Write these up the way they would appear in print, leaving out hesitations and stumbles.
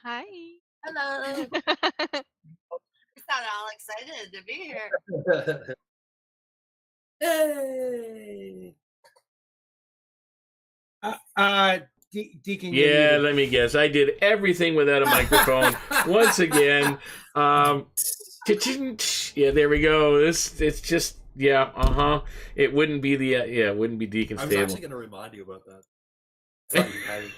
Hi. Hello. You sound all excited to be here. Hey. Deacon, you're Yeah, muted. let me guess. I did everything without a microphone once again. Yeah, there we go. It's just It wouldn't be it wouldn't be Deacon's I was table. actually going to remind you about that. Thought you had it.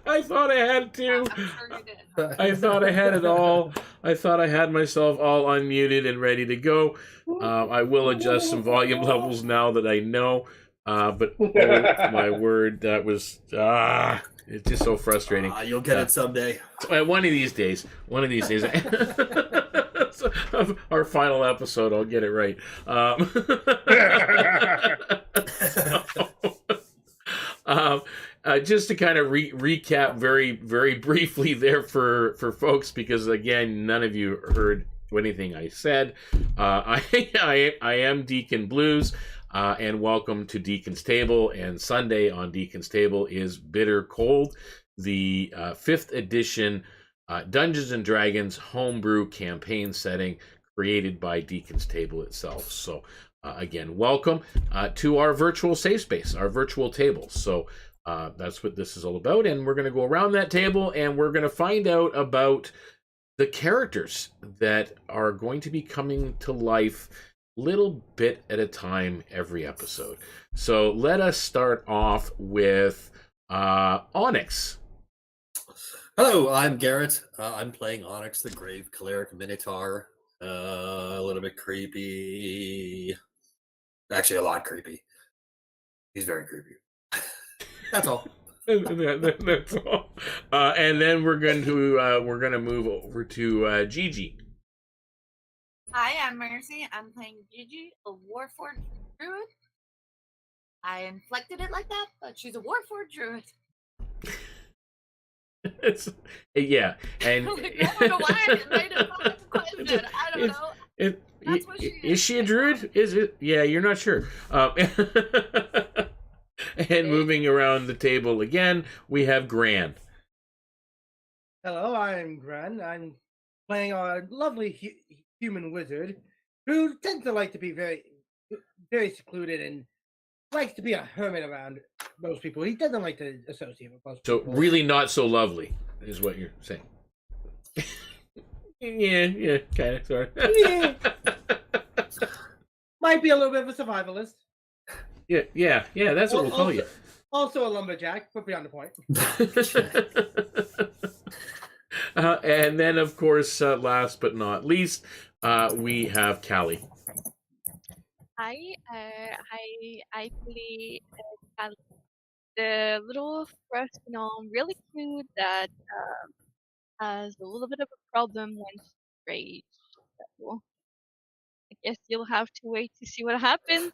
I thought I had to. I'm sure you did. I thought I had it all. I thought I had myself all unmuted and ready to go. I will adjust some volume levels now that I know. But oh my word, that was it's just so frustrating. You'll get it someday. One of these days. So, our final episode, I'll get it right. Just to kind of recap very, very briefly there for folks, because again, none of you heard anything I said. I am Deacon Blues, and welcome to Deacon's Table. And Sunday on Deacon's Table is Bitter Cold, the 5th edition Dungeons and Dragons homebrew campaign setting created by Deacon's Table itself. So again, welcome to our virtual safe space, our virtual table. So that's what this is all about, and we're going to go around that table and we're going to find out about the characters that are going to be coming to life little bit at a time every episode. So let us start off with Onyx. Hello, I'm Garrett. I'm playing Onyx, the Grave Cleric Minotaur. A little bit creepy. Actually, a lot creepy. He's very creepy. That's all. That's all. And then we're going to move over to GiGi. Hi, I'm Mercy. I'm playing GiGi, a Warforged Druid. I inflected it like that, but she's a Warforged Druid. Yeah, and I don't know why I made it a question. I don't know. That's what she is she a druid? Is it? Yeah, you're not sure. And moving around the table again, we have Gran. Hello, I'm Gran. I'm playing a lovely human wizard who tends to like to be very, very secluded and likes to be a hermit around most people. He doesn't like to associate with most people. So really not so lovely is what you're saying. yeah, kind of, sort of. Yeah. Might be a little bit of a survivalist. Yeah, that's what we'll call you. Also a lumberjack, but beyond the point. And then, of course, last but not least, we have Callie. Hi. I play Callie, the little fresh gnome, really cute that has a little bit of a problem when she's rage. So I guess you'll have to wait to see what happens.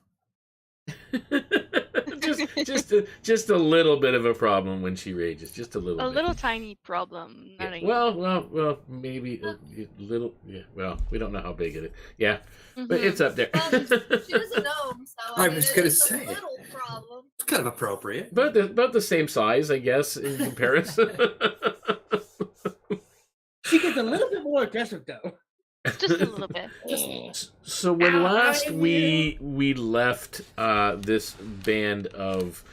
just a little bit of a problem when she rages, just a little. A bit. little tiny problem. Not a Well, maybe a little. Yeah, well, we don't know how big it is. Yeah, but it's up there. She doesn't know, so I was gonna it's say. a little problem. It's kind of appropriate. But about the same size, I guess, in comparison. She gets a little bit more aggressive, though. Just a little bit. So when last we left this band of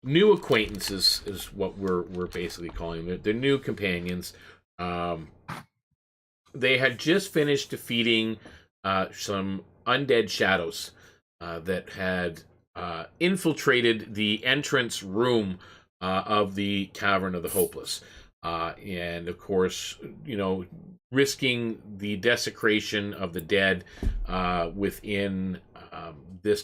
new acquaintances is what we're basically calling them. They're new companions. They had just finished defeating some undead shadows that had infiltrated the entrance room of the Cavern of the Hopeless. And of course, risking the desecration of the dead within this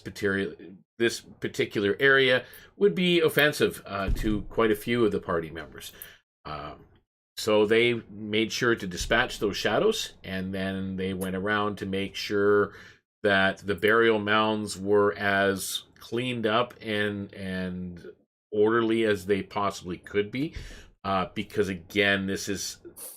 particular area would be offensive to quite a few of the party members. So they made sure to dispatch those shadows, and then they went around to make sure that the burial mounds were as cleaned up and orderly as they possibly could be. Because again,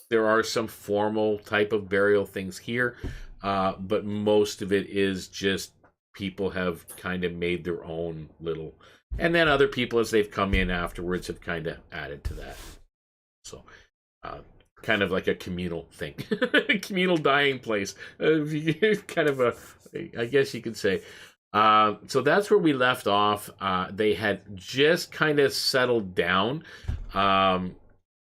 there are some formal type of burial things here, but most of it is just people have kind of made their own little, and then other people as they've come in afterwards have kind of added to that. So, kind of like a communal thing, communal dying place. Kind of a, I guess you could say. So that's where we left off. They had just kind of settled down.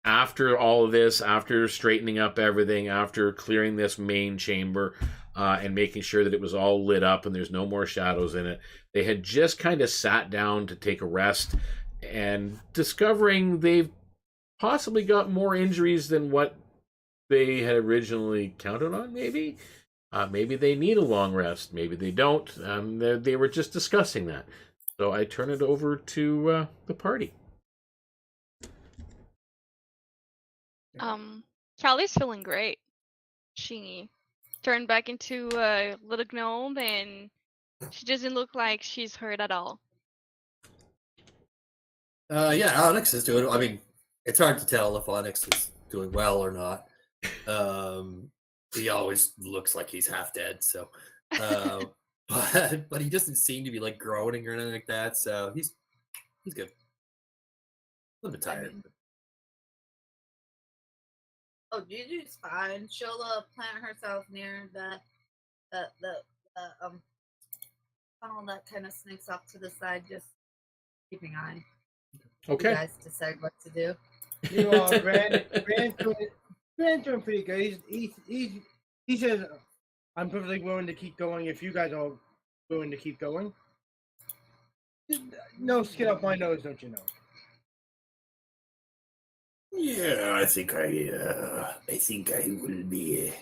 After all of this, after straightening up everything, after clearing this main chamber, and making sure that it was all lit up and there's no more shadows in it, they had just kind of sat down to take a rest, and discovering they've possibly got more injuries than what they had originally counted on, maybe. Maybe they need a long rest. Maybe they don't. They were just discussing that. So I turn it over to the party. Callie's feeling great. She turned back into a little gnome, and she doesn't look like she's hurt at all. Yeah, Onyx is doing. I mean, it's hard to tell if Onyx is doing well or not. He always looks like he's half dead. So, but he doesn't seem to be like groaning or anything like that. So he's good. A little bit tired. Oh, Gigi's fine. She'll plant herself near the funnel that kind of snakes off to the side, just keeping eye. Okay. You guys decide what to do. You are Gran's doing pretty good. He says, "I'm perfectly willing to keep going if you guys are willing to keep going." No skin off my nose, don't you know? Yeah, I think I will be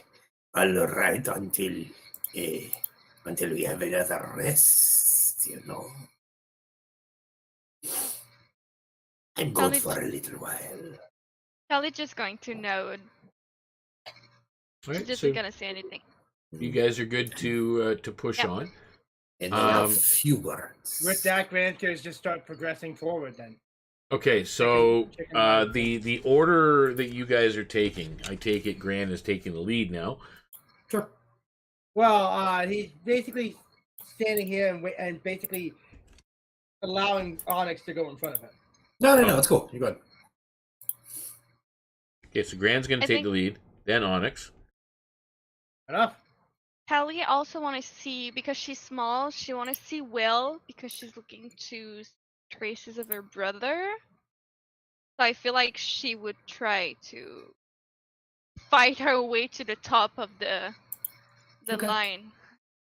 all right until we have another rest. You know, I'm good for a little while. Callie's just going to nod. All She's right, just so not gonna say anything. you guys are good to push Yeah. on. And a few words. With that, Grant's going to just start progressing forward then. Okay, so the order that you guys are taking, I take it Gran is taking the lead now. Sure. Well, he's basically standing here and basically allowing Onyx to go in front of him. No, it's cool. You're good. Okay, so Gran's going to I take think- the lead, then Onyx. Enough. Callie also want to see, because she's small, she want to see Will because she's looking to traces of her brother. So I feel like she would try to fight her way to the top of the Okay. line.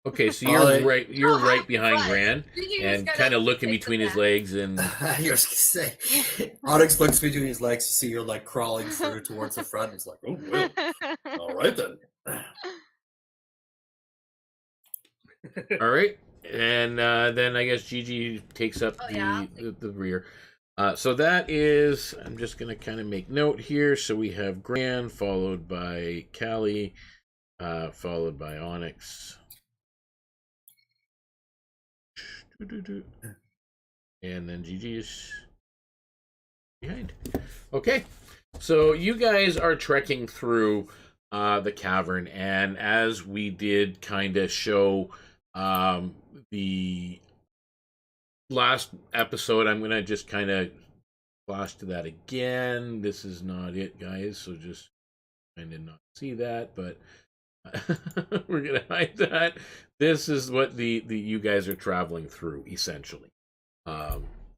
Okay, so Well, you're right behind right. Gran Gigi was and gonna kind of looking take between the his back. legs and You're just gonna say, Onyx looks between his legs to see you're like crawling through towards the front. He's like, oh, well. All right then. all right. And then I guess GiGi takes up Oh, yeah. the rear. So that is, I'm just going to kind of make note here. So we have Gran, followed by Callie, followed by Onyx. And then GiGi is behind. Okay. So you guys are trekking through the cavern, and as we did kind of show the last episode, I'm gonna just kind of flash to that again. This is not it, guys, so just kind of not see that, but we're gonna hide that. This is what the you guys are traveling through essentially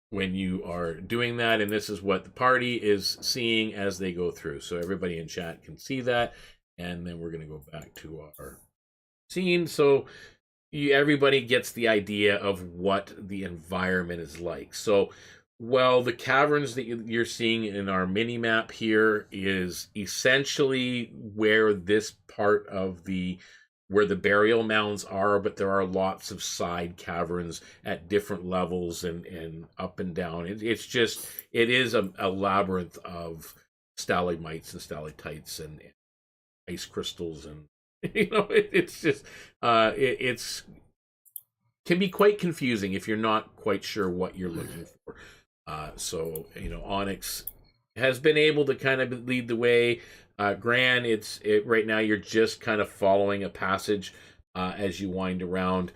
when you are doing that, and this is what the party is seeing as they go through, so everybody in chat can see that. And then we're going to go back to our scene. So everybody gets the idea of what the environment is like. So, well, the caverns that you're seeing in our mini map here is essentially where this part of where the burial mounds are, but there are lots of side caverns at different levels and up and down. It is a labyrinth of stalagmites and stalactites and ice crystals, and it's just it's can be quite confusing if you're not quite sure what you're looking for. So Onyx has been able to kind of lead the way. Gran, right now you're just kind of following a passage as you wind around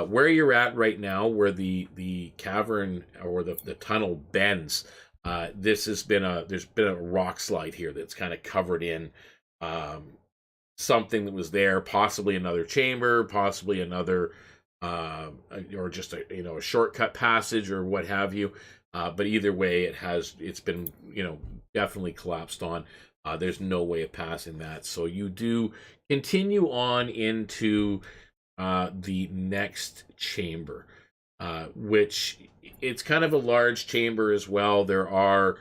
where you're at right now, where the cavern or the tunnel bends. This has been there's been a rock slide here that's kind of covered in something that was there, possibly another chamber, possibly another, or just a shortcut passage or what have you. But either way, it's been definitely collapsed on. There's no way of passing that. So you do continue on into the next chamber, which it's kind of a large chamber as well. There are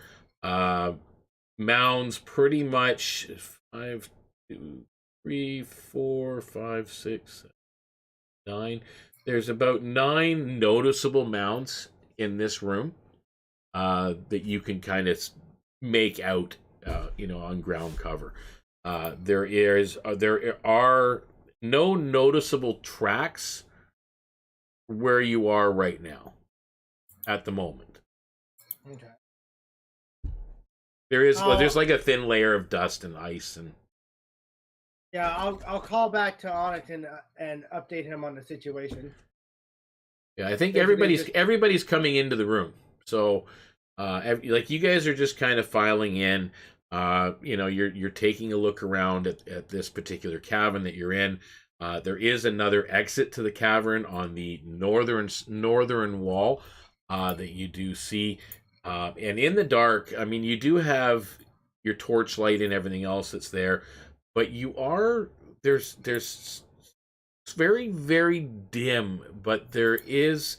mounds pretty much 5, 2, 3, 4, 5, 6, 9. There's about 9 noticeable mounds in this room that you can kind of make out, on ground cover. There are no noticeable tracks where you are right now at the moment. Okay. There's like a thin layer of dust and ice and. Yeah, I'll call back to Onyx and update him on the situation. Yeah, I think everybody's coming into the room. So, like you guys are just kind of filing in. You're taking a look around at this particular cavern that you're in. There is another exit to the cavern on the northern wall that you do see. And in the dark, I mean, you do have your torchlight and everything else that's there, but there's it's very, very dim, but there is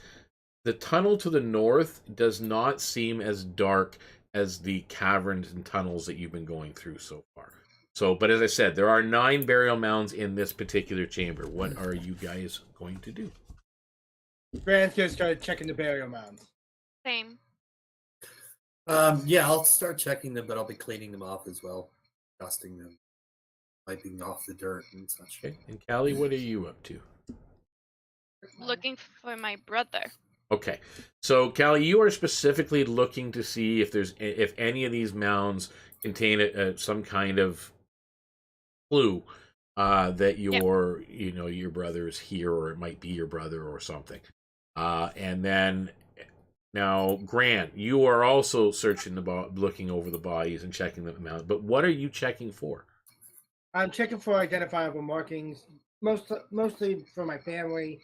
the tunnel to the north does not seem as dark as the caverns and tunnels that you've been going through so far. So, but as I said, there are 9 burial mounds in this particular chamber. What are you guys going to do? Gran's just started checking the burial mounds. Same. Yeah, I'll start checking them, but I'll be cleaning them off as well, dusting them, wiping off the dirt and such. Okay. And Callie, what are you up to? Looking for my brother. Okay, so Callie, you are specifically looking to see if any of these mounds contain some kind of clue that your brother is here, or it might be your brother or something. And then now, Gran, you are also searching looking over the bodies and checking them out. But what are you checking for? I'm checking for identifiable markings, mostly for my family,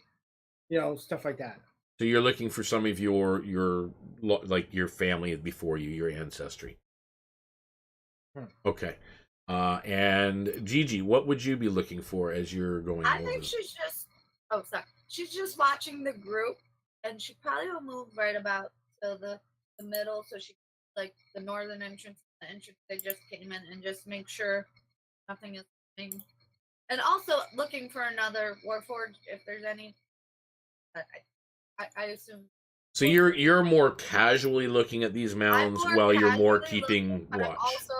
stuff like that. So you're looking for some of your family before you, your ancestry. Okay. And GiGi, what would you be looking for as you're going I over? think she's just. Oh, sorry. She's just watching the group, and she probably will move right about to the middle, so she like the northern entrance, the entrance they just came in, and just make sure nothing is coming. And also looking for another Warforged if there's any. I assume. So you're more casually looking at these mounds while you're more keeping watch. I'm also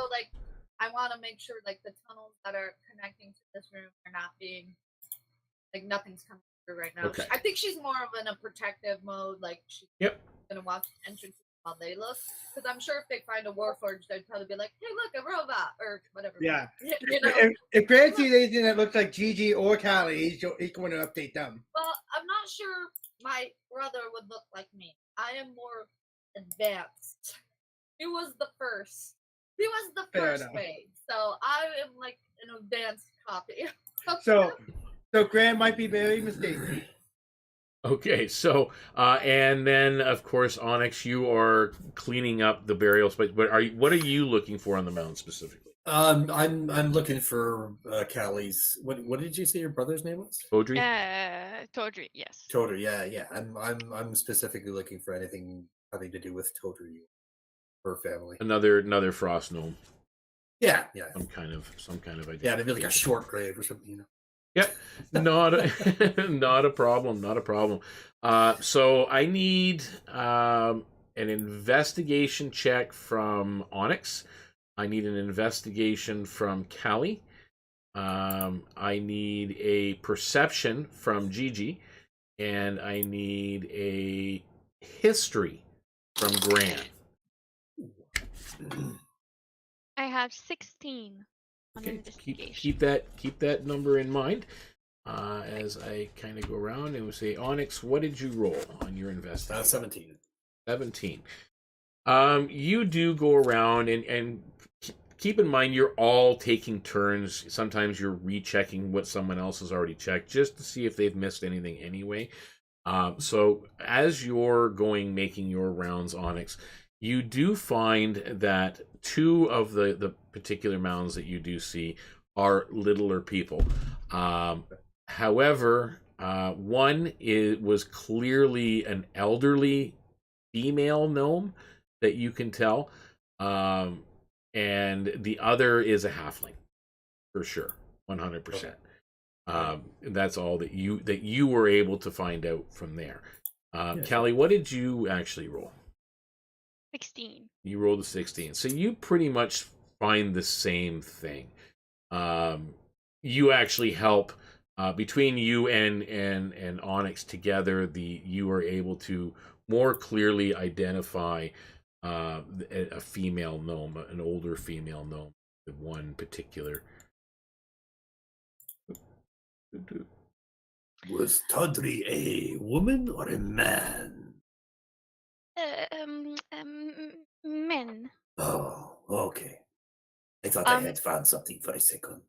I want to make sure the tunnels that are connecting to this room are not being nothing's coming through right now. Okay. I think she's more of in a protective mode. She's gonna watch the entrance while they look, because I'm sure if they find a Warforged, they'd probably be like, "Hey, look, a robot," or whatever. Yeah. You If Grant sees anything that looks like GiGi or Callie, he's going to update them. Well, I'm not sure my brother would look like me. I am more advanced. He was the first. He was the first phase, so I am an advanced copy. So Grant might be very mistaken. Okay, so and then of course, Onyx, you are cleaning up the burial space. But what are you looking for on the mound specifically? I'm looking for Callie's. What did you say your brother's name was? Todri? Todri, yes. Todri, yeah. I'm specifically looking for anything having to do with Todri, her family. Another frost gnome. Yeah. Some kind of idea. Yeah, maybe like a short grave or something, Yep, not a problem. So I need an investigation check from Onyx. I need an investigation from Callie. I need a perception from GiGi, and I need a history from Gran. I have 16 on Okay, investigation. keep that number in mind as I kind of go around and we say, Onyx, what did you roll on your investigation? 17. 17. You do go around and keep in mind you're all taking turns. Sometimes you're rechecking what someone else has already checked just to see if they've missed anything anyway. So as you're making your rounds, Onyx, you do find that two of the particular mounds that you do see are littler people. However, one was clearly an elderly female gnome that you can tell, and the other is a halfling for sure, 100%. That's all that you were able to find out from there. Callie, what did you actually roll? 16. You rolled a 16, so you pretty much find the same thing. You actually help between you and Onyx together. You are able to more clearly identify a female gnome, an older female gnome, the one particular. Was Tawdry a woman or a man? Men. Oh, okay. I thought I had found something for a second.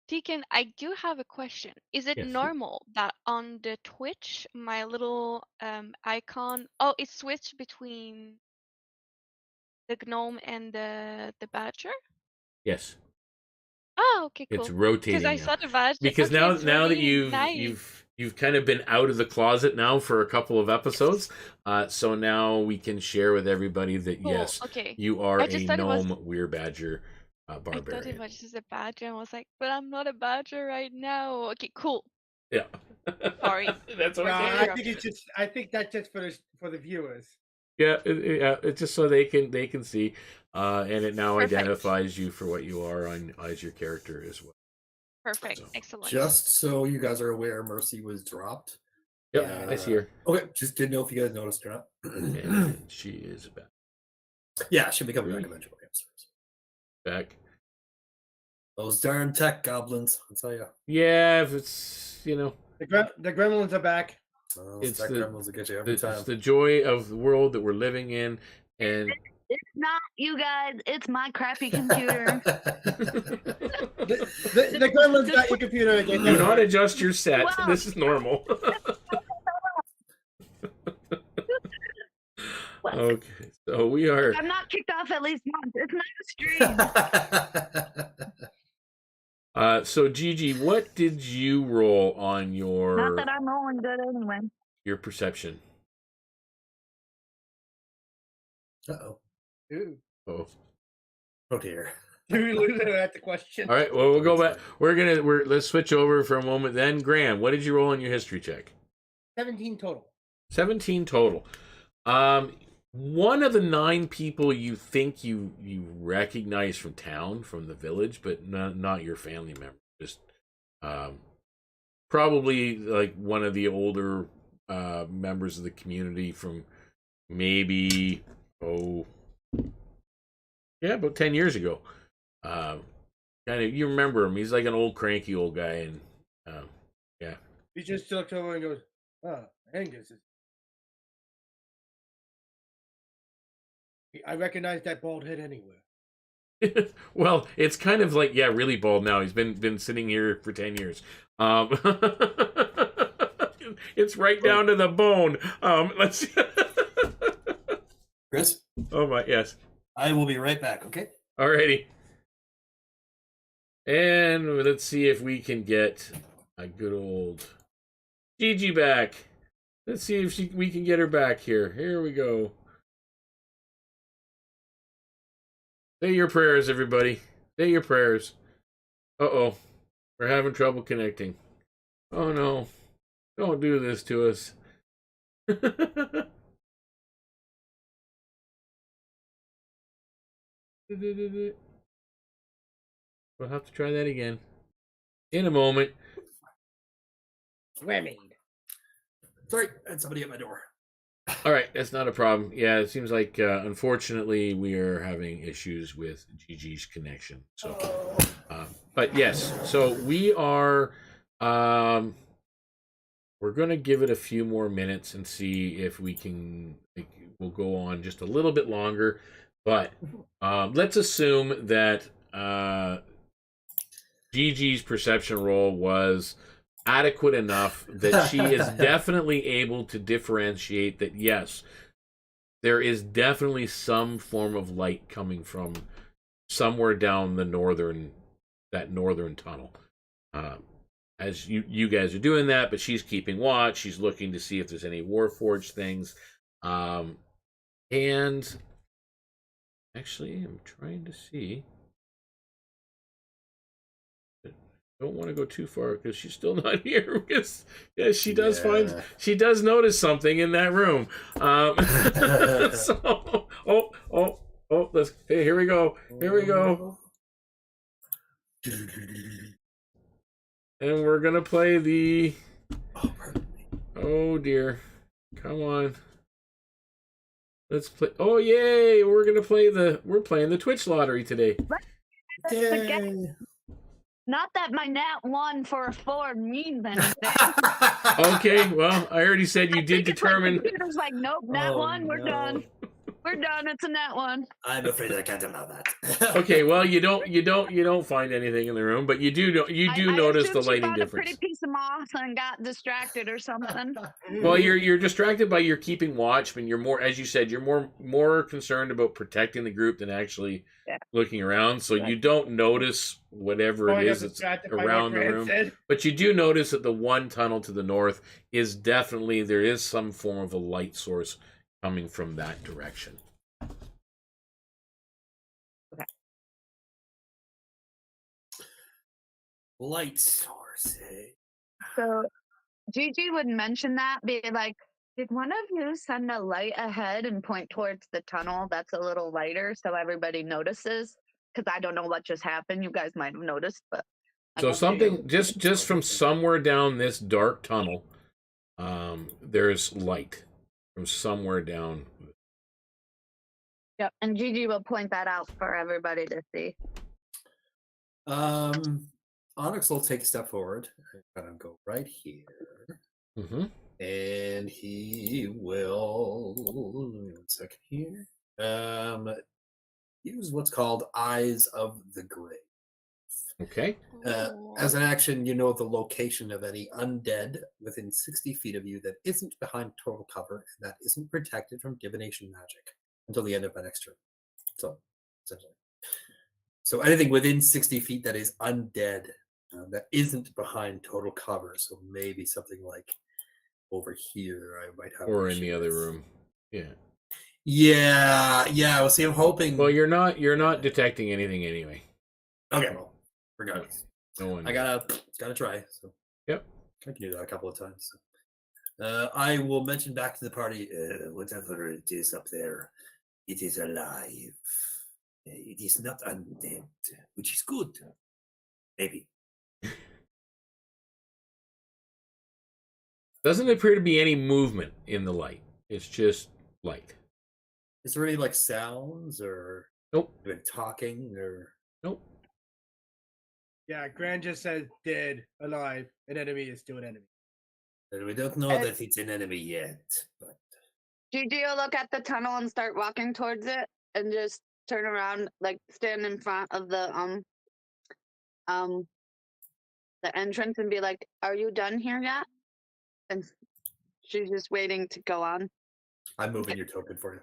Deacon, I do have a question. Is it Yes. normal that on the Twitch, my little icon, it switched between the gnome and the badger? Yes. Oh, okay, cool. It's rotating Because I now. saw the badger. Because okay, now it's that rotating. Nice. you've kind of been out of the closet now for a couple of episodes, so now we can share with everybody that Cool, yes, okay. you are I a just thought it was- gnome Werebadger I thought barbarian. it was just a badger. And I was like, but I'm not a badger right now. Okay, cool. Yeah. Sorry. That's No, okay. I think that's just for the viewers. Yeah, it's just so they can see, and it now Perfect. identifies you for what you are as your character as well. Perfect. So, Excellent. Just so you guys are aware, Mercy was dropped. Yep, I see her. Okay, just didn't know if you guys noticed or not. And she is Yeah, she'll be coming back eventually. back. Those darn tech goblins, I'll tell you. Yeah, if it's The gremlins are back. Those It's tech the- gremlins will get you every time. it's the joy of the world that we're living in, and It's not you guys. It's my crappy computer. The gremlins got your computer again. do not adjust your set. Wow. This is normal. Okay, so we are. I'm not kicked off at least once. It's not a stream. So GiGi, what did you roll on Not that I'm rolling good anyway. your perception? Uh-oh. Ooh. Oh. Oh dear. We lose it at the question. All right. Well, we'll go back. Let's switch over for a moment. Then, Gran, what did you roll on your history check? 17 total. 17 total. One of the 9 people you think you recognize from town, from the village, but not your family member. Just probably like one of the older members of the community from maybe about 10 years ago. Kind of, you remember him. He's like an old cranky old guy, and yeah. He just looks over and goes, "Oh, Angus is." I recognize that bald head anywhere. Well, it's kind of like, yeah, really bald now. He's been sitting here for 10 years. It's right down to the bone. Let's. Chris, Oh my, yes. I will be right back, okay? Alrighty. And let's see if we can get a good old GiGi back. Let's see if we can get her back here. Here we go. Say your prayers, everybody. Say your prayers. Uh-oh. We're having trouble connecting. Oh, no. Don't do this to us. We'll have to try that again. In a moment. Remade. Sorry, I had somebody at my door. All right, that's not a problem. Yeah, it seems like, unfortunately, we are having issues with GiGi's connection. So, but yes, so we are. We're going to give it a few more minutes and see if we can. will go on just a little bit longer. But let's assume that GiGi's perception roll was adequate enough that she is definitely able to differentiate that, yes, there is definitely some form of light coming from somewhere down the northern tunnel. As you guys are doing that, but she's keeping watch. She's looking to see if there's any Warforged things. And actually, I'm trying to see. Don't want to go too far because she's still not here. Because she does she does notice something in that room. So here we go. And we're gonna play the. Oh dear, come on. Let's play. Oh yay! We're playing the Twitch lottery today. Yay. Not that my nat 1 for a 4 means anything. Okay, well, I already said you did determine. Like, the computer's like, nope, nat 1, we're done. We're done. It's a nat 1. I'm afraid I can't allow that. Okay, well, you don't find anything in the room, but you do notice the lighting difference. A pretty piece of moss and got distracted or something. Well, you're distracted by your keeping watch, and you're more, as you said, you're more concerned about protecting the group than actually looking around. So you don't notice whatever it is that's around the room. But you do notice that the one tunnel to the north is definitely, there is some form of a light source coming from that direction. Okay. Light source, eh? So GiGi would mention that, be like, did one of you send a light ahead and point towards the tunnel that's a little lighter so everybody notices? Because I don't know what just happened. You guys might have noticed, but so something just from somewhere down this dark tunnel, there's light from somewhere down. Yep, and GiGi will point that out for everybody to see. Onyx will take a step forward and kind of go right here. Mm-hmm. And he will, 1 second here, use what's called Eyes of the Grave. Okay. As an action, you know the location of any undead within 60 feet of you that isn't behind total cover and that isn't protected from divination magic until the end of my next turn. So, essentially. So anything within 60 feet that is undead, that isn't behind total cover. So maybe something like over here, I might have. Or in the other room. Yeah. Yeah. Well, see, I'm hoping. Well, you're not detecting anything anyway. Okay, well, regardless. No one. I gotta try. So. Yep. I can do that a couple of times. So. I will mention back to the party, Whatever it is up there, it is alive. It is not undead, which is good. Maybe. Doesn't appear to be any movement in the light. It's just light. Is there any like sounds or nope? Talking or nope? Yeah, Gran just says dead, alive. An enemy is still an enemy. And we don't know that it's an enemy yet. But GiGi will look at the tunnel and start walking towards it, and just turn around, like stand in front of the entrance, and be like, "Are you done here yet?" And she's just waiting to go on. I'm moving your token for you.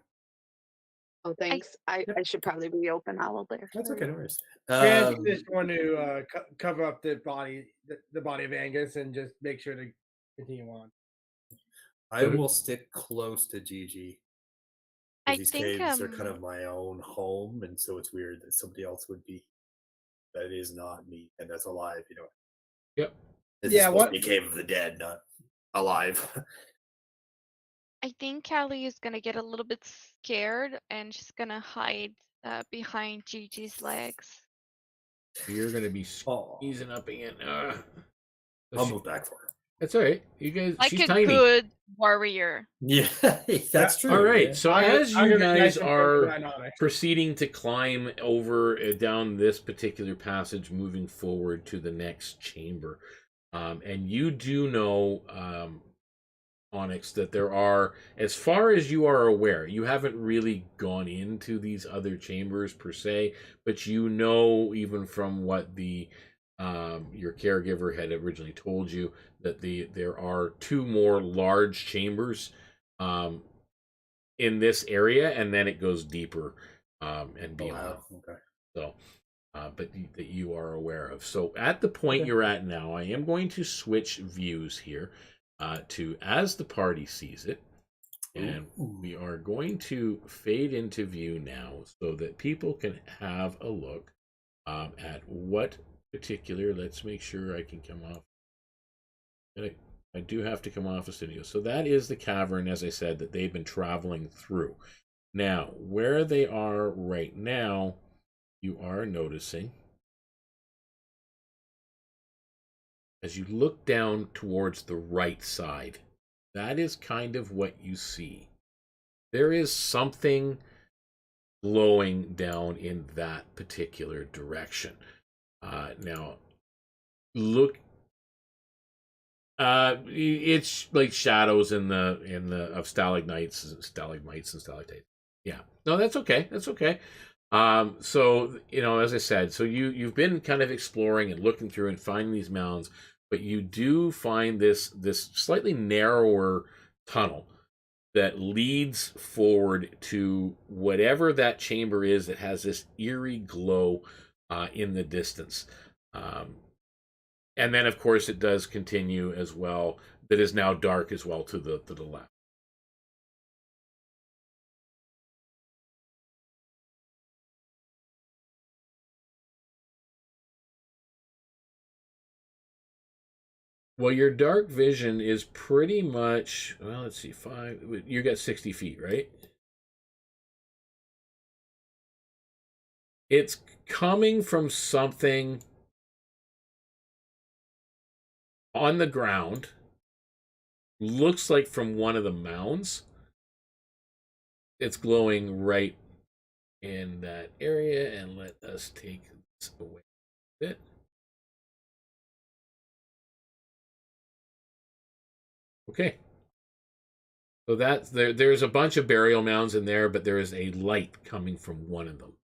Oh, thanks. I should probably reopen all of there. That's okay, no worries. Gran just want to cover up the body of Angus and just make sure to continue on. I will stick close to GiGi. I These think caves are kind of my own home, and so it's weird that somebody else would be. That is not me, and that's alive. You know. Yep. This is supposed to be Cave of the Dead, not alive. I think Callie is gonna get a little bit scared and she's gonna hide behind GiGi's legs. You're gonna be squeezing up again. I'll move back for her. That's all right. You guys, Like she's a tiny. good warrior. Yeah, that's true. All right. Yeah. So as you guys are proceeding to climb over down this particular passage, moving forward to the next chamber, and you do know Onyx, that there are, as far as you are aware, you haven't really gone into these other chambers per se, but you know, even from what the your caregiver had originally told you, that there are two more large chambers in this area, and then it goes deeper and beyond. Wow. Okay. So, but that you are aware of. So at the point you're at now, I am going to switch views here to as the party sees it. And we are going to fade into view now so that people can have a look at what particular, let's make sure I can come off. I do have to come off the studio. So that is the cavern, as I said, that they've been traveling through. Now, where they are right now, you are noticing, as you look down towards the right side, that is kind of what you see. There is something glowing down in that particular direction. Now, look. It's like shadows in the of stalagmites and stalactites. Yeah, no, that's okay. That's okay. So as I said, so you've been kind of exploring and looking through and finding these mounds, but you do find this slightly narrower tunnel that leads forward to whatever that chamber is that has this eerie glow in the distance. And then, of course, it does continue as well. That is now dark as well to the left. Well, your dark vision is pretty much, well, let's see, you got 60 feet, right? It's coming from something on the ground. Looks like from one of the mounds. It's glowing right in that area, and let us take this away a bit. Okay. So that's there's a bunch of burial mounds in there, but there is a light coming from one of them.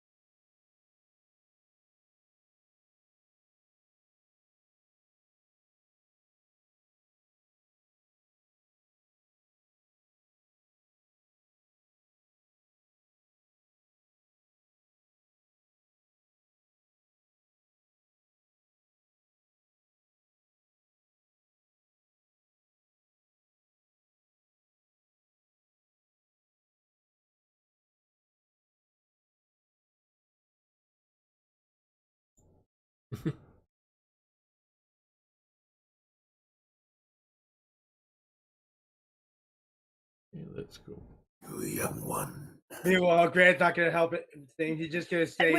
Okay, let's go. You young one. Meanwhile, Grant's not going to help it. He's just going to say.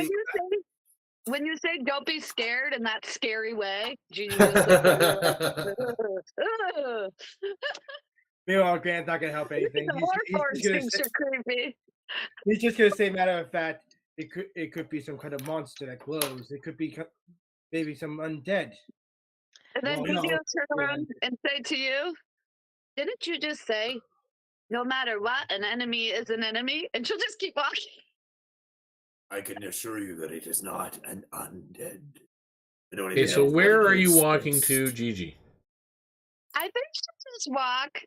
When you say "don't be scared" in that scary way, Gigi just looks at me like, Meanwhile, Grant's not going to help anything. creepy. He's just going to say, matter of fact, it could be some kind of monster that glows. It could be maybe some undead. And then Gigi will turn around and say to you, "Didn't you just say, no matter what, an enemy is an enemy?" And she'll just keep walking. I can assure you that it is not an undead. Okay, so where are you walking to, Gigi? I think she'll just walk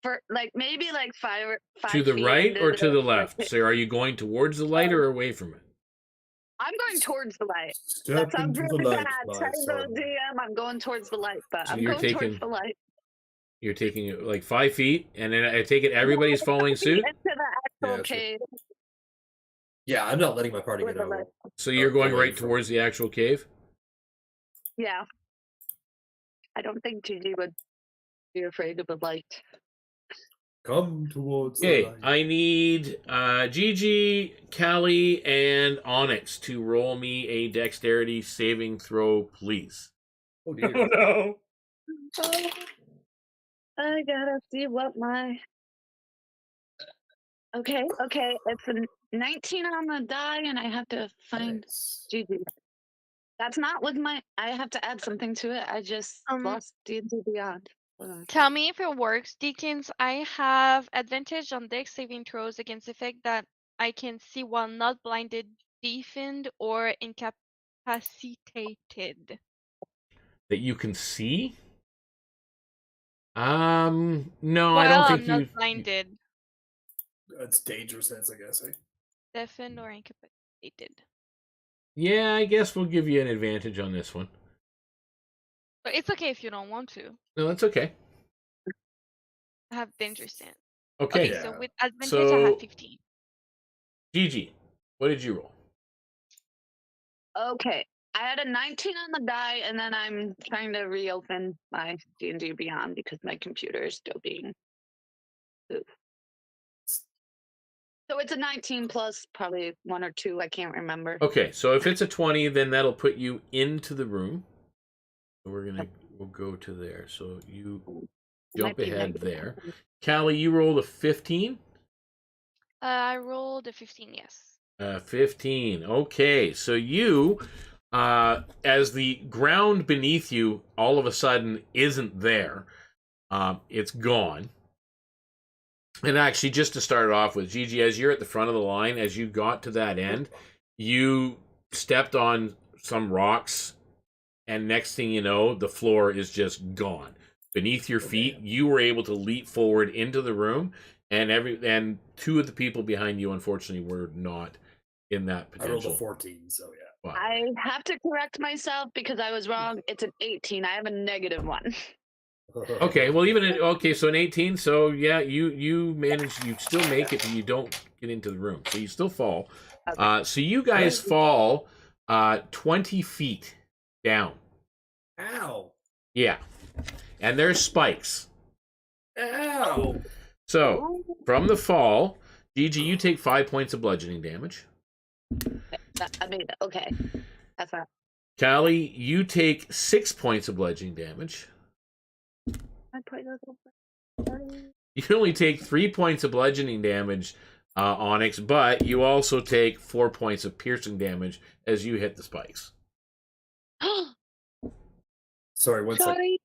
for maybe 5 to the feet right or to the left? like, So are you going towards the light or away from it? I'm going towards the light. Step That sounds into really the light, bad. my Tell the son. DM I'm going towards the light, but So I'm you're going towards the light. You're taking like 5 feet, and then I take it everybody's following suit? Into the actual Yeah, cave. Yeah, I'm not letting my party With get the light. out. So you're going away right from- towards the actual cave? Yeah. I don't think Gigi would be afraid of the light. Come towards the Okay, light. I need GiGi, Callie, and Onyx to roll me a dexterity saving throw, please. Oh, no. Oh, I gotta see what my... Okay. It's a 19 on the die, and I have to find Nice. Gigi. That's not with my... I have to add something to it. I just lost D&D Beyond. Tell me if it works, Deacons. I have advantage on dex saving throws against effect that I can see while not blinded, deafened, or incapacitated. That you can see? No, I While don't I'm think not you. blinded, That's danger sense, I guess. deafened, or incapacitated. Yeah, I guess we'll give you an advantage on this one. But it's okay if you don't want to. No, that's okay. I have danger sense. Okay. Okay, so Yeah. with advantage, I have So, 15. GiGi, what did you roll? Okay. I had a 19 on the die, and then I'm trying to reopen my D&D Beyond because my computer is still being moved. So it's a 19 plus probably 1 or 2. I can't remember. Okay, so if it's a 20, then that'll put you into the room. So we'll go to there. So you jump Might be ahead negative. there. Callie, you rolled a 15? I rolled a 15, yes. 15. Okay, so you, as the ground beneath you all of a sudden isn't there, it's gone. And actually, just to start it off with, GiGi, as you're at the front of the line, as you got to that end, you stepped on some rocks, and next thing you know, the floor is just gone. Beneath your feet, you were able to leap forward into the room, and two of the people behind you, unfortunately, were not in that I rolled potential. a 14, so yeah. But, I have to correct myself because I was wrong. It's an 18. I have a negative one. okay, well, so an 18, so yeah, you manage, you still make it, but you don't get into the room, so you still fall. Okay. So you guys fall 20 feet down. Ow! Yeah, and there's spikes. Ow! So from the fall, GiGi, you take 5 points of bludgeoning damage. I mean, okay. That's not. Callie, you take 6 points of bludgeoning damage. You can only take 3 points of bludgeoning damage, Onyx, but you also take 4 points of piercing damage as you hit the spikes. Sorry, one second.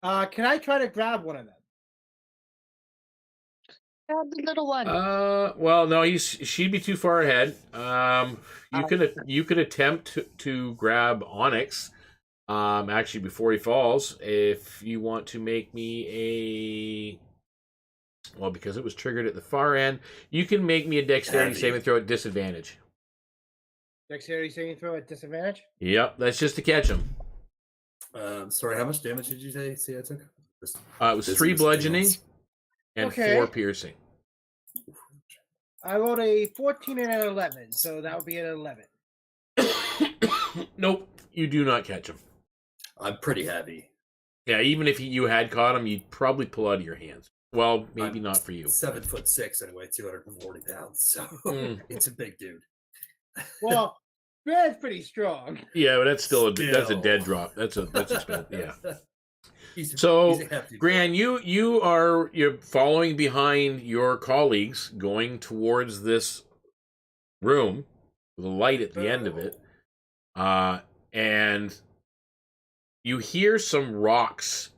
Can I try to grab one of them? Grab the little one. Well, no, she'd be too far ahead. You could attempt to grab Onyx. Actually, before he falls, if you want to make me because it was triggered at the far end, you can make me a dexterity saving throw at disadvantage. Dexterity saving throw at disadvantage? Yep, that's just to catch him. Sorry, how much damage did you say I took? It was 3 bludgeoning and 4 piercing. I rolled a 14 and an 11, so that would be an 11. Nope, you do not catch him. I'm pretty heavy. Yeah, even if you had caught him, you'd probably pull out of your hands. Well, maybe not for you. 7'6" anyway, 240 pounds. So it's a big dude. Well, Gran's pretty strong. Yeah, but that's still that's a dead drop. That's a spell. Yeah. He's So, a hefty Gran, you're following behind your colleagues, going towards this room with a light at the end of it, and you hear some rocks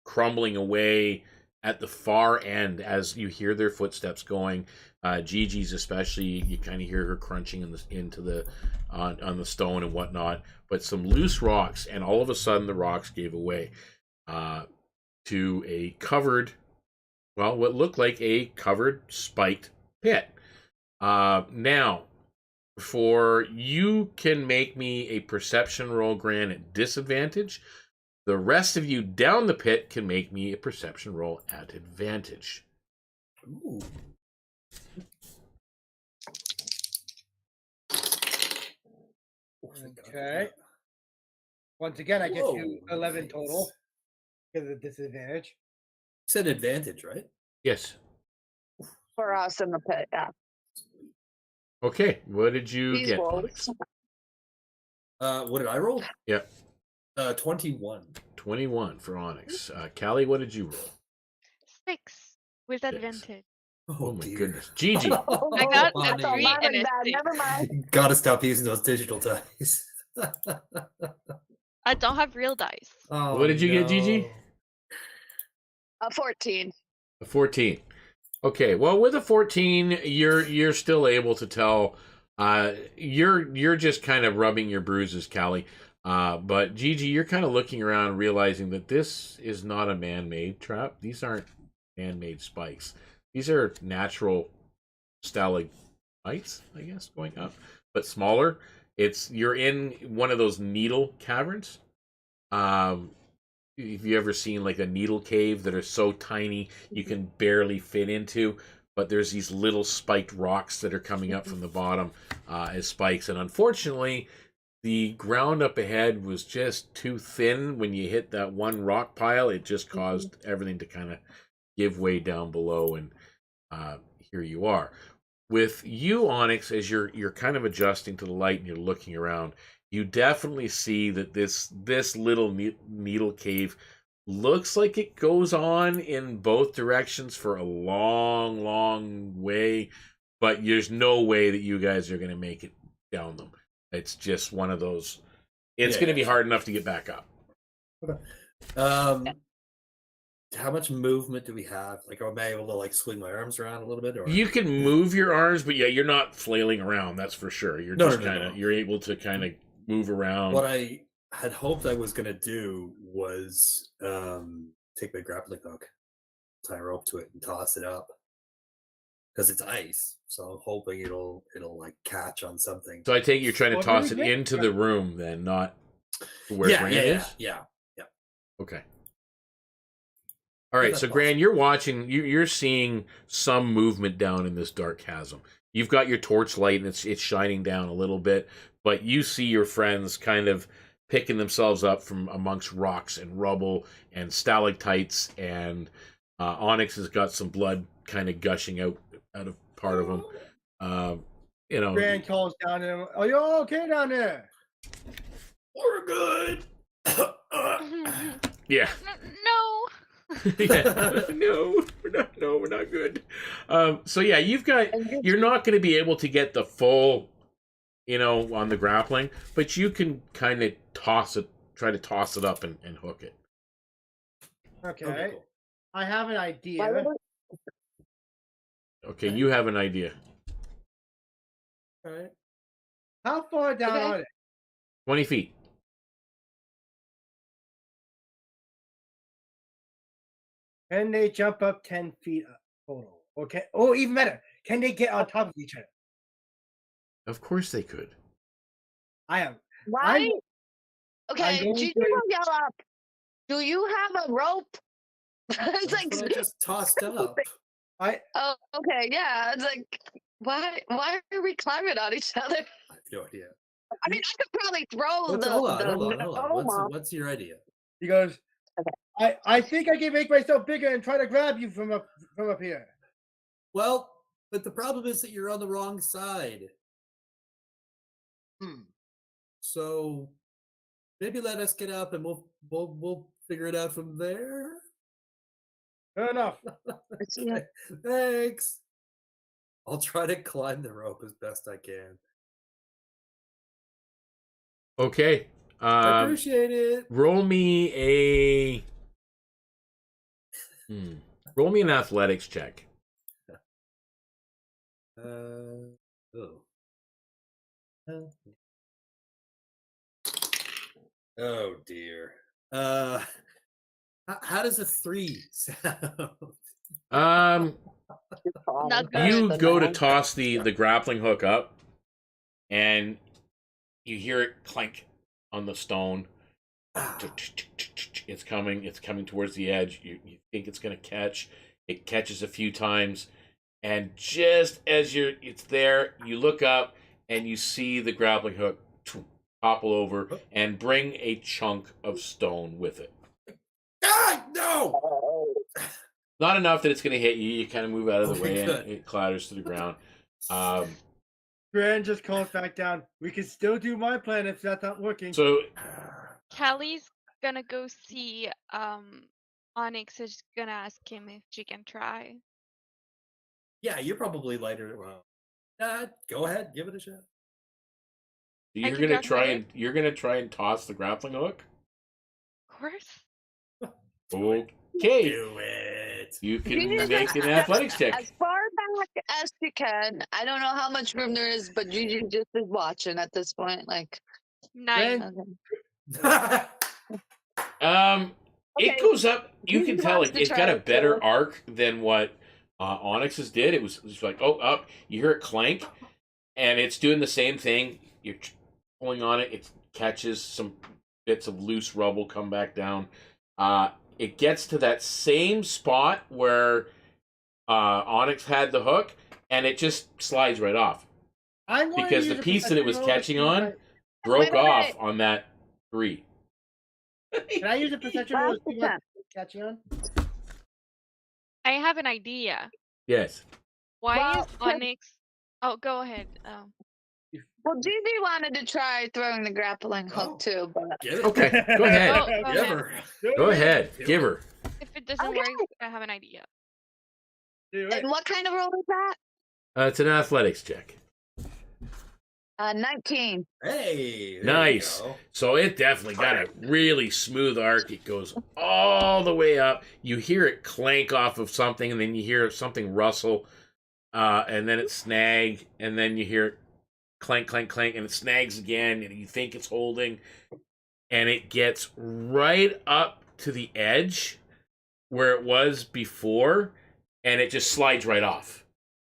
crumbling away at the far end as you hear their footsteps going. GiGi's especially, you kind of hear her crunching on the stone and whatnot. But some loose rocks, and all of a sudden the rocks gave away to a covered, what looked like a covered spiked pit. Now, for you can make me a perception roll, Gran, at disadvantage. The rest of you down the pit can make me a perception roll at advantage. Ooh. Okay. Once again, I get you 11 total because of disadvantage. You said advantage, right? Yes. For us in the pit, yeah. Okay, what did you These get, rolls. Onyx? What did I roll? Yep. 21. 21 for Onyx. Callie, what did you roll? 6 with advantage. Oh my dear. goodness. GiGi. I got Oh, a That's a 3 lot and of a that. 6. Never mind. Gotta stop using those digital dice. I don't have real dice. Oh, What did you get, Gigi? A 14. A 14. Okay, well, with a 14, you're still able to tell. You're just kind of rubbing your bruises, Callie. But Gigi, you're kind of looking around, realizing that this is not a man-made trap. These aren't man-made spikes. These are natural stalagmites, I guess, going up, but smaller. You're in one of those needle caverns. Have you ever seen like a needle cave that are so tiny you can barely fit into? But there's these little spiked rocks that are coming up from the bottom as spikes, and unfortunately, the ground up ahead was just too thin. When you hit that one rock pile, it just caused everything to kind of give way down below, and here you are. With you, Onyx, as you're kind of adjusting to the light and you're looking around, you definitely see that this little needle cave looks like it goes on in both directions for a long, long way, but there's no way that you guys are going to make it down them. It's just one of those. It's going to be hard enough to get back up. How much movement do we have? Like, am I able to like swing my arms around a little bit? Or you can move your arms, but yeah, you're not flailing around. That's for sure. You're you're able to kind of move around. What I had hoped I was going to do was take my grappling hook, tie a rope to it, and toss it up because it's ice. So I'm hoping it'll like catch on something. So I take it you're trying to toss it into the room, then, not where Gran is. Yeah. Okay. All right, so Gran, you're watching. You're seeing some movement down in this dark chasm. You've got your torchlight, and it's shining down a little bit, but you see your friends kind of picking themselves up from amongst rocks and rubble and stalactites, and Onyx has got some blood kind of gushing out of part of him. Gran calls down to him, "Are you all okay down there?" We're good. Yeah. No. Yeah. No, we're not good. So yeah, you're not going to be able to get the full, on the grappling, but you can kind of try to toss it up and hook it. Okay. Cool. I have an idea. Okay, you have an idea. All right. How far down are they? 20 feet. Can they jump up 10 feet total? Okay. Oh, even better. Can they get on top of each other? Of course they could. Why? Okay, Gigi will yell up. Do you have a rope? It's like I just tossed up. Oh, okay, yeah. It's like, why are we climbing on each other? I have no idea. I mean, I could probably throw Hold on. What's your idea? He goes, I think I can make myself bigger and try to grab you from up here. Well, but the problem is that you're on the wrong side. So maybe let us get up and we'll figure it out from there. Fair enough. Thanks. I'll try to climb the rope as best I can. Okay. I appreciate it. Roll me an athletics check. Oh dear. How does a 3 sound? You go to toss the grappling hook up, and you hear it clank on the stone. It's coming towards the edge. You think it's going to catch. It catches a few times, and just as it's there, you look up and you see the grappling hook topple over and bring a chunk of stone with it. Ah, no! Not enough that it's going to hit you. You kind of move out of the way, and it clatters to the ground. Gran just calls back down. We can still do my plan if that's not working. So Callie's gonna go see Onyx is gonna ask him if she can try. Yeah, you're probably lighter. Well, go ahead, give it a shot. you're gonna try and toss the grappling hook. course. Okay. Do it. You can You need make to- an athletics check. As far back as you can. I don't know how much room there is, but Gigi just is watching at this point. Like, 9. okay. It Okay. goes up. You Who can tell wants it, to it's got try a it better too? arc than what Onyx's did. It was just like, oh, up. You hear it clank, and it's doing the same thing. You're pulling on it. It catches some bits of loose rubble, come back down. It gets to that same spot where Onyx had the hook, and it just slides right off. I'm going to Because use the a piece that it was perception roll to catching see on what- broke Wait. off on that 3. Can I use a perception roll to see what Last it's catching on? I have an idea. Yes. Why Well, is Onyx? Oh, go ahead. Well, Gigi wanted to try throwing the grappling hook Oh. too, but Get it. Okay, go ahead. Oh, go Give ahead. her. Go ahead. Do Give it. her. If it doesn't Okay. work, I have an idea. Do it. and what kind of roll is that? It's an athletics check. 19. Hey. there you Nice. go. So it definitely got a really smooth arc. It goes all the way up. You hear it clank off of something, and then you hear something rustle, and then it snag, and then you hear it clank, clank, clank, and it snags again, and you think it's holding, and it gets right up to the edge where it was before, and it just slides right off.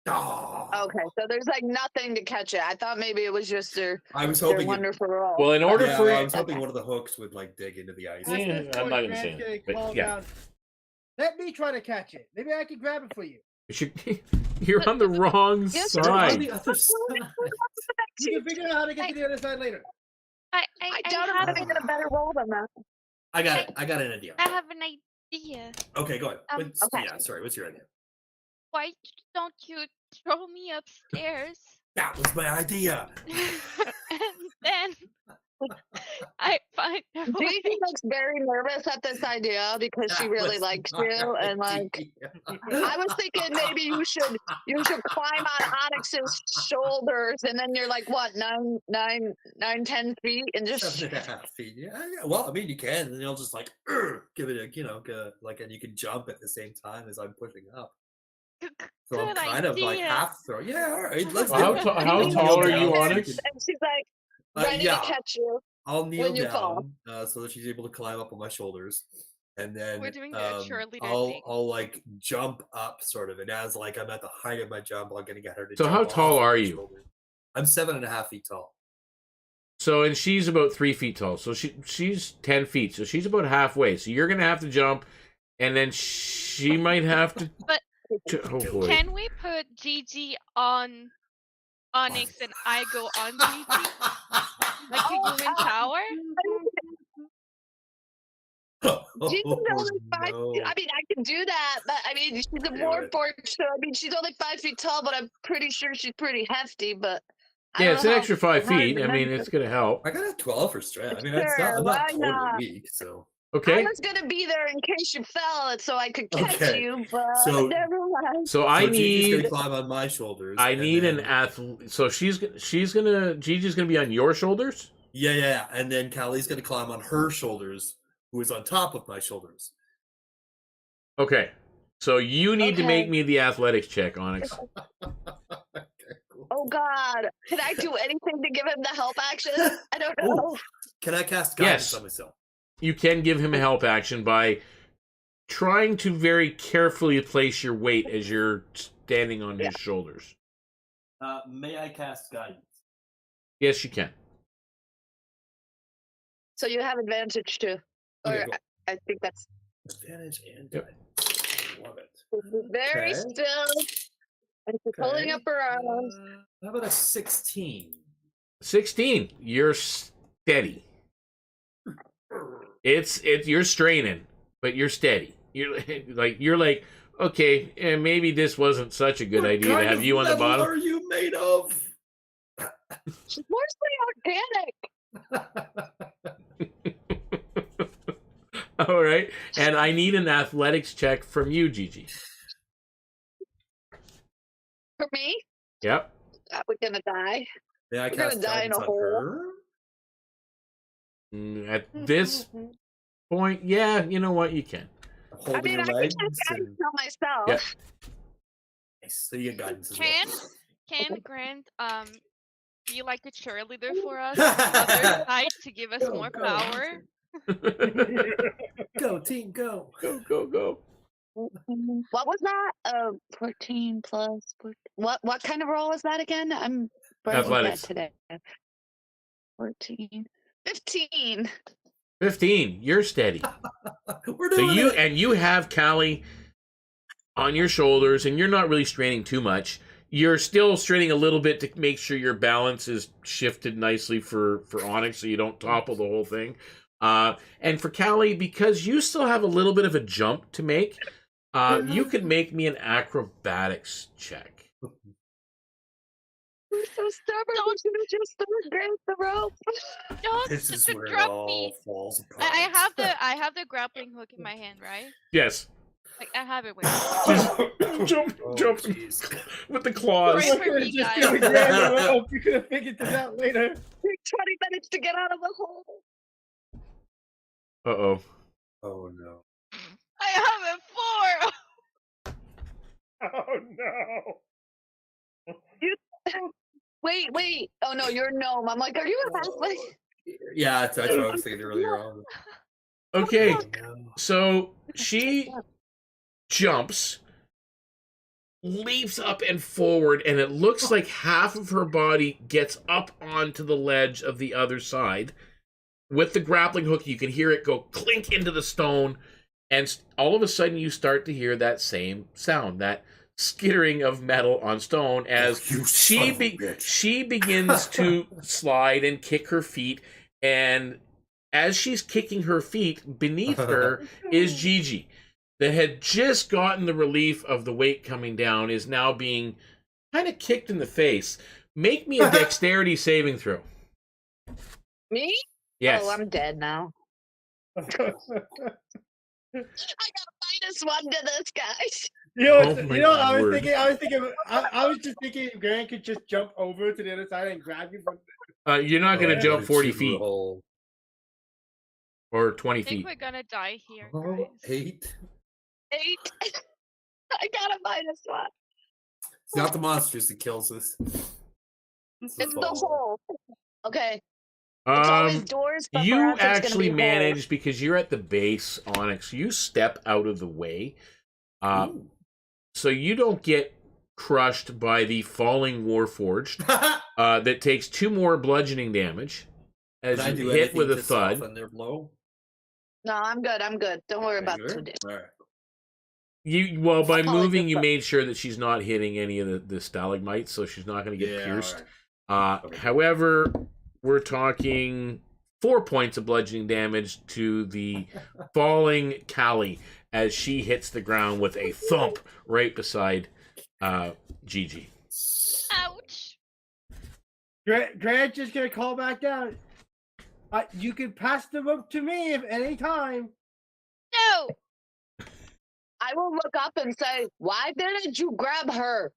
Oh. Okay, so there's like nothing to catch it. I thought maybe it was just their I was their hoping. wonderful roll. Well, in order Yeah, for I it, was hoping one of the hooks would like dig into the ice. At Yeah, this I'm point, not gonna Grant's say it, gonna but call yeah. down, let me try to catch it. Maybe I can grab it for you. you're on the wrong Yes, On side. the other side. You can figure out how to get to the other side later. I doubt I'm have gonna get a better roll than that. I got it. I got an idea. I have an idea. Okay, go ahead. Okay. Yeah, sorry. What's your idea? Why don't you throw me upstairs? That was my idea. And then I find a way. Gigi looks very nervous at this idea because she That really was likes my you, and like idea. I was thinking maybe you should climb on Onyx's shoulders, and then you're like what 10 feet, and just 7.5 feet. Yeah. Well, I mean, you can, and you'll just like give it a, like, and you can jump at the same time as I'm pushing up. So I'm Good kind of like idea. half throw. Yeah, all right. Let's Well, do it. how I'll tall kneel are you, down so Onyx? can- and she's like ready yeah, to catch you. I'll kneel when you fall. down so that she's able to climb up on my shoulders, and then We're doing the cheerleader I'll thing. I'll like jump up sort of, and as like I'm at the height of my jump, I'm gonna get her to. So jump how off tall of are my you? shoulders. I'm 7.5 feet tall. So, and she's about 3 feet tall. So she's 10 feet. So she's about halfway. So you're gonna have to jump, and then she might have to. But Oh boy. Can we put Gigi on Onyx and I go on Gigi? Like a human tower? Gigi's only five. no. I mean, I can do that, but I mean, she's a Do warforged, so I mean, she's only 5 feet tall, but I'm pretty sure she's pretty hefty. But I Yeah, don't it's know an how extra 5 hard feet. to I mean, measure. it's gonna help. I got a 12 for strength. I mean, it's Sure, I'm why not totally not? weak, so. I Okay. was gonna be there in case you fell, and so I could catch Okay, you, but so- never mind. So I Gigi's need. gonna climb on my shoulders. I and need an then- athlete. So Gigi's gonna be on your shoulders. Yeah, and then Callie's gonna climb on her shoulders, who is on top of my shoulders. Okay. So you need to make Okay. me the athletics check, Onyx. Okay, cool. Oh God, can I do anything to give him the help action? I don't Ooh. know. Can I cast guidance Yes. on myself? You can give him a help action by trying to very carefully place your weight as you're standing on his shoulders. May I cast guidance? Yes, you can. So you have advantage too, or Okay, cool. I think that's Advantage and Yep. guidance. Love it. very Okay. still. And she's holding up her arms. How about a 16? 16. You're steady. It's you're straining, but you're steady. You're like okay, maybe this wasn't such a good What idea to kind have of you on the metal bottom. are you made of? She's mostly organic. All right, and I need an athletics check from you, Gigi. For me, Yep. we're gonna die. May I We're gonna cast die in guidance a on hole. her? At this point. Yeah, you know what? You can. Holding I mean, your I can legs. just and... tell myself. Yeah. Nice. So you get guidance as Can Grant be like a cheerleader for us on the other side to give us more power? Go team, go. Go. What was that? 14 plus 14. What kind of roll was that again? I'm breaking bad Athletics. today. 14. 15. 15. You're steady. We're So doing it. you have Callie on your shoulders, and you're not really straining too much. You're still straining a little bit to make sure your balance is shifted nicely for Onyx, so you don't topple the whole thing. And for Callie, because you still have a little bit of a jump to make, you could make me an acrobatics check. You're so stubborn. You should have just grabbed the rope. Don't This is where it drop all me. falls apart. I have the grappling hook in my hand, right? Yes. Like I have it with Just jump Oh, jeez. with the claws. Pray for me, Just guys. gonna grab the rope. You could have figured this out later. Take 20 minutes to get out of the hole. Uh-oh. Oh no. I have it 4. Oh no. Wait. Oh no, you're a gnome. I'm like, are you a halfling? Yeah, that's what I was thinking earlier on. Okay, Oh, no. so she jumps, leaps up and forward, and it looks like half of her body gets up onto the ledge of the other side. With the grappling hook, you can hear it go clink into the stone, and all of a sudden you start to hear that same sound, that skittering of metal on stone as You son of a bitch. she begins to slide and kick her feet, and as she's kicking her feet, beneath her is GiGi, that had just gotten the relief of the weight coming down, is now being kind of kicked in the face. Make me a dexterity saving throw. Me? Yes. Oh, I'm dead now. I got a -1 to this, guys. Oh my I was word. thinking, I was just thinking if Grant could just jump over to the other side and grab you from. You're not going to Oh, jump shoot 40 the feet hole. or 20 I think feet. we're gonna die here, Oh, guys. 8. 8. I got a -1. It's not the monsters that kills us. It's the hole. Okay. It's Um, always doors, but for you us, it's gonna actually be manage, because you're at the base, Onyx, you step out of the way. Ooh. So you don't get crushed by the falling Warforged. That takes 2 more bludgeoning damage as Can I you do hit anything with a to thud. soften their blow? No, I'm good. Don't worry about Regular? today. All right. By Oh, moving, just you the- made sure that she's not hitting any of the stalagmites, so she's not going to get Yeah, pierced. all right. Okay. However, we're talking 4 points of bludgeoning damage to the falling Callie as she hits the ground with a thump right beside GiGi. Ouch! Grant just gonna call back down. You can pass the rope to me at any time. No! I will look up and say, "Why didn't you grab her?"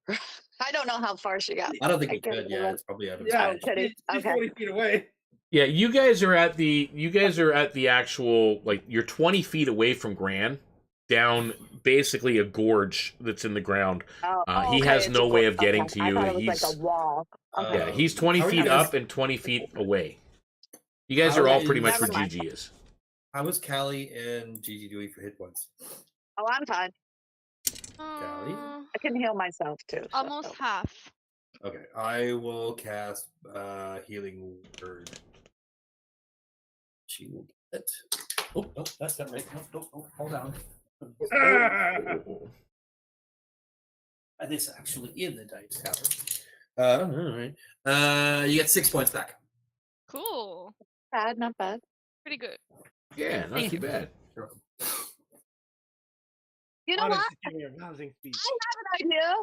I don't know how far she got. I don't think I we can't could. Yeah, remember. it's probably out of Yeah, range. kidding. she's Okay. 40 feet away. Yeah, you guys are at the actual, like, you're 20 feet away from Gran, down basically a gorge that's in the ground. He okay, has it's no a way gor- of getting okay. to you. I thought it was He's like a wall. Okay. yeah, he's 20 How are you feet guys- up and 20 feet away. You guys How are all is- pretty much where Never mind. GiGi is. How is Callie and GiGi doing for hit points? Oh, I'm fine. Callie? I can heal myself too. so- Almost half. Okay, I will cast Healing Word. She will get it. Oh, no, that's not right. No, hold on. This actually in the dice tower. All right. You get 6 points back. Cool. Bad, not bad. Pretty good. Yeah, not too bad. You know Onyx what? is giving me a rousing speech. I have an idea.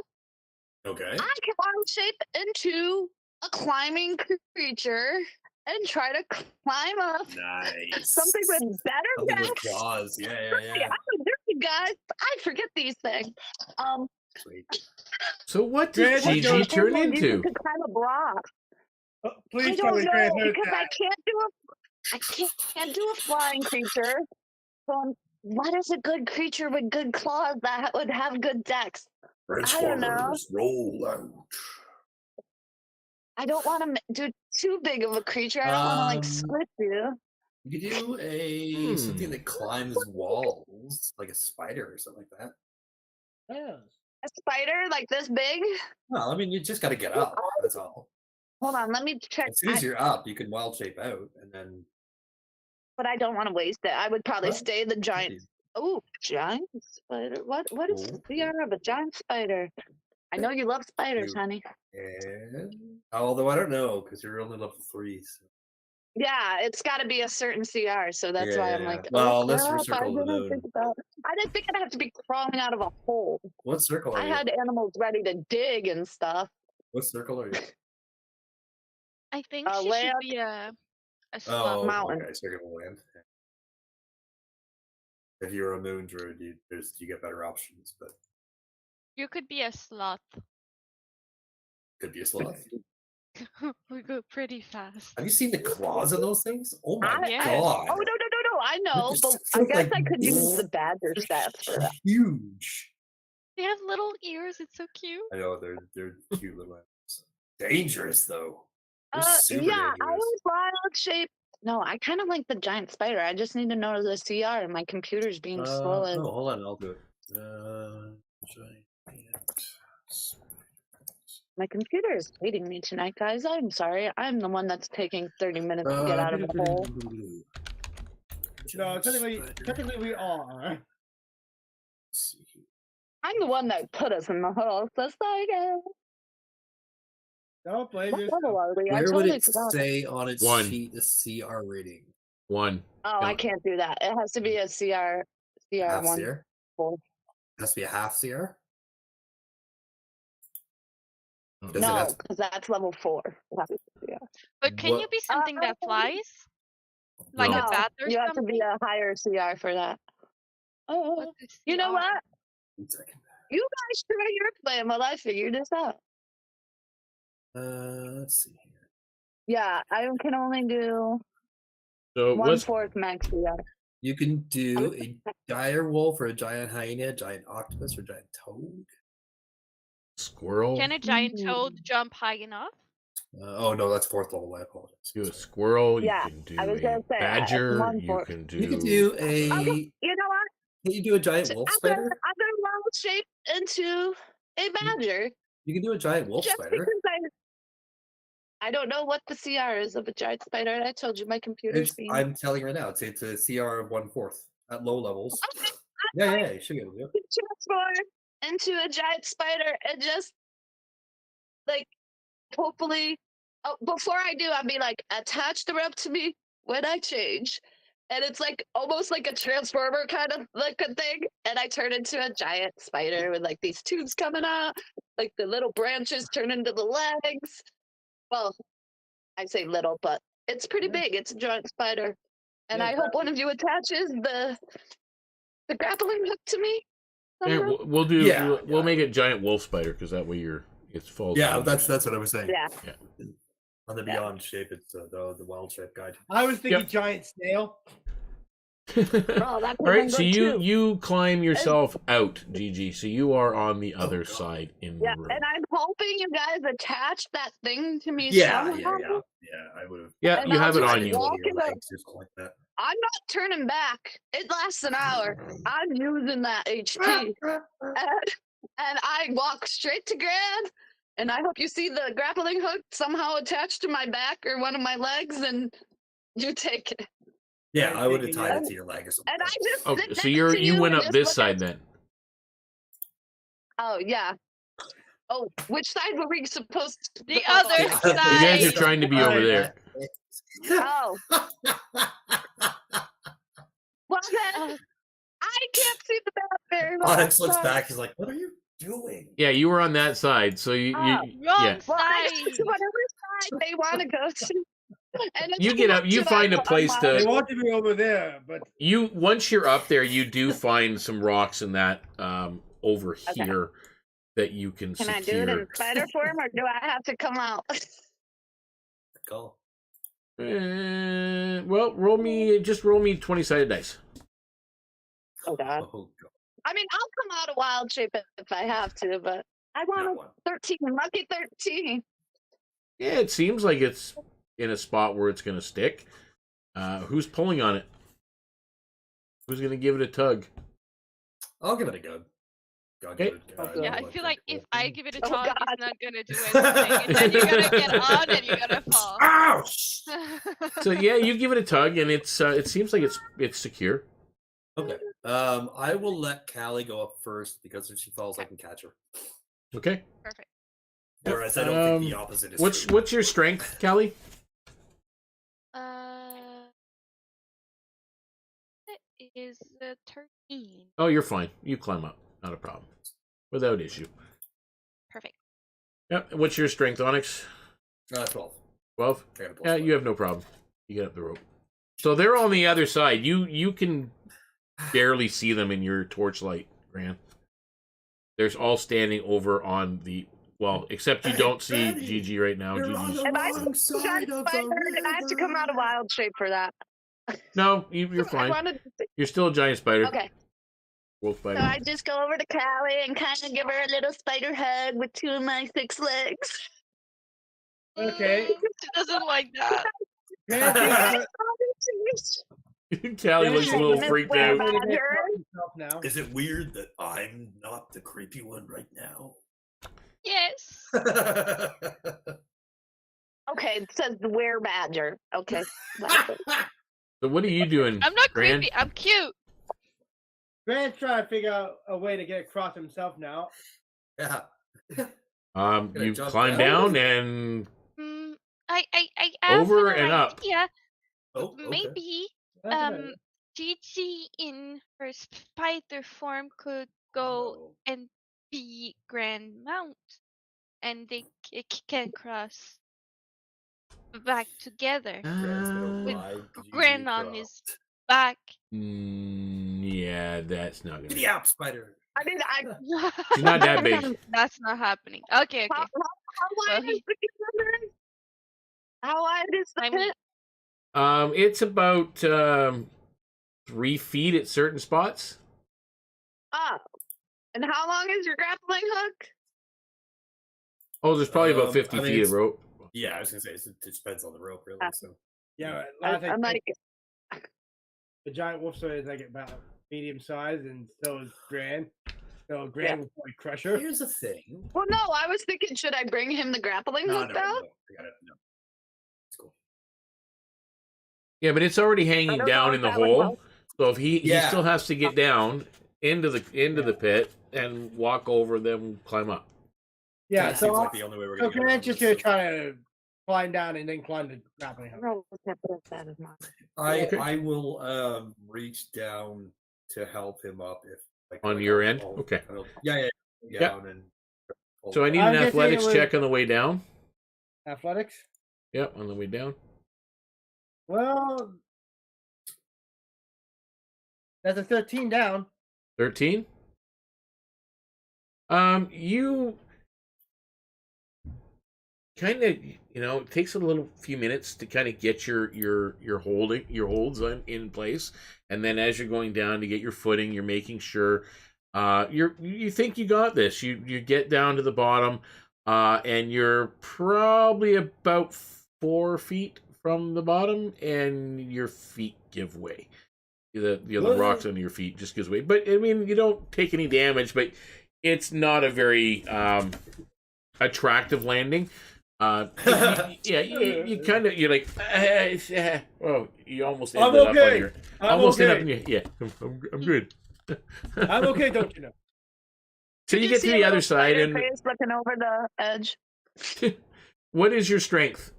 Okay. I can wild shape into a climbing creature and try to climb up Nice. something with better Something with dex. claws. Yeah. I'm a dirty guy. I forget these things. Sweet. So what did Grant, GiGi turn You into? could climb a block. Oh, I please don't tell me Grant know heard because that. I can't do a flying creature. going, what is a good creature with good claws that would have good dex? I don't know. Transformers, roll out. I don't want to do too big of a creature. I don't want to like split you. You could do a something that climbs walls, like a spider or something like that. Yeah. A spider like this big? Well, I mean, you just got to get up. That's all. Hold on, let me check. As soon as you're up, you can wild shape out, and then. But I don't want to waste it. I would probably Well, stay the giant. Oh, giant spider. What is the honor of a giant spider? I know you love spiders, honey. And although I don't know, because you're only level 3. So. Yeah, it's got to be a certain CR, so that's why I'm like. Well, oh, let's crap, circle the moon. I didn't think I'd have to be crawling out of a hole. What circle are I you? had animals ready to dig and stuff. What circle are you? I think she should Land. be a slug. Oh, mountain. okay, circle of land. If you're a moon druid, you get better options, but You could be a sloth. could be a sloth. We go pretty fast. Have you seen the claws on those things? Oh my Yes. god! Oh, no. I know, They're but just I guess like I could use wolf- the badger they're stats for that. huge. They have little ears. It's so cute. I know they're cute little animals. Dangerous though. They're super Yeah, I dangerous. was wild shape. No, I kind of like the giant spider. I just need to know the CR, and my computer's being slow. No, hold on, I'll do it. Giant. My computer is hating me tonight, guys. I'm sorry. I'm the one that's taking 30 minutes to get out of the hole. No, technically we are. I'm the one that put us in the hole. So sorry, guys. Don't blame What yourself. level are we? I Where would totally it forgot. say on its 1. sheet the CR rating? 1. Oh, I can't do that. It has to be a CR Half one. CR? Full. Has to be a half CR? Does it No, have to- because that's level 4. Yeah. But can you What- be something that flies? Like No. a bat or You have to something? be a higher CR for that. Oh, What's the you know CR? what? 1 second. You guys try your plan while I figure this out. Let's see here. Yeah, I can only do So what's 1/4 max CR. You can do a dire wolf or a giant hyena, giant octopus, or giant toad. squirrel? Can a giant toad jump high enough? Oh no, that's 4th level. I apologize. Do a squirrel. Yeah, You can do I was a gonna say, badger. one You for- can do. You can do a. Okay, you know what? Can you do a giant wolf I'm spider? gonna wild shape into a badger. You can do a giant wolf Just spider. because I don't know what the CR is of a giant spider. And I told you my computer's being. I'm telling you right now, it's a CR of 1/4 at low levels. Okay, Yeah, you should be able to do it. transform into a giant spider and just like hopefully before I do, I'll be like, attach the rope to me when I change. And it's like almost like a transformer kind of like a thing. And I turn into a giant spider with like these tubes coming out, like the little branches turn into the legs. Well, I say little, but it's pretty big. It's a giant spider. And Yeah, I hope one of you attaches the grappling hook to me. Yeah, somehow. we'll do. Yeah, We'll yeah. make it giant wolf spider because that way it falls. Yeah, under. that's what I was saying. Yeah. On the Beyond shape, it's the wild shape guide. I was thinking Yep. giant snail. Oh, that All could've right, been so good too. you climb yourself out, GiGi. So you are on the other God. side in Yeah, the room. and I'm hoping you guys attach that thing to me Yeah, somehow. I would have. Yeah, and you I'll have it just on you. walk in the- Like that. I'm not turning back. It lasts an hour. I'm using that HP. And I walk straight to Gran. And I hope you see the grappling hook somehow attached to my back or one of my legs, and you take it. Yeah, I would have tied it to your leg or something. And I just Oh, sit so next to you went and up just this look side at- then. Oh yeah. Oh, which side were we supposed to? The oh, other yeah. You guys are side. trying to be over there. Oh, well then, I can't see the map very well. Onyx looks Sorry. back. He's like, "What are you doing?" Yeah, you were on that side. So you Wrong yeah. Well, I go side. to whatever side they want to go to. And it's You get up. You to find my- a place my- They to. want to be over there, but You once you're up there, you do find some rocks in that over Okay. here that you can Can I do secure. it in spider form, or do I have to come out? Go. Well, roll me 20-sided dice. Oh god. Oh god. I mean, I'll come out of wild shape if I have to, but I Not want one. a 13, lucky 13. Yeah, it seems like it's in a spot where it's going to stick. Who's pulling on it? Who's going to give it a tug? I'll give it a go. I'll give it a Yeah, I blood feel like tentacle. if I give it a Oh, tug, God. it's not gonna do anything. And then you're gonna get on and you're gonna fall. Ouch! So yeah, you give it a tug, and it's it seems like it's secure. Okay. I will let Callie go up first because if she falls, I can catch her. Okay. Perfect. Whereas I don't think the opposite is true. What's your strength, Callie? It is 13. Oh, you're fine. You climb up, not a problem, without issue. Perfect. Yep. What's your strength, Onyx? 12. 12. I got a plus Yeah, one. you have no problem. You get up the rope. So they're on the other side. You can barely see them in your torchlight, Gran. They're all standing over on the except you don't see Granny, GiGi right now. You're on GiGi's the Am I wrong side of the and I have to come out of river. wild shape for that. no, you're I fine. wanted to You're still a giant spider. Okay, Wolf so spider. I just go over to Callie and kind of give her a little spider hug with 2 of my 6 legs. Okay. She doesn't like that. Gran takes Callie looks a little Miss freaked a- out. Werebadger. himself now. Is it weird that I'm not the creepy one right now? Yes. Okay, it says the Werebadger. Okay. that's it. So what are you doing? I'm not Gran? creepy. I'm cute. Gran's trying to figure out a way to get across himself now. Yeah. You Gonna jump climb down? down and I have Over an and up. idea. Oh, okay. Maybe That's about it. Gigi in her spider form could go and be Grand Mount, and they can cross back together. Gran's gonna With ride Gigi Gran on across. his back. yeah, that's not gonna. Giddy up, spider. I mean, She's not that big. That's not happening. Okay, How okay. wide Well, is the pit? How wide is the I mean- pit? It's about 3 feet at certain spots. Oh. And how long is your grappling hook? Oh, there's probably about 50 I mean, feet of it's- rope. Yeah, I was gonna say it depends on the rope, really. So Yeah, I'm like, the giant wolf sword is like about medium size, and so is Gran. So Gran will probably crush her. here's the thing. well, no, I was thinking, should I bring him the grappling No, hook no, down? no. I got it. No, it's cool. Yeah, but it's already hanging don't down know in if the that would hole. help. So if he Yeah. still has to get down into the pit and walk over, then climb up. Yeah, That so, seems like the only way we're so gonna get Gran's around just this. gonna try to climb down and then climb the grappling hook. No, I can't put that in mine. I will reach down to help him up if like On like, your I'll- end? I'll Okay. kind of- yeah, Yep. down and pull So I him need up. I'm an guessing it athletics was- check on the way down. Athletics. Yep, on the way down. Well, that's a 13 down. 13. You kind of, it takes a few minutes to kind of get your holds in place, and then as you're going down to get your footing, you're making sure you think you got this. You get down to the bottom, and you're probably about 4 feet from the bottom, and your feet give way. The rocks under your feet just gives way. But I mean, you don't take any damage, but it's not a very attractive landing. You kind of you're like, oh, you almost I'm ended up on okay. your I'm almost okay. ended up in your I'm good. I'm okay, don't you know? So Did you get to see a the little other side, spider and face looking over the edge. what is your strength,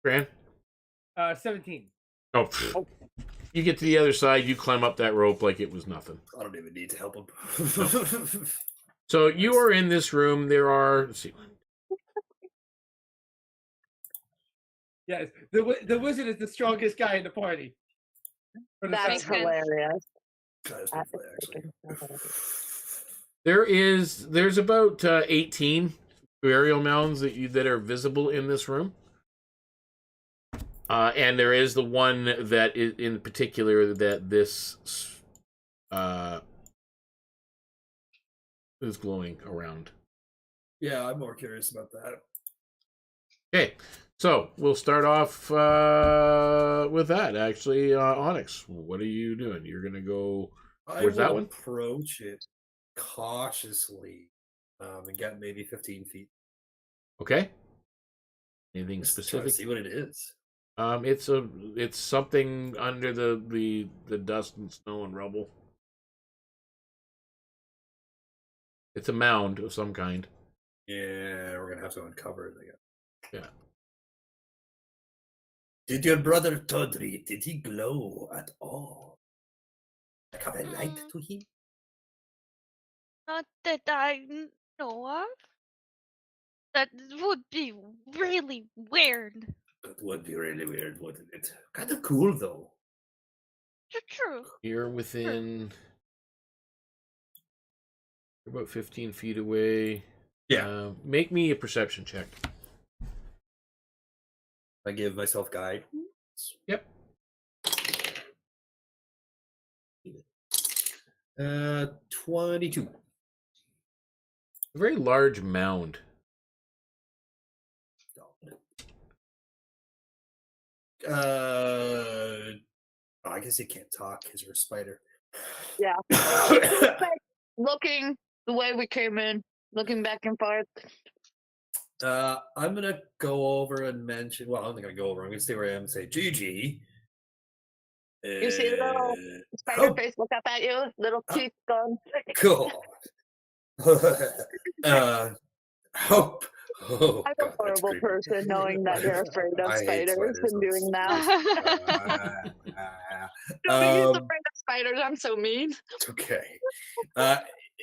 Gran? 17. Oh, you get to the other side, you climb up that rope like it was nothing. I don't even need to help him. So you are in this room. There are, let's see, Yes, the wizard is the strongest guy in the party. For the That's sound of it. hilarious. Guys, That hopefully, is actually. freaking there's about 18 burial mounds that are visible in this room. And there is the one that is in particular that this is glowing around. Yeah, I'm more curious about that. Okay, so we'll start off with that. Actually, Onyx, what are you doing? You're gonna go. I Where's that will one? approach it cautiously and get maybe 15 feet. Okay. Anything Just try to specific? see what it is. It's something under the dust and snow and rubble. It's a mound of some kind. Yeah, we're gonna have to uncover it again. Yeah. Did your brother Todri, did he glow at all? Like have a light to him? Not that I know of. That would be really weird. That would be really weird, wouldn't it? Kind of cool though. True. You're within. You're about 15 feet away. Yeah. Make me a perception check. I give myself guide. Yep. 22. A very large mound. I guess he can't talk because you're a spider. Yeah. Looking the way we came in, looking back and forth. I'm gonna go over and mention. Well, I'm not gonna go over. I'm gonna stay where I am and say, "GG." You see the little spider face look up at you, little teeth going. God. Hope. Oh, I'm God, a horrible that's creepy. person knowing that you're afraid of I hate spiders and doing that. Nobody's Um, afraid of spiders. I'm so mean. okay.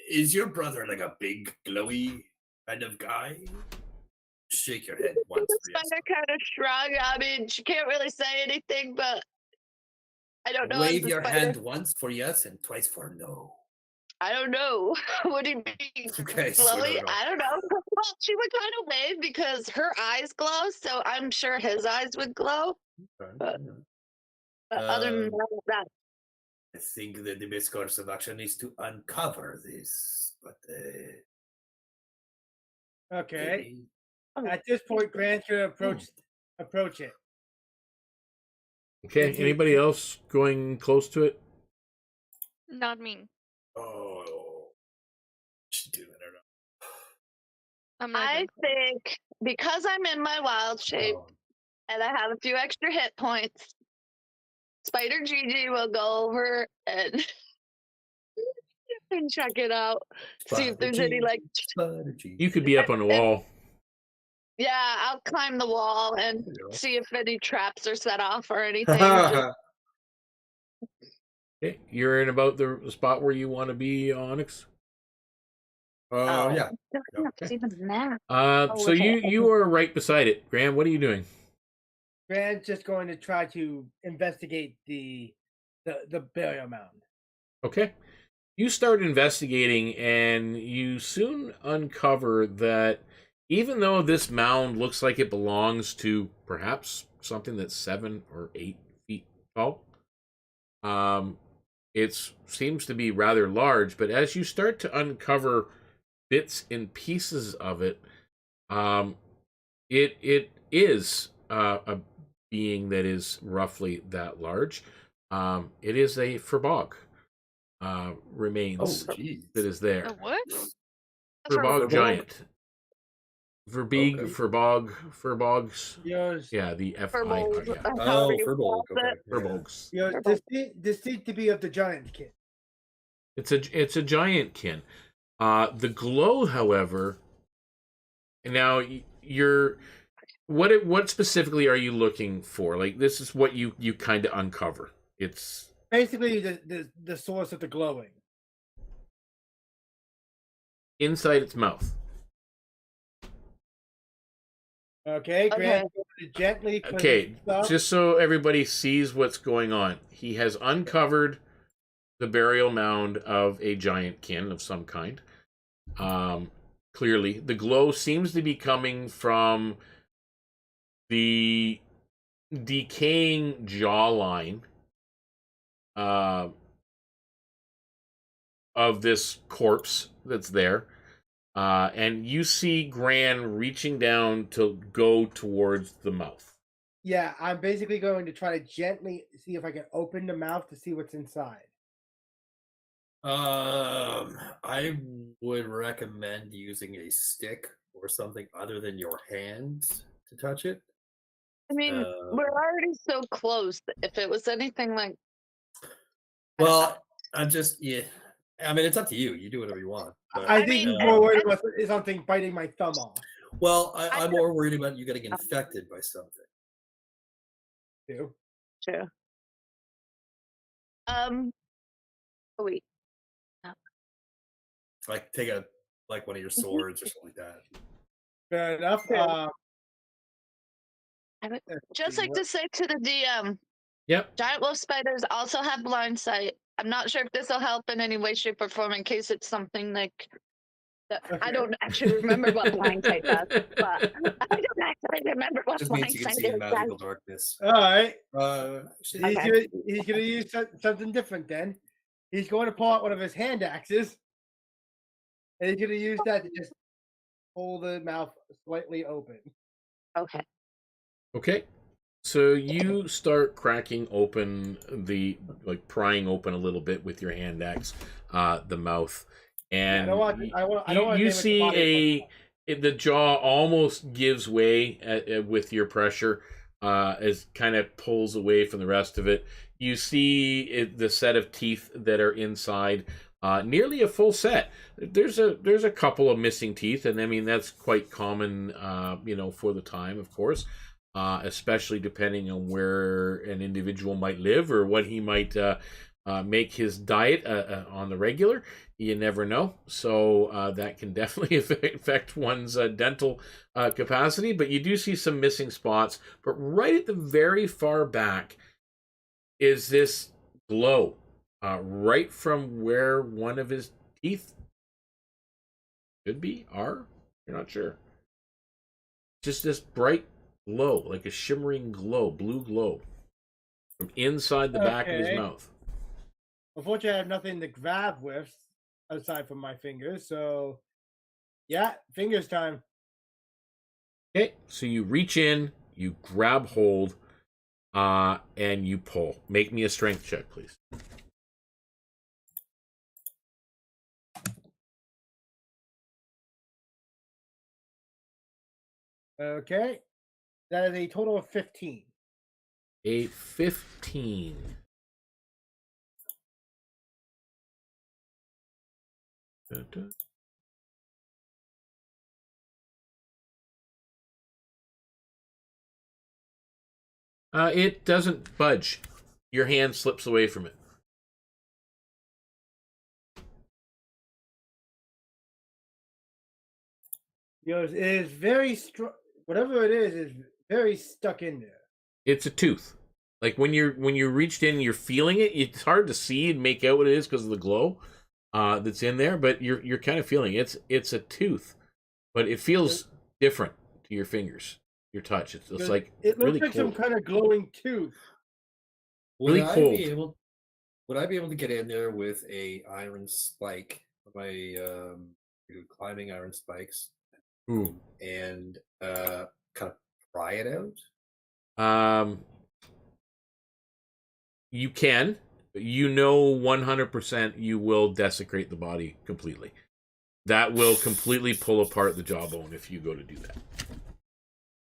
Is your brother like a big, glowy kind of guy? Shake your head once. The for yes. spider kind of shrug. I mean, she can't really say anything, but I don't know. Wave your hand once for yes and twice for no. I don't know. What do you mean? Okay, so Glowy? no. I don't know. Well, she would kind of wave because her eyes glow, so I'm sure his eyes would glow. But other than that, I think that the best course of action is to uncover this, but Okay. maybe- At this point, Grant's gonna approach it. Okay. Anybody else going close to it? Not me. Oh, should do that or not? I'm not. I going think because I'm in my wild shape Oh, and I have a few extra hit points, Spider GG will go over and check it out. See if there's any like. You could be up on the wall. Yeah, I'll climb the wall and There you go. see if any traps are set off or anything. Just- Okay. You're in about the spot where you want to be, Onyx. Yeah. It's even that. So you are right beside it. Gran, what are you doing? Grant's just going to try to investigate the burial mound. Okay. You start investigating, and you soon uncover that even though this mound looks like it belongs to perhaps something that's 7 or 8 feet tall, it seems to be rather large. But as you start to uncover bits and pieces of it, it is a being that is roughly that large. It is a Furbog remains geez. that is there. A what? Furbog Furbog? giant. Verbig, Okay. Furbogs. Yours, Yeah, the F-I-R. Furbolgs. Yeah. However you Furbolg. pronounce Okay. it. Furbogs. yours. This seems to be of the giant kid. It's a giant kin. The glow, however, now you're what specifically are you looking for? Like, this is what you kind of uncover. It's Basically, the source of the glowing. inside its mouth. Okay, Grant's going to gently. put Okay, his stuff- just so everybody sees what's going on, he has uncovered the burial mound of a giant kin of some kind. Clearly, the glow seems to be coming from the decaying jawline of this corpse that's there. And you see Gran reaching down to go towards the mouth. Yeah, I'm basically going to try to gently see if I can open the mouth to see what's inside. I would recommend using a stick or something other than your hands to touch it. I mean, we're already so close. If it was anything like, Well, I'm just I mean, it's up to you. You do whatever you want. But, I think he's more worried about something biting my thumb off. well, I'm more worried about you getting infected by something. Too. True. Oh wait. Like take one of your swords or something like that. Fair enough. I would just like to say to the DM. Yep. Giant wolf spiders also have blind sight. I'm not sure if this will help in any way, shape, or form in case it's something like that. Okay. I don't actually remember what blind sight does, but I don't actually remember what Just blind means you can sight see in is. magical darkness. All right. He's Okay. gonna use something different then. He's going to pull out one of his hand axes, and he's gonna use that to just pull the mouth slightly open. Okay. Okay. So you start cracking open prying open a little bit with your hand axe, the mouth, and you see the jaw almost gives way with your pressure, as kind of pulls away from the rest of it. You see the set of teeth that are inside, nearly a full set. There's a couple of missing teeth, and I mean that's quite common, for the time, of course. Especially depending on where an individual might live or what he might make his diet on the regular. You never know. So that can definitely affect one's dental capacity. But you do see some missing spots. But right at the very far back is this glow, right from where one of his teeth should be. You're not sure. Just this bright glow, like a shimmering glow, blue glow, from inside the back of his mouth. Unfortunately, I have nothing to grab with aside from my fingers, so yeah, fingers time. Okay, so you reach in, you grab hold, and you pull. Make me a strength check, please. Okay. That is a total of 15. A 15. It doesn't budge. Your hand slips away from it. It is very strong. Whatever it is very stuck in there. It's a tooth. Like when you reached in, you're feeling it. It's hard to see and make out what it is because of the glow that's in there, but you're kind of feeling it. It's a tooth, but it feels different to your fingers, your touch. It's like it looks really like cold. some kind of glowing tooth. Really cold. Would I be able to get in there with a iron spike? My climbing iron spikes. Ooh. And kind of pry it out? You can. You know 100% you will desecrate the body completely. That will completely pull apart the jawbone if you go to do that.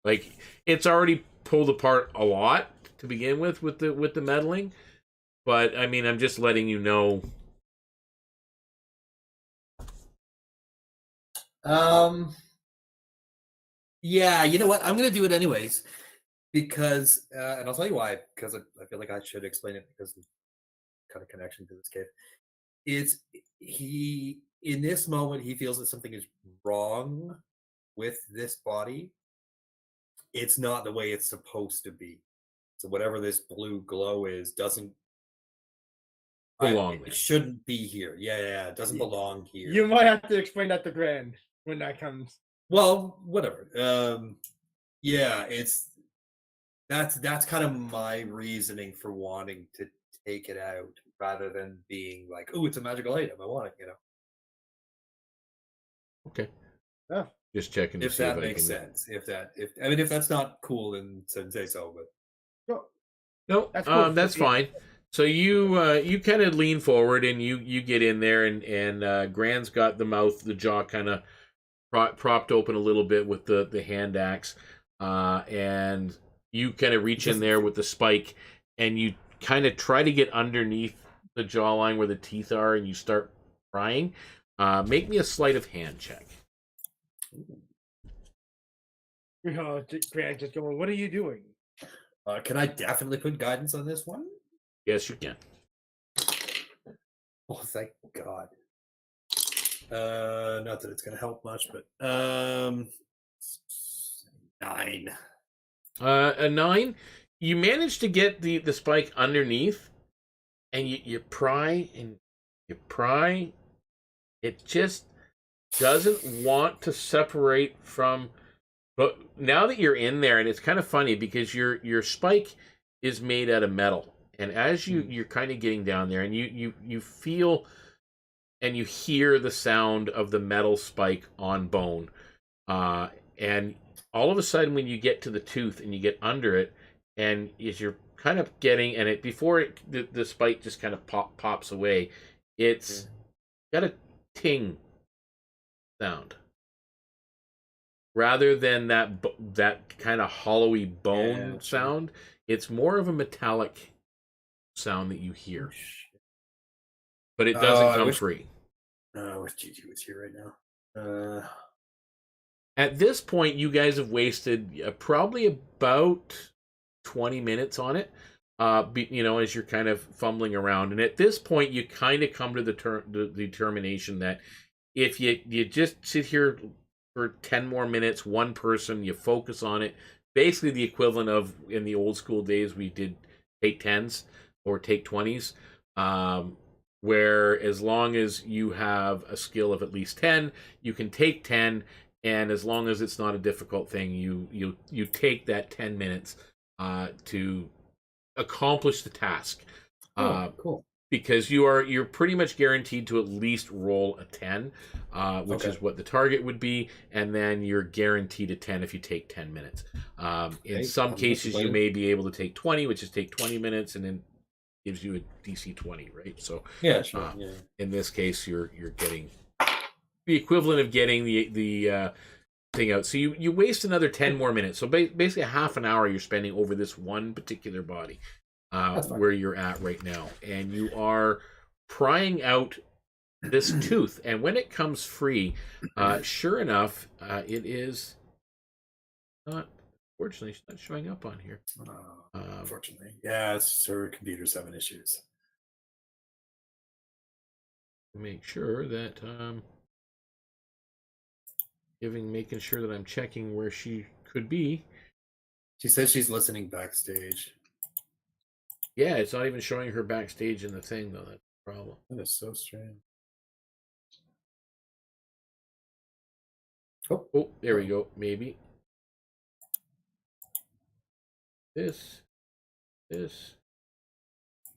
Like, it's already pulled apart a lot to begin with the meddling. But, I mean, I'm just letting you know. Yeah, you know what? I'm going to do it anyways. Because, and I'll tell you why, because I feel like I should explain it because of kind of connection to this kid. In this moment, he feels that something is wrong with this body. It's not the way it's supposed to be. So whatever this blue glow is doesn't belong. It shouldn't be here. Yeah, it doesn't belong here. You might have to explain that to Gran when that comes. Well, whatever. Yeah, that's kind of my reasoning for wanting to take it out. rather than being like, oh, it's a magical item, I want it, you know. Okay. Yeah. Just checking to If see that if I makes can. sense. If that's not cool, then say so. But No, That's cool. that's fine. So you kind of lean forward and you get in there and Gran's got the jaw kind of propped open a little bit with the hand axe, and you kind of reach in there with the spike and you kind of try to get underneath the jawline where the teeth are and you start prying. Make me a sleight of hand check. Grant just going, what are you doing? can I definitely put guidance on this one? Yes, you can. Oh, thank God. Not that it's going to help much, but 9. A 9. You manage to get the spike underneath, and you pry and you pry. It just doesn't want to separate from. But now that you're in there, and it's kind of funny because your spike is made out of metal, and as you're kind of getting down there, and you feel and you hear the sound of the metal spike on bone, and all of a sudden when you get to the tooth and you get under it, and as you're kind of getting and it before the spike just kind of pops away, it's got a ting sound. Rather than that kind of hollowy bone sound, it's more of a metallic sound that you hear. But it doesn't come free. I wish GiGi was here right now. At this point, you guys have wasted probably about 20 minutes on it. As you're kind of fumbling around, and at this point, you kind of come to the determination that if you just sit here for 10 more minutes, one person, you focus on it. Basically the equivalent of in the old school days, we did take 10s or take 20s, where as long as you have a skill of at least 10, you can take 10, and as long as it's not a difficult thing, you take that 10 minutes to accomplish the task. Cool. Because you're pretty much guaranteed to at least roll a 10, which is what the target would be, and then you're guaranteed a 10 if you take 10 minutes. In some cases, you may be able to take 20, which is take 20 minutes, and then gives you a DC 20, right? So yeah, sure. In this case, you're getting the equivalent of getting the thing out. So you waste another 10 more minutes. So basically, a half an hour you're spending over this one particular body. Where you're at right now, and you are prying out this tooth, and when it comes free, sure enough, it is not. Fortunately, it's not showing up on here. Unfortunately, yeah, it's her computer's having issues. Make sure that making sure that I'm checking where she could be. She says she's listening backstage. Yeah, it's not even showing her backstage in the thing, though. That's the problem. That is so strange. Oh, there we go. Maybe. This.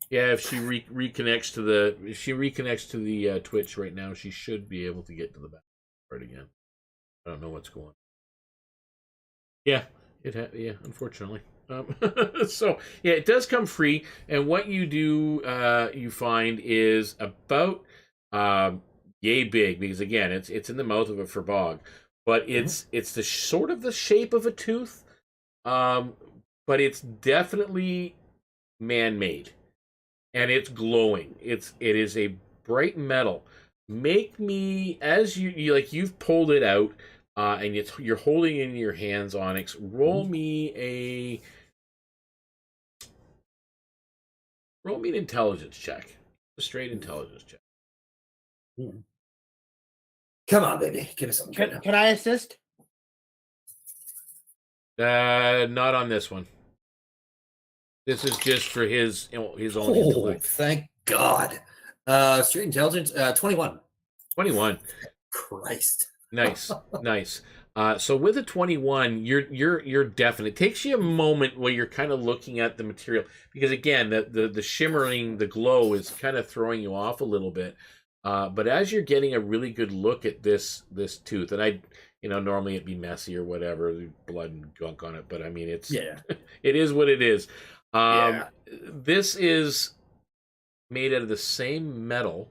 Yeah, if she reconnects to the Twitch right now, she should be able to get to the back part again. I don't know what's going on. Yeah, unfortunately. So yeah, it does come free, and what you do, you find is about yay big, because again, it's in the mouth of a furbog, but it's the sort of the shape of a tooth, but it's definitely man-made, and it's glowing. It is a bright metal. Make me, as you've pulled it out, and you're holding it in your hands, Onyx. Roll me an intelligence check. A straight intelligence check. Come on, baby. Give us something. Can I assist? Not on this one. This is just for his own intellect. Thank God. Straight intelligence, 21. 21. Christ. Nice. So with a 21, you're definite. It takes you a moment where you're kind of looking at the material because again, the shimmering, the glow is kind of throwing you off a little bit. But as you're getting a really good look at this tooth, and normally it'd be messy or whatever, blood and gunk on it, but I mean it's it is what it is. This is made out of the same metal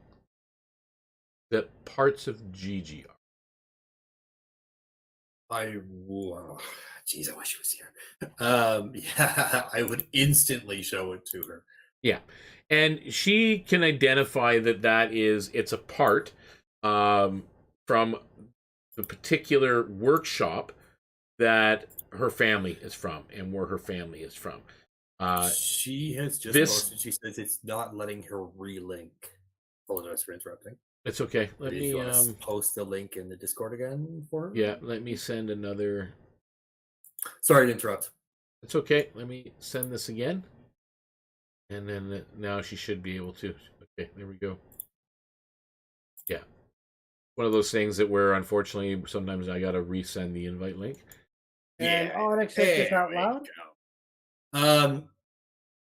that parts of GiGi are. Jeez, I wish she was here. Yeah, I would instantly show it to her. Yeah, and she can identify it's a part from the particular workshop that her family is from and where her family is from. She has just posted. She says it's not letting her relink. Apologize for interrupting. It's okay. Let me post the link in the Discord again for her. Yeah, let me send another. Sorry to interrupt. It's okay. Let me send this again, and then now she should be able to. Okay, there we go. Yeah, one of those things that where unfortunately sometimes I gotta resend the invite link. And Onyx said this out loud.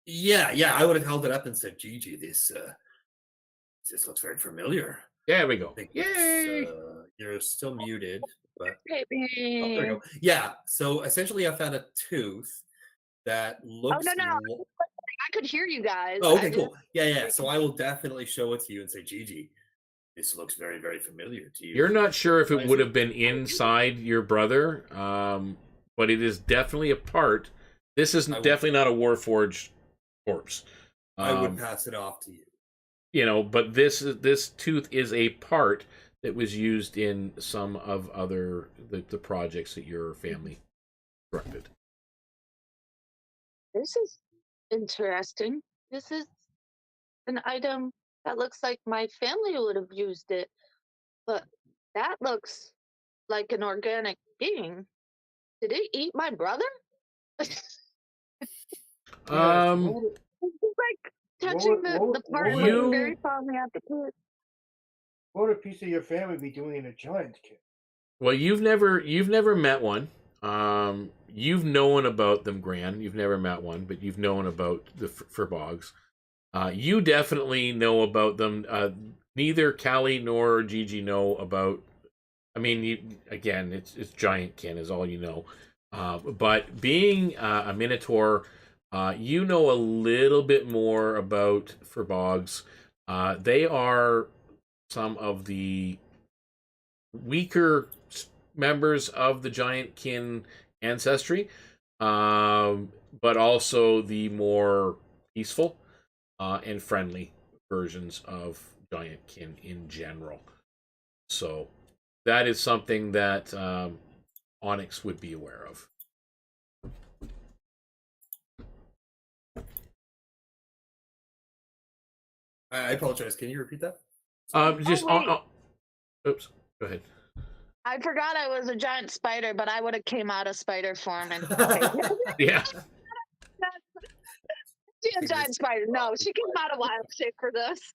Yeah, I would have held it up and said, "GiGi, this looks very familiar." There we go. Yay! You're still muted, but Baby. Oh, there we go. Yeah. So essentially, I found a tooth that looks. Oh no! I could hear you guys. Oh, okay, cool. Yeah. So I will definitely show it to you and say, "GiGi, this looks very, very familiar to you." You're not sure if it would have been inside your brother, but it is definitely a part. This is definitely not a Warforged corpse. I would pass it off to you. But this tooth is a part that was used in some of the projects that your family constructed. This is interesting. This is an item that looks like my family would have used it, but that looks like an organic being. Did it eat my brother? Like touching the part looking very fondly at the tooth. What would a piece of your family be doing in a giant kit? Well, you've never met one. You've known about them, Gran. You've never met one, but you've known about the Furbogs. You definitely know about them. Neither Callie nor GiGi know about. I mean, it's giantkin is all you know. But being a Minotaur, you know a little bit more about Furbogs. They are some of the weaker members of the giantkin ancestry, but also the more peaceful and friendly versions of giantkin in general. So that is something that Onyx would be aware of. I apologize. Can you repeat that? Oops. Go ahead. I forgot I was a giant spider, but I would have came out of spider form and yeah. She's a giant spider. No, she came out of wild shape for this.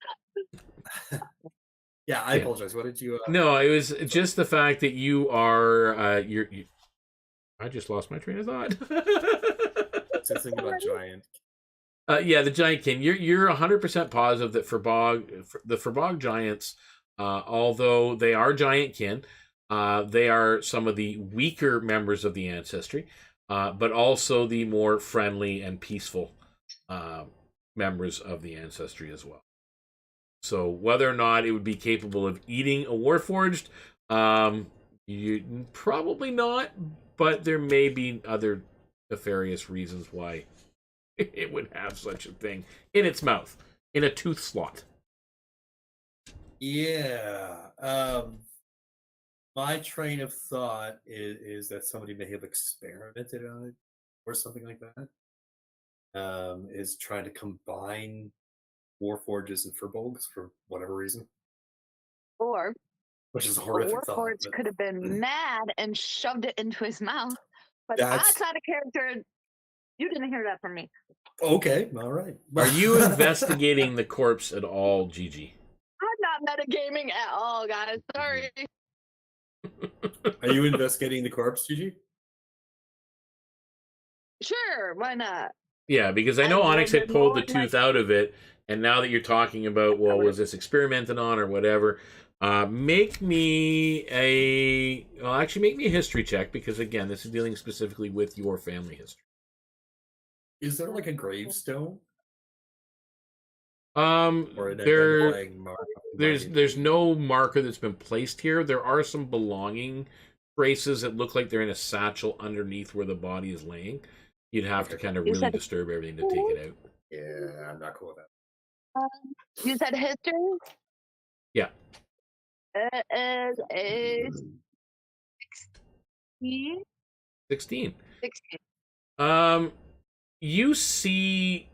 Yeah, I apologize. What did you? No, it was just the fact that you are. I just lost my train of thought. Something about giant. Yeah, the giantkin. You're 100% positive that the Furbog giants, although they are giantkin, they are some of the weaker members of the ancestry, but also the more friendly and peaceful members of the ancestry as well. So whether or not it would be capable of eating a Warforged, you probably not, but there may be other nefarious reasons why it would have such a thing in its mouth, in a tooth slot. Yeah. My train of thought is that somebody may have experimented on it or something like that. Is trying to combine Warforges and Furbolgs for whatever reason. Or which is a horrific thought. Warforged could have been mad and shoved it into his mouth. But that's not a character. You didn't hear that from me. Okay, all right. Are you investigating the corpse at all, GiGi? I'm not metagaming at all, guys. Sorry. Are you investigating the corpse, GiGi? – Sure, why not? Yeah, because I know I've Onyx had been pulled the rolling my tooth out of it, and now that you're talking about, well, was this experimented on or whatever? Make me make me a history check, because again, this is dealing specifically with your family history. Is there like a gravestone Um, or an there, identifying mark? there's no marker that's been placed here. There are some belonging traces that look like they're in a satchel underneath where the body is laying. You'd have to kind of You really said disturb everything to take it out. Yeah, I'm not cool with that. you said history? Yeah. It is a 16. 16. 16. You see,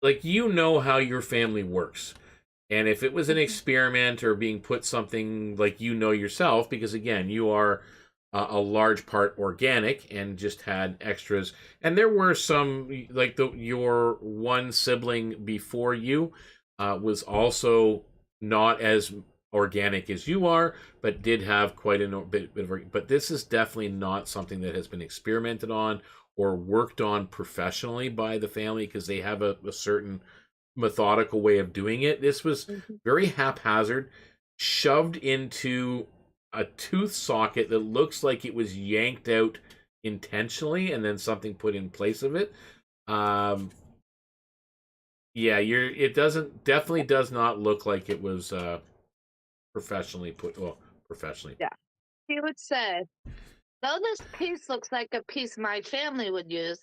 like, you know how your family works. And if it was an experiment or being put something like you know yourself, because again, you are a large part organic and just had extras. And there were some, like your one sibling before you was also not as organic as you are, but did have quite a bit of. But this is definitely not something that has been experimented on or worked on professionally by the family, because they have a certain methodical way of doing it. This was very haphazard, shoved into a tooth socket that looks like it was yanked out intentionally and then something put in place of it. It definitely does not look like it was professionally put. Well, professionally. Yeah. He would say, though this piece looks like a piece my family would use,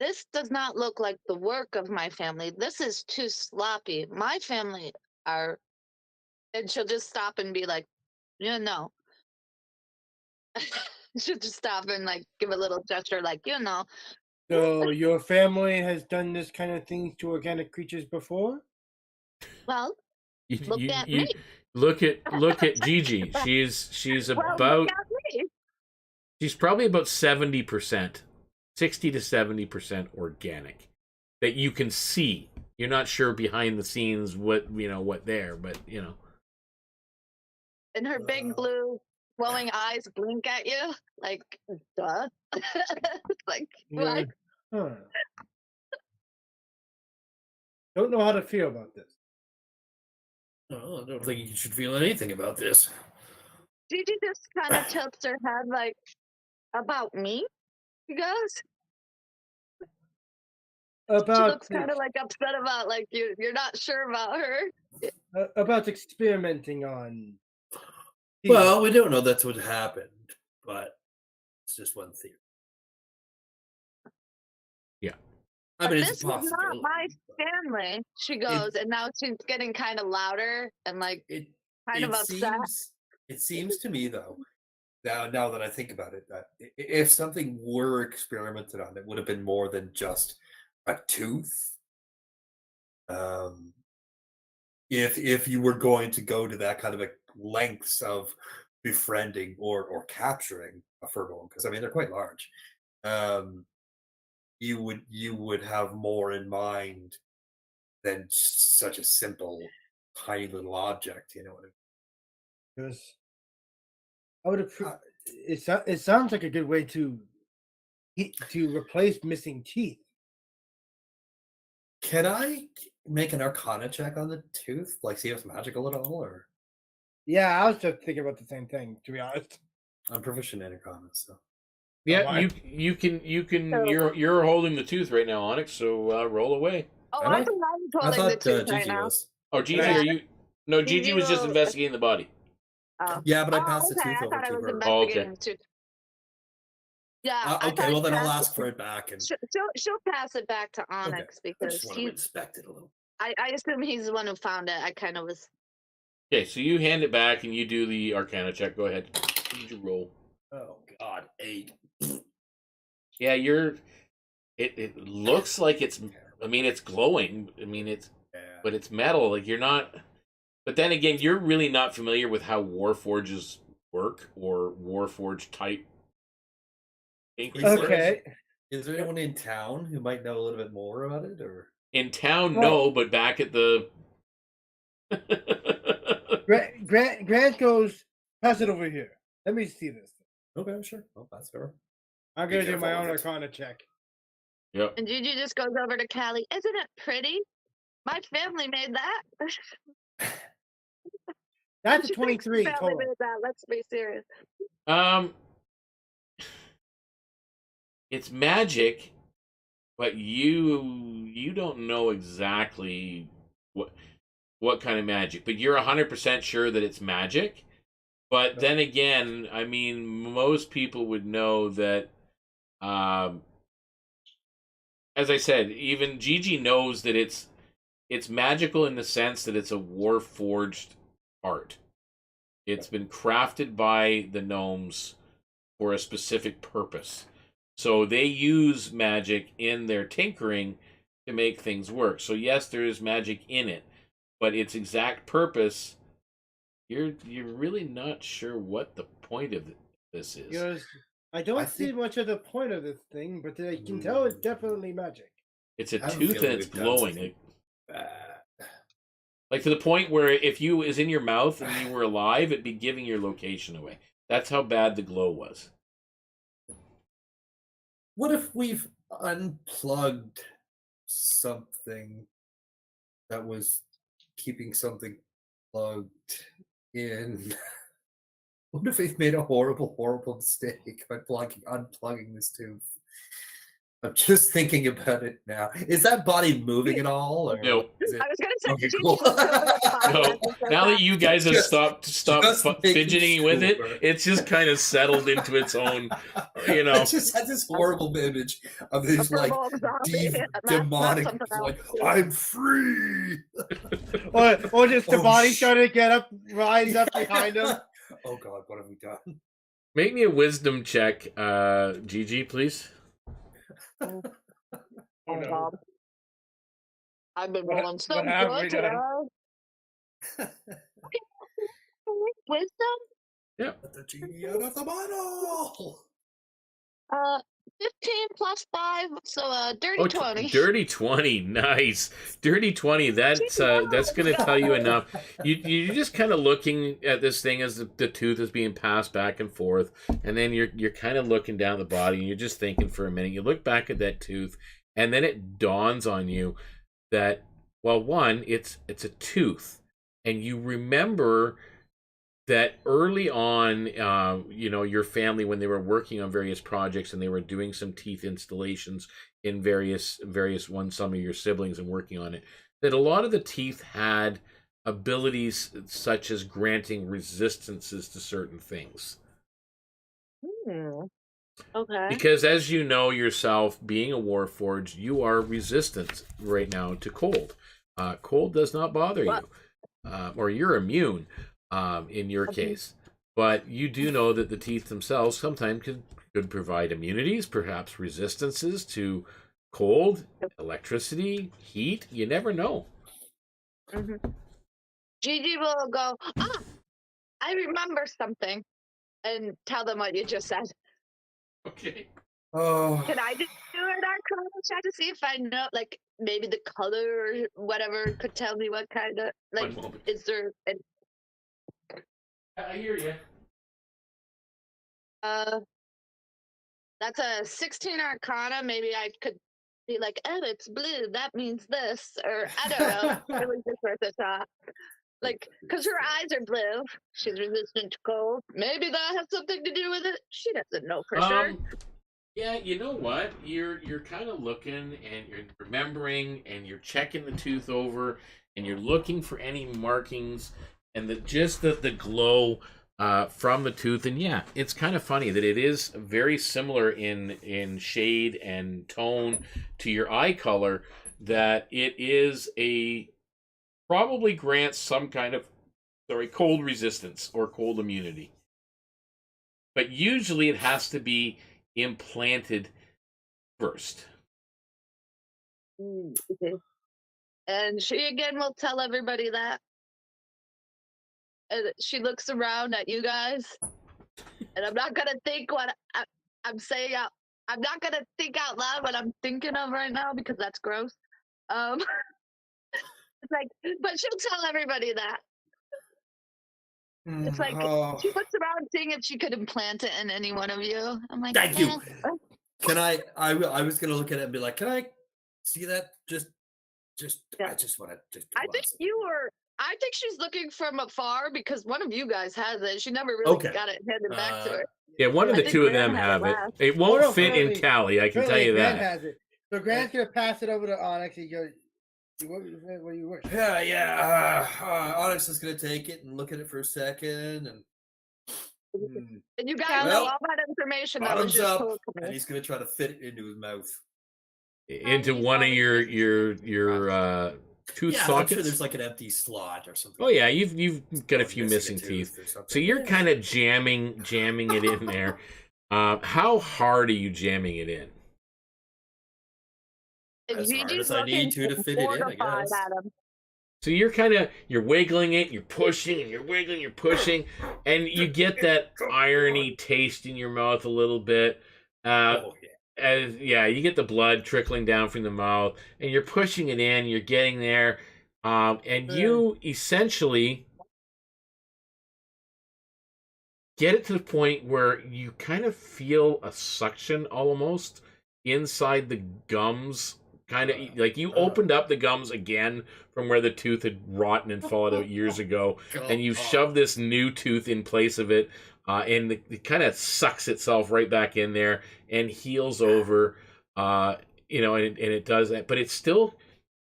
this does not look like the work of my family. This is too sloppy. My family are, and she'll just stop and be like, you know. She'll just stop and like give a little gesture, like, you know. So your family has done this kind of thing to organic creatures before? Well, look at me. Look at GiGi. She's Well, about look at me. she's probably about 70%, 60 to 70% organic that you can see. You're not sure behind the scenes what there, but you know. And her big blue glowing eyes blink at you like, duh. Like, what? Huh. Don't know how to feel about this. Oh, I don't think you should feel anything about this. Gigi just kind of tilts her head like, about me, you guys? She About looks kind of like upset about like you're not sure about her. About experimenting on. Well, we don't know that's what happened, but it's just one theory. Yeah. I mean, This it's is a possibility. not my family, she goes, and now she's getting kind of louder and like kind of upset. It seems to me, though, now that I think about it, that if something were experimented on, it would have been more than just a tooth. If you were going to go to that kind of a lengths of befriending or capturing a furball, because I mean they're quite large, you would have more in mind than such a simple tiny little object. You know what I mean? Because I would it sounds like a good way to replace missing teeth. Can I make an Arcana check on the tooth? Like, see if it's magical at all, or? Yeah, I was just thinking about the same thing, to be honest. I'm proficient in Arcana, so. Yeah, you can you're holding the tooth right now, Onyx. So roll away. Oh, I think I'm holding the tooth right now. was. Oh, GiGi, are you? No, GiGi was just investigating the body. Oh. Yeah, but I passed the okay. tooth I over thought I to was her. investigating the tooth. Yeah. Okay, well then I'll ask for it back, and she'll pass it back to Onyx I because just want to inspect it a little. I assume he's the one who found it. I kind of was. Okay, so you hand it back and you do the Arcana check. Go ahead. What did you roll? Oh God, 8. Yeah, it looks like it's. I mean, it's glowing. I mean, but it's metal. Like you're not. But then again, you're really not familiar with how Warforges work or Warforged type. Okay. Is there anyone in town who might know a little bit more about it, or in town? No, but back at the. Grant goes. Pass it over here. Let me see this. Okay, sure. Well, that's fair. I'm Be gonna do my careful own with it. Arcana check. Yep. And Gigi just goes over to Callie. Isn't it pretty? My family made that. That's a She thinks her 23 family total. made that. Let's be serious. It's magic, but you don't know exactly what kind of magic. But you're 100% sure that it's magic. But then again, I mean, most people would know that. As I said, even Gigi knows that it's magical in the sense that it's a Warforged art. It's been crafted by the gnomes for a specific purpose. So they use magic in their tinkering to make things work. So yes, there is magic in it, but its exact purpose, you're really not sure what the point of this is. Because I don't see much of the point of this thing, but I can tell it's definitely magic. It's a I have a tooth feeling and it's we've done glowing. something bad. Like to the point where if you was in your mouth and you were alive, it'd be giving your location away. That's how bad the glow was. What if we've unplugged something that was keeping something plugged in? What if we've made a horrible, horrible mistake by unplugging this tooth? I'm just thinking about it now. Is that body moving at all? Or No. is it... I was going to say, Okay, Gigi cool. looks over at Papa No. and says Now that you guys have Just stopped making fidgeting with it, sure. it's just kind of settled into its own, you know. I just had this horrible image of this like provoked zombie. That's demonic something else. like I'm free. Or just the Oh, body sh- started to get up, rise up behind him. Oh god, what have we done? Make me a wisdom check, Gigi, please. Oh, Oh, no. God. I've been What- rolling so what have we good done? today. Wisdom? Let the genie out of the bottle. 15 plus 5, so dirty Oh, 20. dirty 20, nice. Dirty 20, that's going to tell you enough. You're just kind of looking at this thing as the tooth is being passed back and forth, and then you're kind of looking down the body, and you're just thinking for a minute. You look back at that tooth, and then it dawns on you that, well, one, it's a tooth, and you remember that early on, your family, when they were working on various projects and they were doing some teeth installations in various some of your siblings and working on it, that a lot of the teeth had abilities such as granting resistances to certain things. Okay. Because as you know yourself, being a Warforged, you are resistant right now to cold. Cold does not bother you, or you're immune. In your case, but you do know that the teeth themselves sometimes could provide immunities, perhaps resistances to cold, electricity, heat. You never know. Gigi will go, I remember something, and tell them what you just said. Okay. Oh, Can I just do an Arcana check to see if I know, like, maybe the color or whatever could tell me what kind of, like, One moment. is there an I hear you. that's a 16 Arcana. Maybe I could be like, oh, it's blue. That means this, or I don't know. It was just worth a shot. Like, because her eyes are blue. She's resistant to cold. Maybe that has something to do with it. She doesn't know for sure. Yeah, you know what? You're kind of looking and you're remembering and you're checking the tooth over and you're looking for any markings and the glow from the tooth. And yeah, it's kind of funny that it is very similar in shade and tone to your eye color, that it is probably grants some kind of cold resistance or cold immunity. But usually it has to be implanted first. Okay. And she again will tell everybody that. And she looks around at you guys, and I'm not gonna think what I'm saying out. I'm not gonna think out loud what I'm thinking of right now because that's gross. It's like, but she'll tell everybody that. It's like Oh, she looks around seeing if she could implant it in any one of you. I'm like, thank you. "Eh." Can I was gonna look at it and be like, can I see that? Yeah. I just want to just. I think I think she's looking from afar because one of you guys has it. She never really Okay. got it handed back to her. Yeah, one of I the think two of Gran them had it have it. last. It won't no, fit in currently- Callie, I can tell you Gran that. has it. So Gran's gonna pass it over to Onyx. He goes, "What do you wish?" Yeah. Onyx is gonna take it and look at it for a second, and And you guys Callie- know all that information that was bottoms just up, told to and me. he's gonna try to fit it into his mouth. Into Callie's one of Onyx your is tooth Yeah, I'm sockets. sure there's like an empty slot or something. Oh yeah, you've got a Or few missing missing a teeth. tooth or something. So you're kind of jamming it in there. How hard are you jamming it in? And As hard Gigi's as I need looking to fit it in, I mortified guess. at him. So you're wiggling it, you're pushing, and you're wiggling, you're pushing, and you get that irony taste in your mouth a little bit. Oh yeah. You get the blood trickling down from the mouth, and you're pushing it in, you're getting there, and you essentially get it to the point where you kind of feel a suction almost inside the gums. Kind of like you opened up the gums again from where the tooth had rotten and fallen out years ago, and you shove this new tooth in place of it, and it kind of sucks itself right back in there and heals over, and it does that, but it's still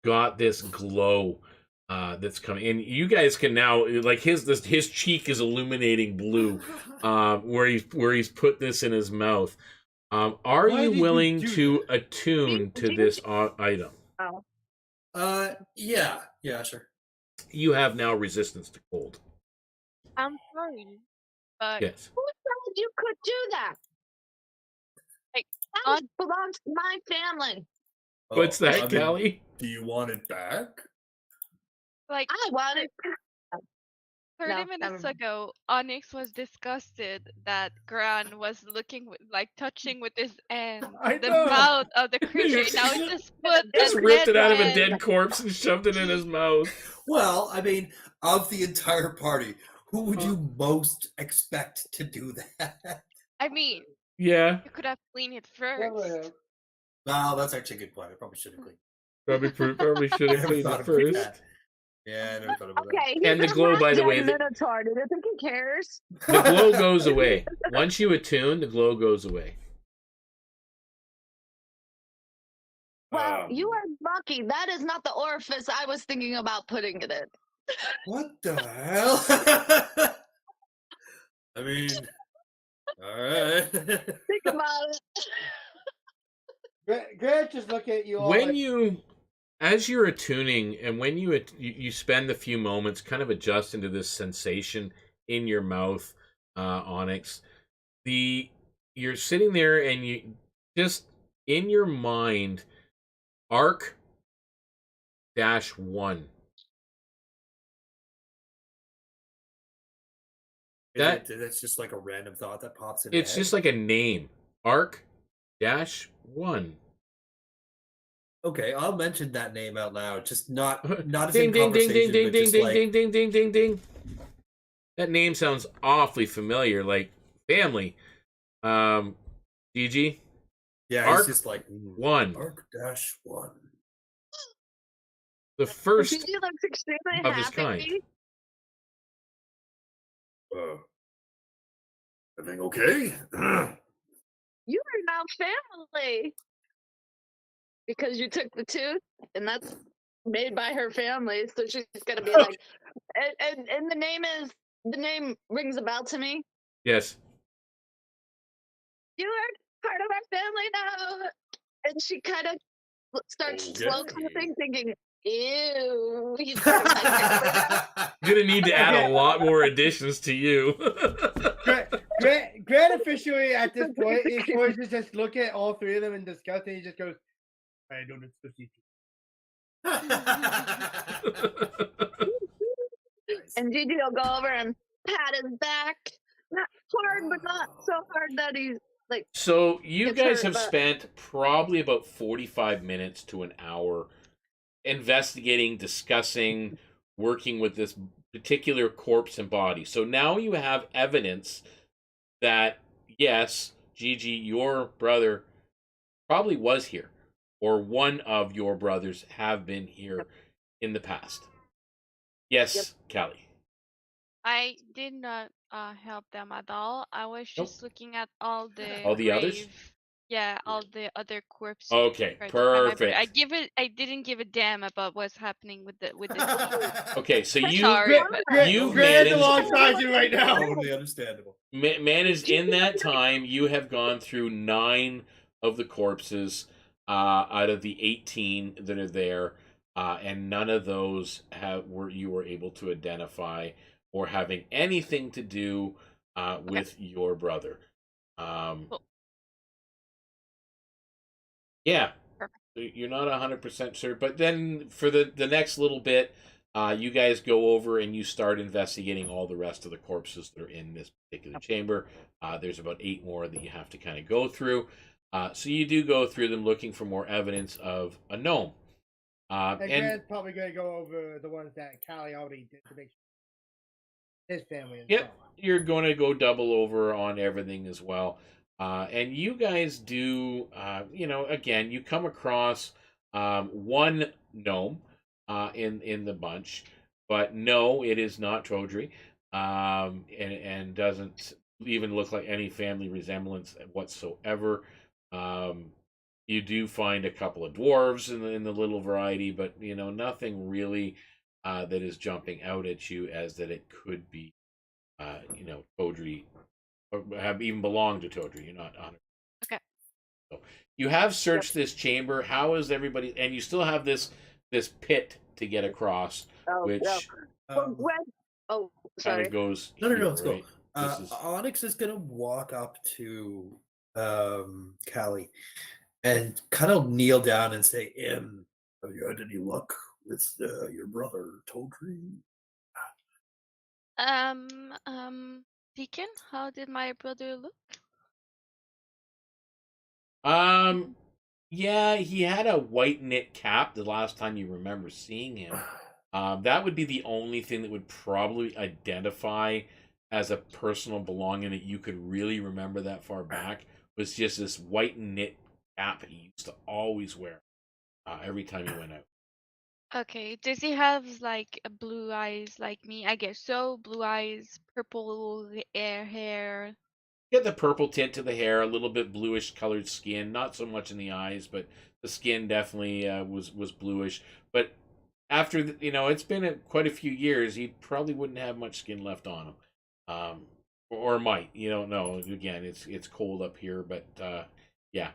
got this glow that's coming, and you guys can now like his cheek is illuminating blue, where he's put this in his mouth. Are Why you did you willing do to attune to this item? Yeah, sure. You have now resistance to cold. I'm sorry, but Yes. Who said you could do that? Like, That belongs to my family. What's that, I mean, Callie? do you want it back? like I want it. 30 No, minutes never mind. ago, Onyx was disgusted that Gran was touching with his hand I the know. mouth of the creature. Now he just put Just a ripped it dead out of a hand. dead corpse and shoved it in his mouth. Well, I mean, of the entire party, who would you most expect to do that? I mean, Yeah, you could have cleaned it first. Well, that's actually a good point. I probably should have cleaned. probably should have Never cleaned thought it about first. that. Yeah, I never thought about Okay, And the he's a glow, by the half-dead way, Minotaur. Do you think he cares? The glow goes away. Once you attune, the glow goes away. Well, you are lucky. That is not the orifice I was thinking about putting it in. What the hell? I mean, all right. Think about it. Grant just look at you all When like, as you're attuning, and when you spend a few moments kind of adjusting to this sensation in your mouth, Onyx, you're sitting there and you just in your mind, arc -1. That's just like a random thought that pops in. It's just like a name, arc -1. Okay, I'll mention that name out loud. Just not as Ding in ding ding ding conversation, ding but ding just ding like ding ding ding ding ding. That name sounds awfully familiar, like family. GiGi, yeah, Arc it's just like 1. Arc-1. The first Gigi looks extremely of his happy. kind. Everything okay? You are now family. Because you took the tooth, and that's made by her family, so she's gonna be like, and the name rings a bell to me. Yes. You are part of our family now, and she kind of starts slow Okay. clapping, thinking, "Ew, he's part of my family now." You're gonna need to add a lot more additions to you. Grant officially at this point, he's forced to just look at all three of them and discuss, and he just goes, "I don't expect you And Gigi will go over and pat his back, not hard, but not so hard that he's like. So you It's guys her, have but- spent probably about 45 minutes to an hour investigating, discussing, working with this particular corpse and body. So now you have evidence that, yes, GiGi, your brother probably was here, or one of your brothers have been here in the past. Yes, Callie. I did not help them at all. I was Nope. just looking at all the All the others? Yeah, all the other corpses. Okay, Tried to find my brother. perfect. I didn't give a damn about what's happening with the team. Okay, so Sorry, but you've Grant's managed alongside you right now. Totally understandable. managed in that time. You have gone through 9 of the corpses out of the 18 that are there, and none of those you were able to identify or having anything to do with your brother. Cool. Yeah, Perfect. you're not 100% sure, but then for the next little bit, you guys go over and you start investigating all the rest of the corpses that are in this particular chamber. There's about 8 more that you have to kind of go through. So you do go through them looking for more evidence of a gnome. And Grant's probably going to go over the ones that Callie already did to make sure his family is Yep, you're going to go double over on everything as well. And you guys do, again, you come across one gnome in the bunch, but no, it is not Todri, and doesn't even look like any family resemblance whatsoever. You do find a couple of dwarves in the little variety, but nothing really that is jumping out at you as that it could be, Todri, or have even belonged to Todri. You're not on it. Okay. So you have searched this chamber. How is everybody? And you still have this pit to get across, which kind of goes. No, here, let's right? go. Onyx is gonna walk up to Callie and kind of kneel down and say, have you had any luck with your brother Todri? Deacon, how did my brother look? Yeah, he had a white knit cap the last time you remember seeing him. That would be the only thing that would probably identify as a personal belonging that you could really remember that far back, was just this white knit cap he used to always wear every time he went out. Okay, does he have like blue eyes like me? I guess so. Blue eyes, purple hair. Get the purple tint to the hair, a little bit bluish colored skin, not so much in the eyes, but the skin definitely was bluish. But after it's been quite a few years, he probably wouldn't have much skin left on him, or might. You don't know. Again, it's cold up here, but yeah.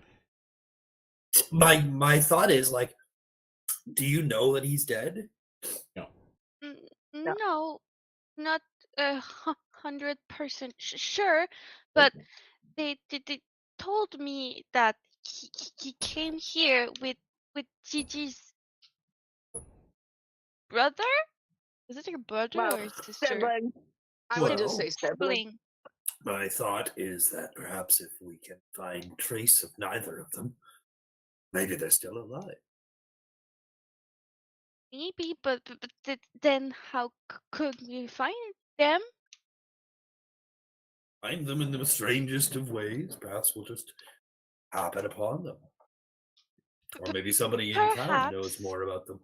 My thought is, like, do you know that he's dead? No. No, not 100% sure, but they told me that he came here with GiGi's brother. Is it your brother or sister? Sibling. I would just say sibling. My thought is that perhaps if we can find trace of neither of them, maybe they're still alive. Maybe, but then how could we find them? Find them in the strangest of ways. Perhaps we'll just happen upon them. Or maybe somebody in town knows more about them.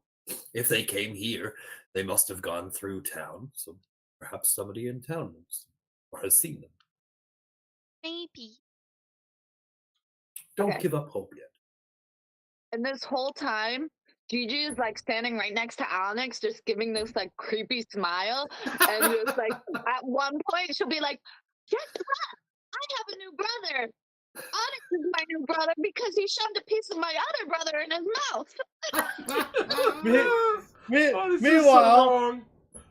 If they came here, they must have gone through town. So perhaps somebody in town knows them or has seen them. Maybe. Don't give up hope yet. And this whole time, GiGi is like standing right next to Onyx, just giving this like creepy smile. And just like at one point, she'll be like, "Guess what? I have a new brother. Onyx is my new brother because he shoved a piece of my other brother in his mouth." Meanwhile,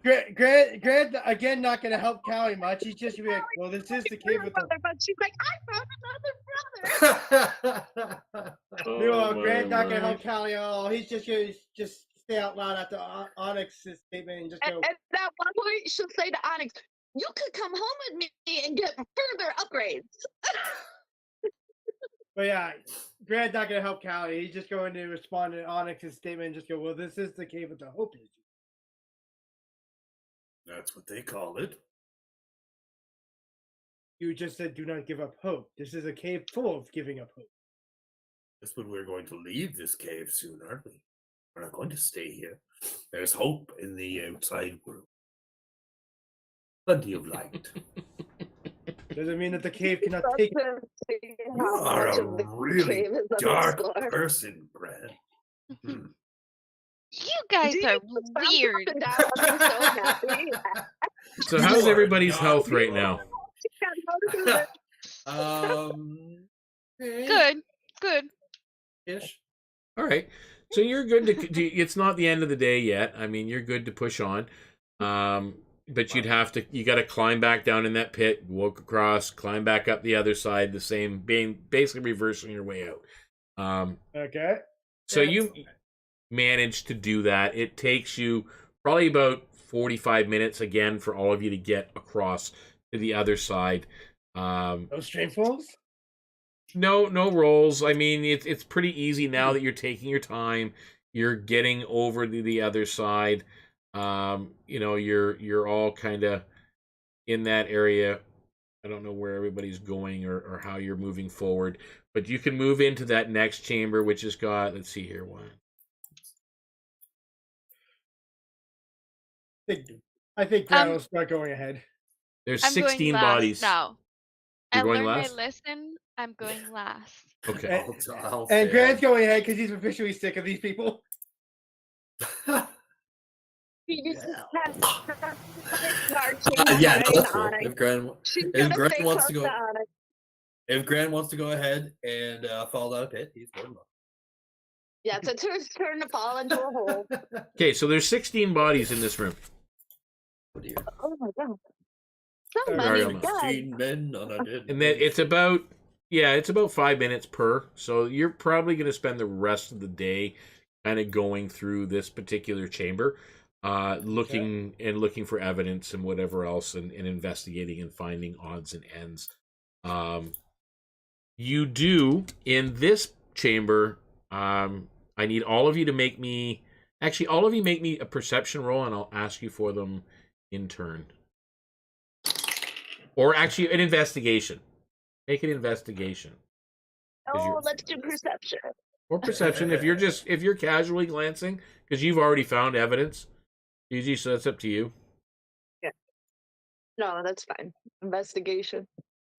Grant again not going to help Callie much. He's just going to be like, well, this is the cave with the... But she's like, I found another brother. Meanwhile, Grant not going to help Callie at all. He's just going to stay out loud after Onyx's statement and just go... And at one point, she'll say to Onyx, "You could come home with me and get further upgrades." But yeah, Grant's not going to help Callie. He's just going to respond to Onyx's statement and just go, well, this is the cave with the hope issue. That's what they call it. You just said do not give up hope. This is a cave full of giving up hope. Yes, but we're going to leave this cave soon, aren't we? We're not going to stay here. There's hope in the outside world. Plenty of light. Doesn't mean that the cave cannot take. You are a really dark person, Gran. Hmm. You guys are weird. So how's everybody's health right now? Good. Ish. All right. So you're good to. It's not the end of the day yet. I mean, you're good to push on. But you got to climb back down in that pit, walk across, climb back up the other side, the same, basically reversing your way out. Okay. So you managed to do that. It takes you probably about 45 minutes again for all of you to get across to the other side. No strength rolls? No rolls. I mean, it's pretty easy now that you're taking your time. You're getting over to the other side. You're all kind of in that area. I don't know where everybody's going or how you're moving forward, but you can move into that next chamber, which has got, let's see here, one. I think Gran will start going ahead. There's I'm 16 going bodies. now. You're I going learned last? my lesson. I'm going last. Okay. And Gran's going ahead because he's officially sick of these people. Yeah, that's cool. If Gran wants to go, if Gran wants to go ahead and fall down a pit, he's more than welcome. Yeah, it's his turn to fall into a hole. Okay, so there's 16 bodies in this room. Oh dear. Oh my god. Somebody's dead. Men on a dead. And then it's about 5 minutes per. So you're probably going to spend the rest of the day kind of going through this particular chamber, looking for evidence and whatever else, and investigating and finding odds and ends. You do in this chamber. I need all of you to make me. Actually, all of you make me a perception roll, and I'll ask you for them in turn. Or actually, an investigation. Make an investigation. Oh, let's do perception. Or perception if you're casually glancing, because you've already found evidence. GiGi, so that's up to you. Yeah. No, that's fine. Investigation.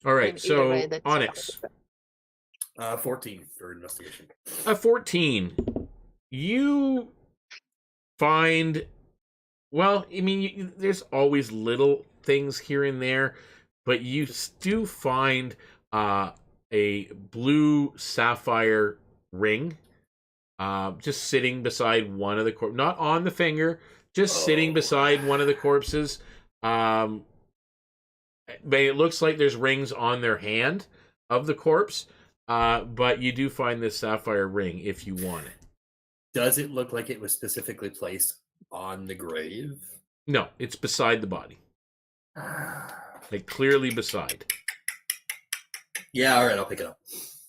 All right, so Onyx. 14 for investigation. 14. You find, well, I mean, there's always little things here and there, but you do find a blue sapphire ring just sitting beside one of the corpses. Not on the finger, just sitting beside one of the corpses. But it looks like there's rings on their hand of the corpse. But you do find this sapphire ring if you want it. Does it look like it was specifically placed on the grave? No, it's beside the body. Like clearly beside. Yeah, all right, I'll pick it up.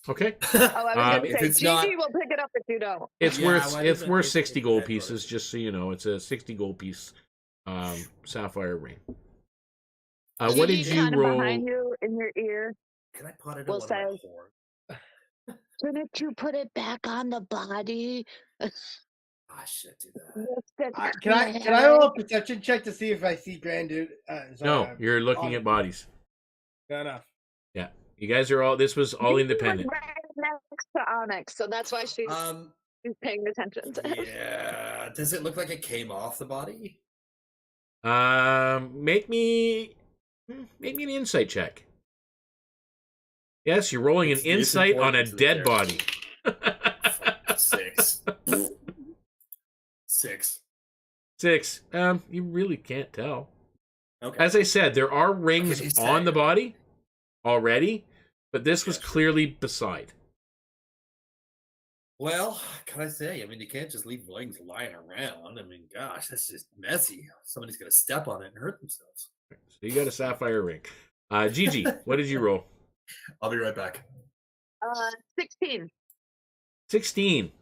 Okay. Oh, I was if it's GiGi not, will pick it up if you don't. It's Yeah, worth 60 gold pieces, just so you know. It's a 60 gold piece sapphire ring. What did you kind roll? Of behind you in your ear. Can I put it We'll on say, my horn? Didn't you put it back on the body? I should do that. Can I roll a perception check to see if I see Gran do? No, you're looking at bodies. Fair enough. Yeah, you guys are all. This was all independent. Right next to Onyx, so that's why she's paying attention to it. Yeah. Does it look like it came off the body? Make me an insight check. Yes, you're rolling an insight on a dead body. 6. 6. 6. You really can't tell. Okay. As I said, there are rings on the body already, but this was clearly beside. Well, can I say? I mean, you can't just leave rings lying around. I mean, gosh, that's just messy. Somebody's gonna step on it and hurt themselves. So you got a sapphire ring. GiGi, what did you roll? I'll be right back. 16. 16.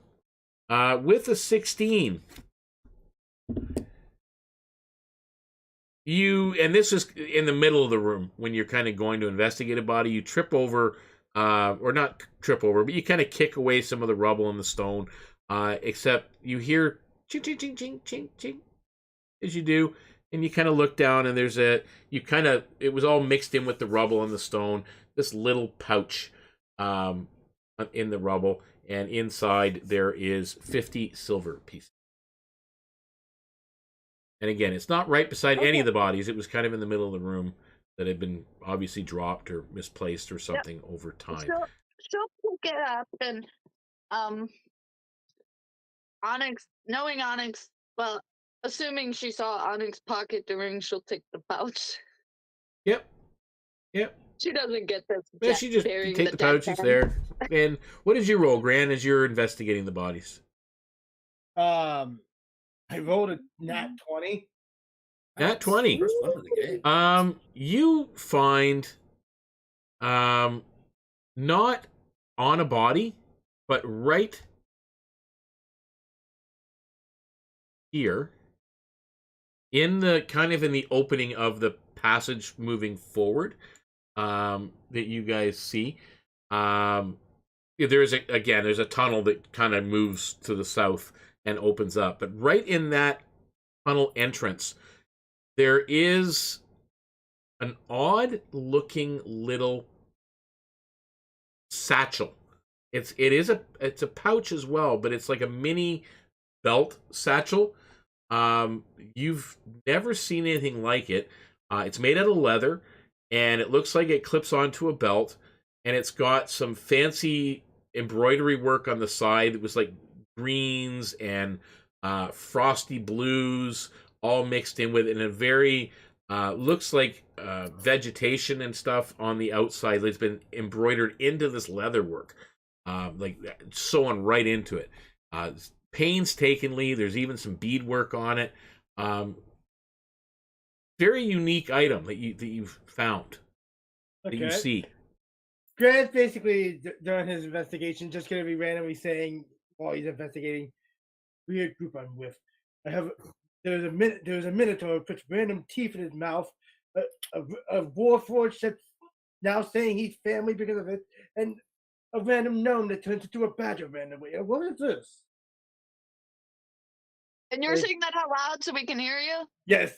With a 16, and this is in the middle of the room when you're kind of going to investigate a body. You trip over, or not trip over, but you kind of kick away some of the rubble and the stone. Except you hear ching ching ching ching ching ching as you do, and you kind of look down, and it was all mixed in with the rubble and the stone. This little pouch, in the rubble, and inside there is 50 silver pieces. And again, it's not right beside any of the bodies. It was kind of in the middle of the room that had been obviously dropped or misplaced or something over time. She'll pick it up and Onyx, knowing Onyx, well, assuming she saw Onyx pocket the ring, she'll take the pouch. Yep. She doesn't get this. Yeah, she just take the pouch. It's there. And what did you roll, Gran, as you're investigating the bodies? I rolled a nat 20. Nat 20. First one of the game. You find, not on a body, but right here, in the opening of the passage moving forward, that you guys see. There's a tunnel that kind of moves to the south and opens up. But right in that tunnel entrance, there is an odd-looking little satchel. It's a pouch as well, but it's like a mini belt satchel. You've never seen anything like it. It's made out of leather, and it looks like it clips onto a belt, and it's got some fancy embroidery work on the side. It was like greens and frosty blues all mixed in with it, and a very looks like vegetation and stuff on the outside that's been embroidered into this leather work, like sewn right into it, painstakingly. There's even some beadwork on it. Very unique item that you've found, that you see. Grant's basically, during his investigation, just going to be randomly saying, while he's investigating, weird group I'm with. There's a Minotaur who puts random teeth in his mouth, a Warforged that's now saying he's family because of it, and a random gnome that turns into a badger randomly. What is this? And you're saying that out loud so we can hear you? Yes.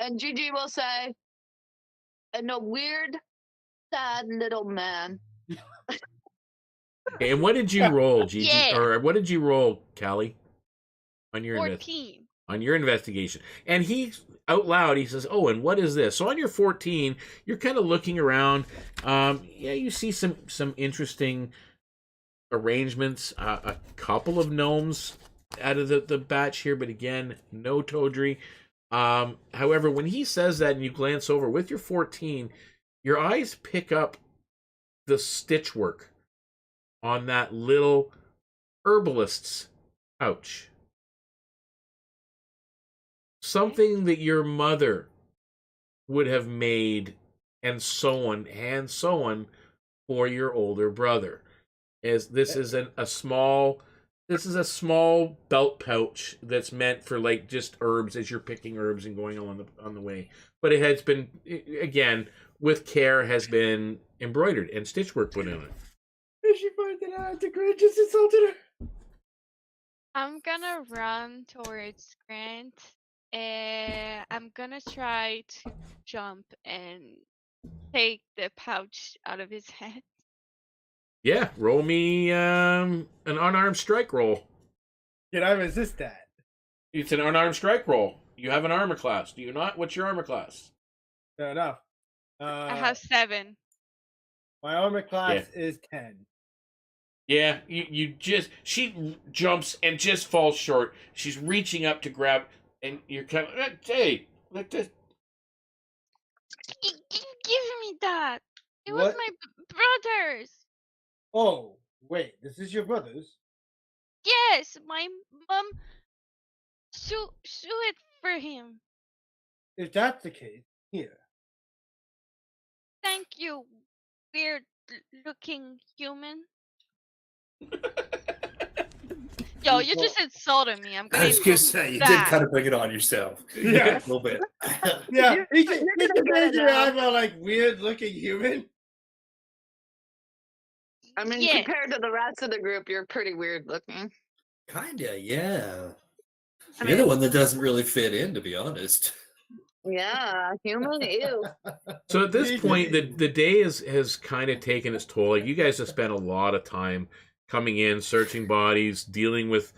And GiGi will say, and a weird, sad little man. And what did you roll, GiGi? Yeah. Or what did you roll, Callie? On your 14. on your investigation. And he, out loud, he says, "Oh, and what is this?" So on your 14, you're kind of looking around. You see some interesting arrangements. A couple of gnomes out of the batch here, but again, no tawdry. However, when he says that and you glance over with your 14, your eyes pick up the stitch work on that little herbalist's pouch. Something that your mother would have made and sewn for your older brother. This is a small belt pouch that's meant for like just herbs as you're picking herbs and going on the way. But it has been, again, with care, has been embroidered and stitchwork put in it. She pointed out the Gran just insulted her. I'm gonna run towards Grant, and I'm gonna try to jump and take the pouch out of his head. Yeah, roll me an unarmed strike roll. Can I resist that? It's an unarmed strike roll. You have an armor class, do you not? What's your armor class? Fair enough. I have 7. My armor class is 10. Yeah, she jumps and just falls short. She's reaching up to grab, and you're kind of, hey, let this. Give me that. It What? was my brother's. Oh, wait, this is your brother's? Yes, my mom sue it for him. If that's the case, here. Thank you, weird looking human. Yo, you just insulted me. I'm gonna I was gonna say you did back. kind of bring it on yourself. Yeah. A little bit. Yeah, You're- he just you're gonna get made it your now. eyebrow like weird looking human. I mean, Yeah. compared to the rest of the group, you're pretty weird looking. Kinda, yeah. I You're the mean- one that doesn't really fit in, to be honest. Yeah, human, ew. So at this point, the day has kind of taken its toll. Like, you guys have spent a lot of time coming in, searching bodies, dealing with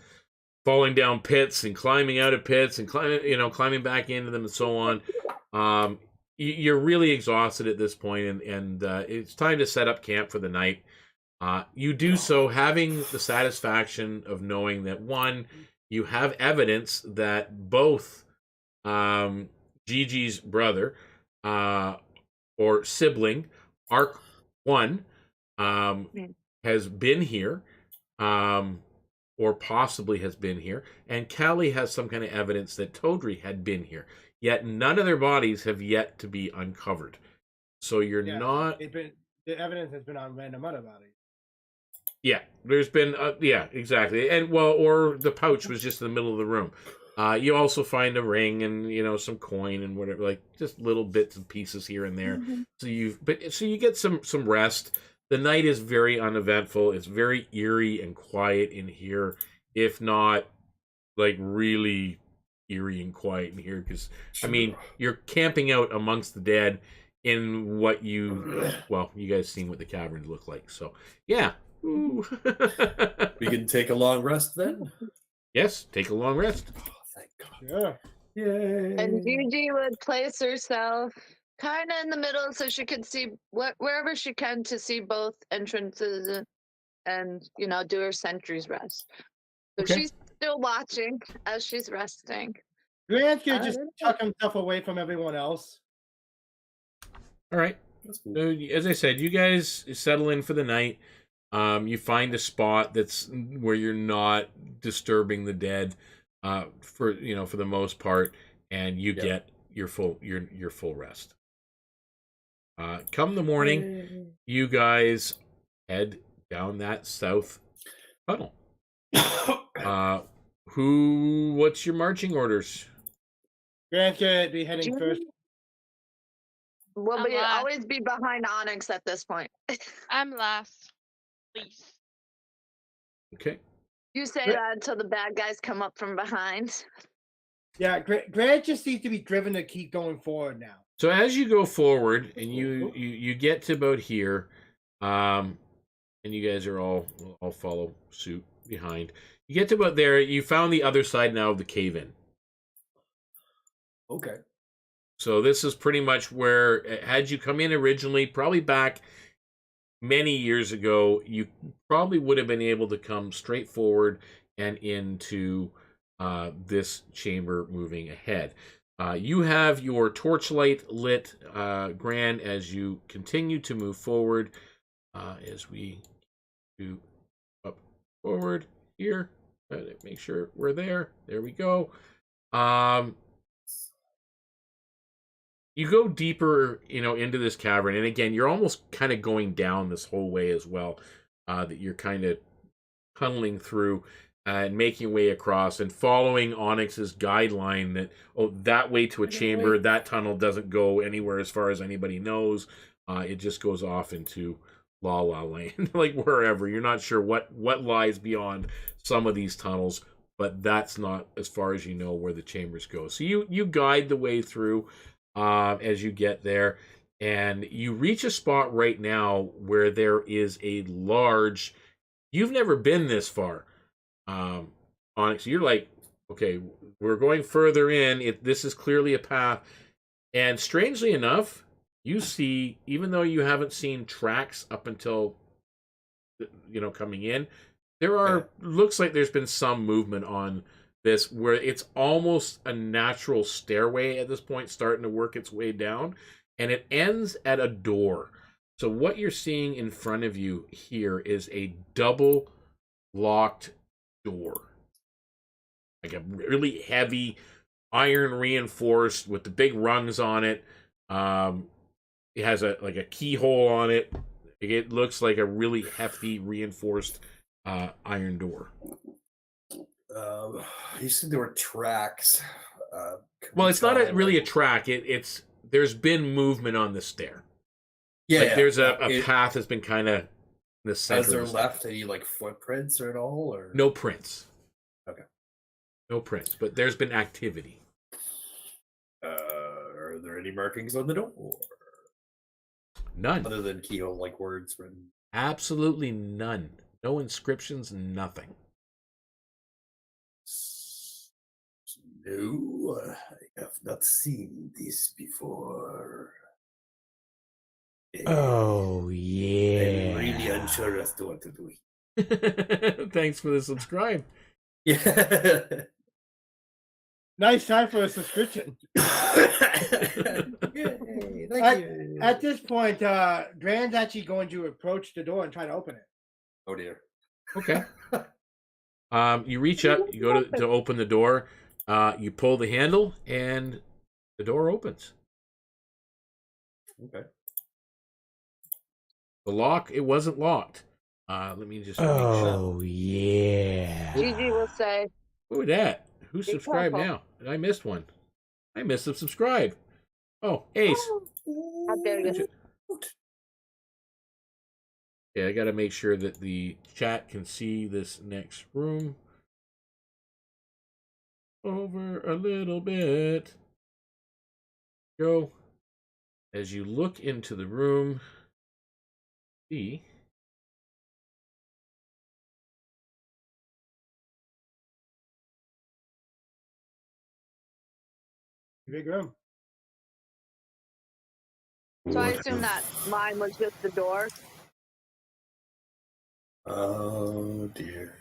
falling down pits and climbing out of pits and climbing back into them and so on. You're really exhausted at this point, and it's time to set up camp for the night. You do so having the satisfaction of knowing that, one, you have evidence that both Gigi's brother or sibling, Arc 1, has been here, or possibly has been here, and Callie has some kind of evidence that Todri had been here. Yet none of their bodies have yet to be uncovered. So you're not... The evidence has been on random other bodies. Yeah, there's been... yeah, exactly. And, well, or the pouch was just in the middle of the room. You also find a ring and, some coin and whatever, like just little bits and pieces here and there. Mm-hmm. So you get some rest. The night is very uneventful. It's very eerie and quiet in here, if not like really eerie and quiet in here. Because I mean, you're camping out amongst the dead in what you guys seen what the caverns look like. So yeah. We can take a long rest then. Yes, take a long rest. Oh, thank God. Yeah. Yay. And GiGi would place herself kind of in the middle so she could see wherever she can to see both entrances and do her sentry's rest. So Okay. she's still watching as she's resting. Grant could just tuck himself away from everyone else. All right. That's cool. So, as I said, you guys settle in for the night. You find a spot that's where you're not disturbing the dead, for the most part, and you get your full rest. Come the morning, you guys head down that south tunnel. What's your marching orders? Grant could be heading GiGi first. will I'm last. always be behind Onyx at this point. I'm last. Please. Okay. You say that until the bad guys come up from behind. Yeah, Grant just seems to be driven to keep going forward now. So as you go forward and you get to about here, and you guys are all follow suit behind. You get to about there. You found the other side now of the cave-in. Okay. So this is pretty much where, had you come in originally, probably back many years ago, you probably would have been able to come straight forward and into this chamber moving ahead. You have your torchlight lit, Gran, as you continue to move forward. As we do up forward here, make sure we're there. There we go. You go deeper, into this cavern, and again, you're almost kind of going down this whole way as well. That you're kind of tunneling through and making your way across and following Onyx's guideline that way to a chamber. That tunnel doesn't go anywhere as far as anybody knows. It just goes off into La La Land, like wherever. You're not sure what lies beyond some of these tunnels, but that's not as far as you know where the chambers go. So you guide the way through as you get there, and you reach a spot right now where there is a large... You've never been this far, Onyx. You're like, okay, we're going further in. This is clearly a path. And strangely enough, you see, even though you haven't seen tracks up until, coming in, looks like there's been some movement on this where it's almost a natural stairway at this point, starting to work its way down, and it ends at a door. So what you're seeing in front of you here is a double locked door, like a really heavy iron reinforced with the big rungs on it. It has a keyhole on it. It looks like a really hefty reinforced iron door. You said there were tracks. Well, it's not follow, really a like- track. It's there's been movement on the stair. Yeah, Like there's a it- path that's been kind of the center. Has there of the stair. left any like footprints or at all, or No prints. Okay. No prints, but there's been activity. Are there any markings on the door None. other than keyhole like words written? Absolutely none. No inscriptions, nothing. No, I have not seen this before. Oh, I'm yeah. really unsure as to what to do. Thanks for the subscribe. Yeah. Nice time for a subscription. Yay, thank you. At this point, Gran's actually going to approach the door and try to open it. Oh dear. Okay. You reach up, you go to open the door, you pull the handle, and the door opens. Okay. The lock, it wasn't locked. Let me just make sure. Oh, yeah. GiGi will say, Who that? Who Be subscribed careful. now? I missed one. I missed a subscribe. Oh, Ace. how dare you? Yeah, I got to make sure that the chat can see this next room. Over a little bit. Go. As you look into the room, see. Big room. So I assume that mine was just the door. Oh dear.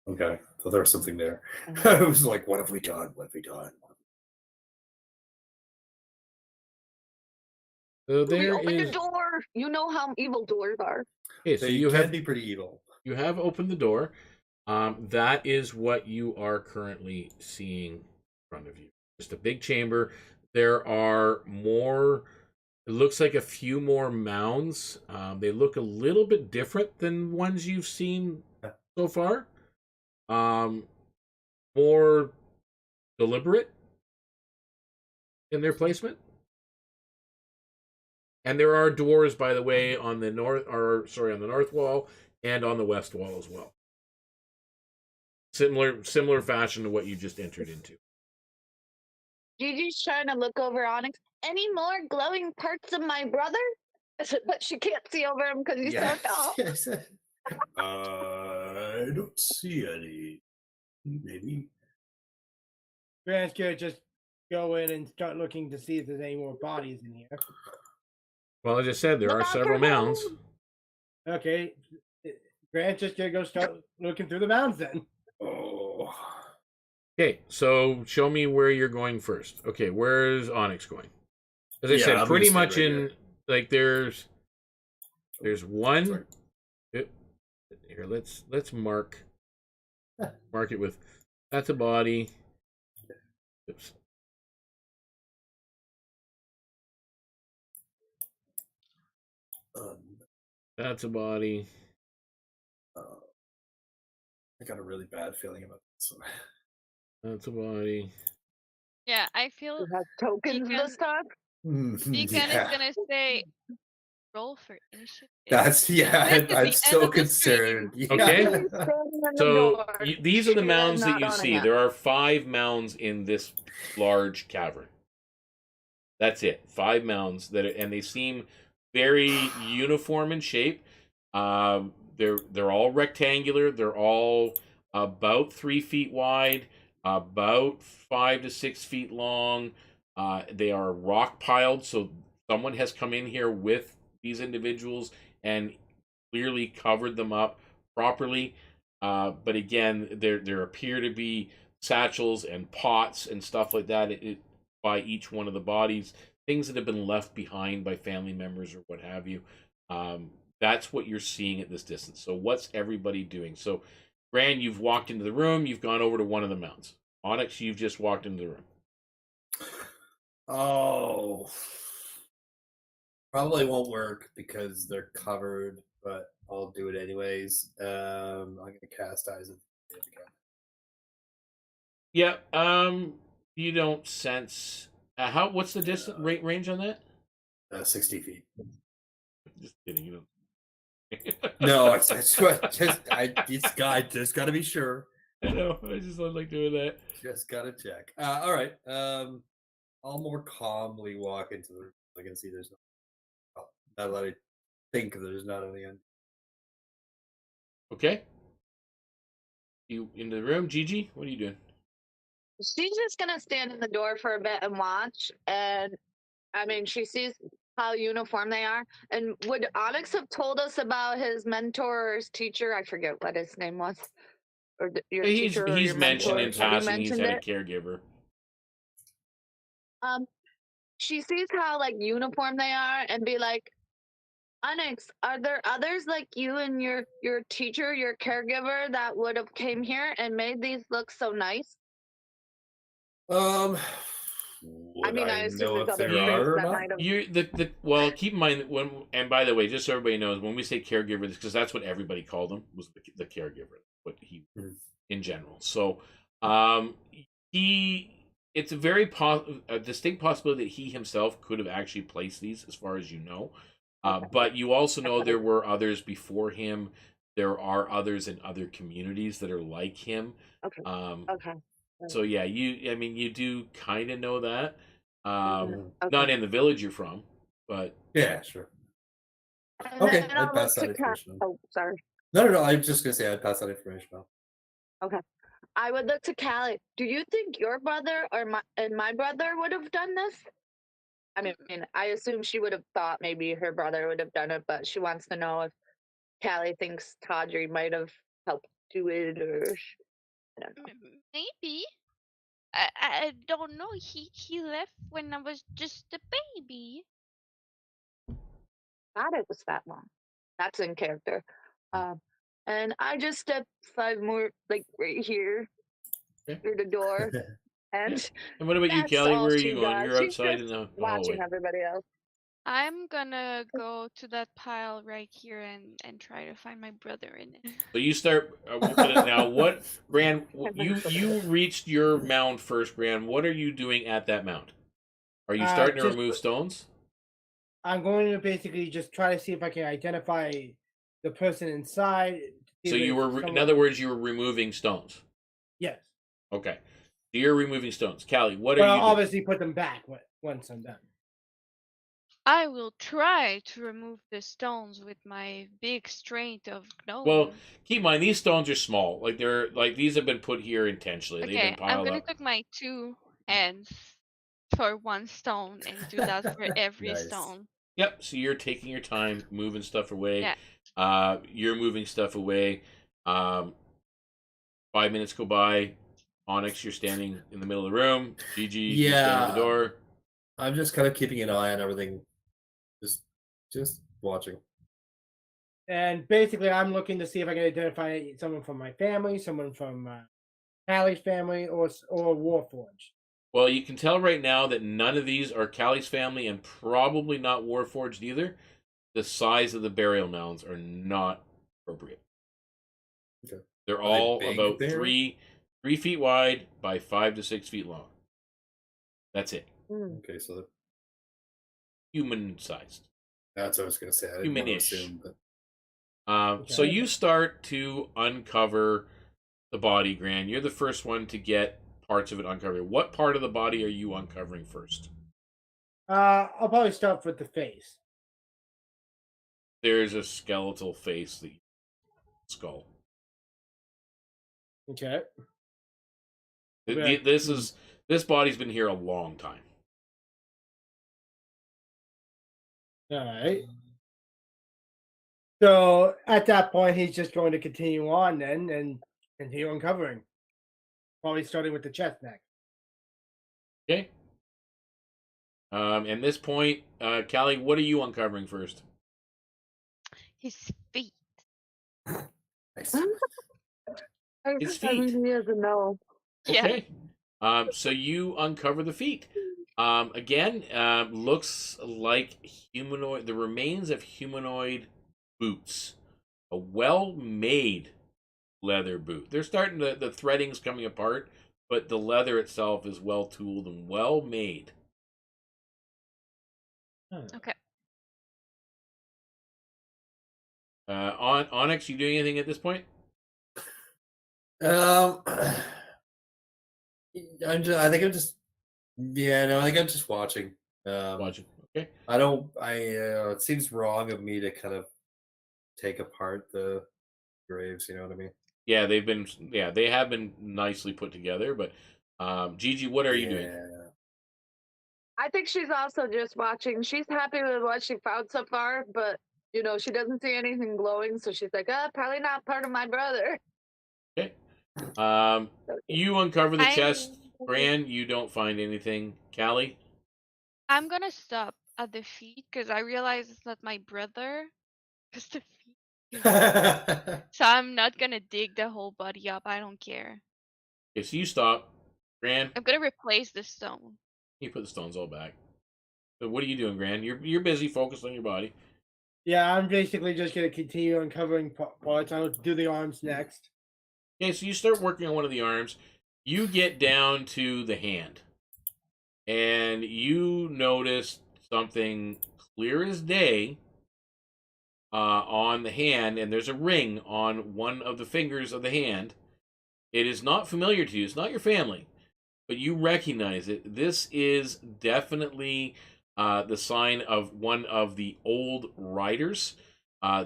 Okay. So there's something there. I was like, what have we done? What have we done? So We there opened is. the door. You know how evil doors are. Okay, so They you can have be pretty evil. you have opened the door. That is what you are currently seeing in front of you. Just a big chamber. There are more. It looks like a few more mounds. They look a little bit different than ones you've seen so far. More deliberate in their placement. And there are doors, by the way, on the north wall and on the west wall as well. Similar fashion to what you just entered into. GiGi's trying to look over Onyx. Any more glowing parts of my brother? But she can't see over him because he's so tall. Yes. I don't see any. Maybe. Gran's gonna just go in and start looking to see if there's any more bodies in here. Well, as I said, there Look are out several for mounds. him. Okay. Grant's just gonna go start looking through the mounds then. Oh. Okay, so show me where you're going first. Okay, where's Onyx going? As I Yeah, said, I'm pretty gonna much stay right in here. like there's one. Sorry. Here, let's mark it with that's a body. Oops. That's a body. I got a really bad feeling about this one. That's a body. Yeah, I feel It has tokens Deacon- this time. Deacon is gonna say roll for initiative. That's This is I'm the so end of the stream. concerned. Yeah. Okay. Standing in the So door. these are the She is mounds that not you owning see. it. There are 5 mounds in this large cavern. That's it. 5 mounds and they seem very uniform in shape. They're all rectangular. They're all about 3 feet wide, about 5 to 6 feet long. They are rock piled, so someone has come in here with these individuals and clearly covered them up properly. But again, there appear to be satchels and pots and stuff like that by each one of the bodies, things that have been left behind by family members or what have you. That's what you're seeing at this distance. So what's everybody doing? So Gran, you've walked into the room, you've gone over to one of the mounts. Onyx, you've just walked into the room. Oh. Probably won't work because they're covered, but I'll do it anyways. I'm gonna cast Eyes of the Dead again. Yeah. You don't sense what's the distance range on that? 60 feet. Just kidding. You don't. No, I just got to be sure. I know. I just don't like doing that. Just got to check. All right. I'll more calmly walk into the room. I can see there's no. Now that I think there's not any end. Okay. You in the room, GiGi? What are you doing? She's just gonna stand in the door for a bit and watch. And I mean, she sees how uniform they are. And would Onyx have told us about his mentor or his teacher? I forget what his name was. Or your teacher or He's your mentioned mentor. in passing he's mentioned had a it? caregiver. She sees how like uniform they are and be like, Onyx, are there others like you and your teacher, your caregiver that would have came here and made these look so nice? Would I assume know there's if other there things are or that not? might have. Well, keep in mind and by the way, just so everybody knows, when we say caregiver, because that's what everybody called him, was the caregiver, what he in general. So, it's a very a distinct possibility that he himself could have actually placed these, as far as you know. But you also know there were others before him. There are others in other communities that are like him. Okay. Okay. So yeah, you do kind of know that. Okay. Not in the village you're from, but Yeah, sure. And Okay, then I'd I'll pass look that to information on. Oh, sorry. No. I'm just gonna say I'd pass that information on. Okay. I would look to Callie. Do you think your brother or my brother would have done this? I mean, I assume she would have thought maybe her brother would have done it, but she wants to know if Callie thinks Tawdry might have helped do it, or I don't know. Maybe. I don't know. He left when I was just a baby. Thought it was that long. That's in character. And I just stepped 5 more, like right here, Okay. through the door, and And what about you, that's Callie? all Where are she you going? does. You're She's outside just in the watching hallway. everybody else. I'm gonna go to that pile right here and try to find my brother in it. So you start now. What, Gran? You reached your mound first, Gran. What are you doing at that mound? Are you starting to remove stones? I'm going to basically just try to see if I can identify the person inside. So you were, in other words, you were removing stones. Yes. Okay. So you're removing stones, Callie. What are you? I'll obviously put them back once I'm done. I will try to remove the stones with my big strength of gnome. Well, keep in mind these stones are small. Like these have been put here intentionally. Okay, They've been piled I'm gonna up. take my 2 hands for 1 stone and do that for every Nice. stone. Yep. So you're taking your time moving stuff away. Yeah. You're moving stuff away. 5 minutes go by. Onyx, you're standing in the middle of the room. GiGi, you're standing at the door. I'm just kind of keeping an eye on everything. Just watching. And basically, I'm looking to see if I can identify someone from my family, someone from Callie's family, or Warforged. Well, you can tell right now that none of these are Callie's family, and probably not Warforged either. The size of the burial mounds are not appropriate. Okay. They're all big about there? 3 feet wide by 5 to 6 feet long. That's it. Okay, so Human sized. that's what I was gonna say. I didn't want to Humanish. assume, but So you start to uncover the body, Gran. You're the first one to get parts of it uncovered. What part of the body are you uncovering first? I'll probably start with the face. There's a skeletal face, the skull. Okay. This body's been here a long time. All right. So at that point, he's just going to continue on then and continue uncovering. Probably starting with the chest next. Okay. At this point, Callie, what are you uncovering first? His feet. nice. His I feet. really doesn't know. Okay. So you uncover the feet. Again, looks like humanoid. The remains of humanoid boots. A well-made leather boot. They're starting to, the threading's coming apart, but the leather itself is well tooled and well made. Okay. Onyx, you doing anything at this point? I think I'm just. Yeah, no, I think I'm just watching. Watching. Okay. I don't. It seems wrong of me to kind of take apart the graves. You know what I mean? Yeah, they have been nicely put together. But GiGi, what are you doing? I think she's also just watching. She's happy with what she found so far, but you know, she doesn't see anything glowing, so she's like, probably not part of my brother. Okay. You uncover the chest. Gran, you don't find anything. Callie? I'm gonna stop at the feet because I realize it's not my brother. Because the feet. So I'm not gonna dig the whole body up. I don't care. Okay, so you stop. Gran? I'm gonna replace the stone. You put the stones all back. So what are you doing, Gran? You're busy focused on your body. Yeah, I'm basically just gonna continue uncovering parts. I'll do the arms next. Okay, so you start working on one of the arms. You get down to the hand. And you notice something clear as day on the hand, and there's a ring on one of the fingers of the hand. It is not familiar to you. It's not your family, but you recognize it. This is definitely the sign of one of the old riders.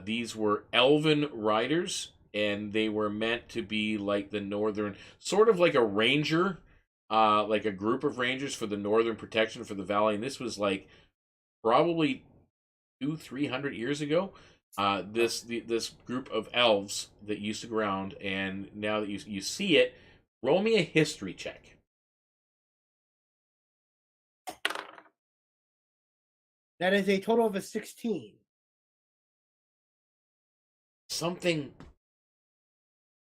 These were elven riders, and they were meant to be like the northern, sort of like a ranger, like a group of rangers for the northern protection for the valley. And this was like probably 200-300 years ago. This group of elves that used to go around, and now that you see it, roll me a history check. That is a total of a 16. Something.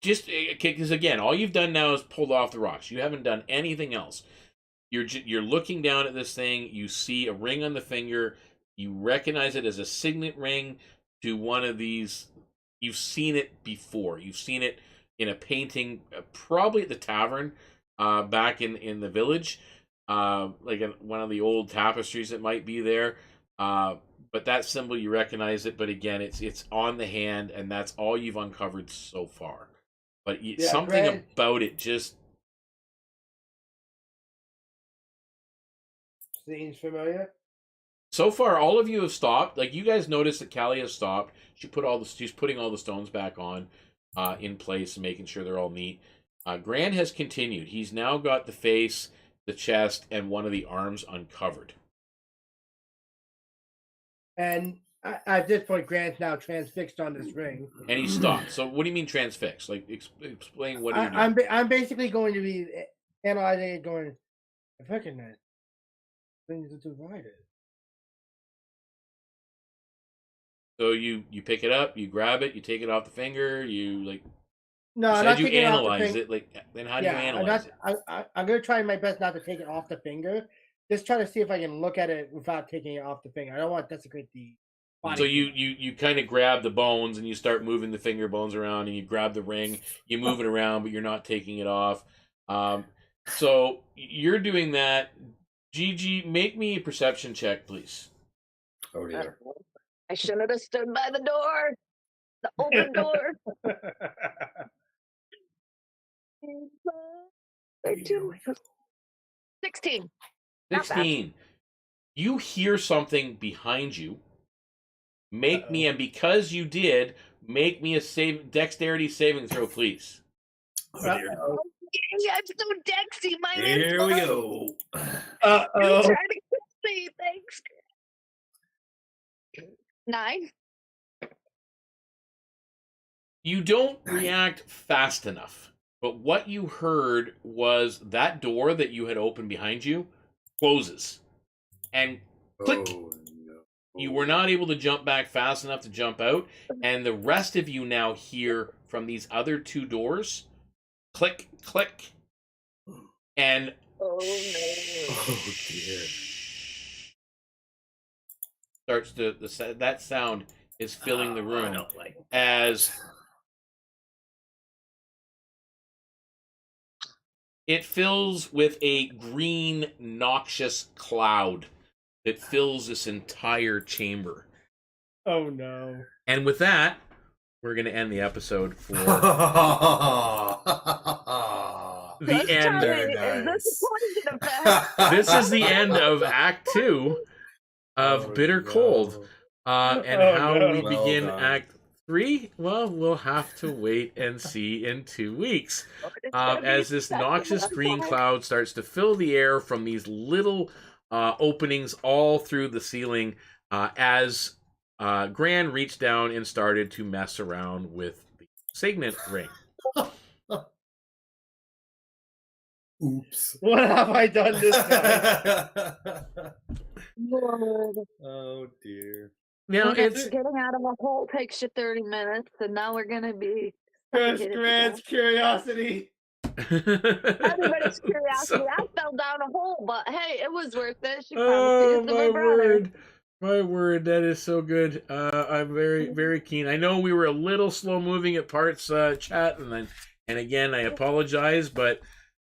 Just because again, all you've done now is pulled off the rocks. You haven't done anything else. You're looking down at this thing. You see a ring on the finger. You recognize it as a signet ring to one of these. You've seen it before. You've seen it in a painting, probably at the tavern, back in the village, like in one of the old tapestries that might be there. But that symbol, you recognize it. But again, it's on the hand, and that's all you've uncovered so far. But something about it just seems familiar. So far, all of you have stopped. Like, you guys noticed that Callie has stopped. She's putting all the stones back on, in place and making sure they're all neat. Gran has continued. He's now got the face, the chest, and one of the arms uncovered. And at this point, Grant's now transfixed on this ring. And he stopped. So, what do you mean transfixed? Like, explain what are you doing? I'm basically going to be analyzing it, going, I recognize things are divided. So you pick it up, you grab it, you take it off the finger, you No, said you analyze it. Like, then how do you analyze it? I'm gonna try my best not to take it off the finger. Just try to see if I can look at it without taking it off the finger. I don't want to desecrate the body. So you kind of grab the bones and you start moving the finger bones around, and you grab the ring, you move it around, but you're not taking it off. So you're doing that. GiGi, make me a perception check, please. Oh dear. I shouldn't have stood by the door. The open door. 16. 16. You hear something behind you. Make me, and because you did, make me a dexterity saving throw, please. Oh dear. Yeah, I'm so dexy. My Here we go. You're trying to kill me. Thanks. 9. You don't react fast enough, but what you heard was that door that you had opened behind you closes. And click! Oh, no. You were not able to jump back fast enough to jump out, and the rest of you now hear from these other two doors, click, click, and Oh no. Oh dear. starts that sound is filling the I room don't like as It fills with a green, noxious cloud that fills this entire chamber. Oh no. And with that, we're going to end the episode for the end. Very nice. This is the end of Act 2 of Bitter Cold. And how we begin Act 3, well, we'll have to wait and see in 2 weeks. As this noxious green cloud starts to fill the air from these little openings all through the ceiling, as Gran reached down and started to mess around with the signet ring. Oops. What have I done this time? Lord. Oh dear. Now it's Getting out of a hole takes you 30 minutes, and now we're gonna be Just Gran's curiosity. everybody's curiosity. I fell down a hole, but hey, it was worth it. She Oh, promised to my use my brother. word. My word, that is so good. I'm very, very keen. I know we were a little slow moving at parts, chat, and again, I apologize, but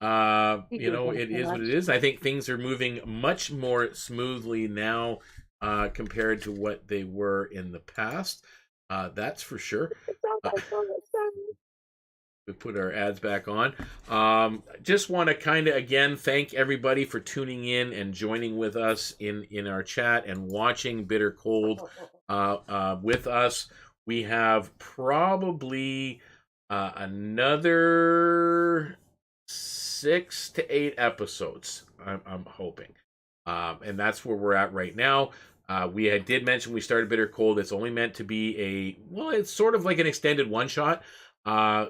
you know, it is what it is. I think things are moving much more smoothly now compared to what they were in the past. That's for sure. We put our ads back on. Just want to kind of again thank everybody for tuning in and joining with us in our chat and watching Bitter Cold with us. We have probably another 6 to 8 episodes. I'm hoping, and that's where we're at right now. We did mention we started Bitter Cold. It's only meant to be it's sort of like an extended one shot.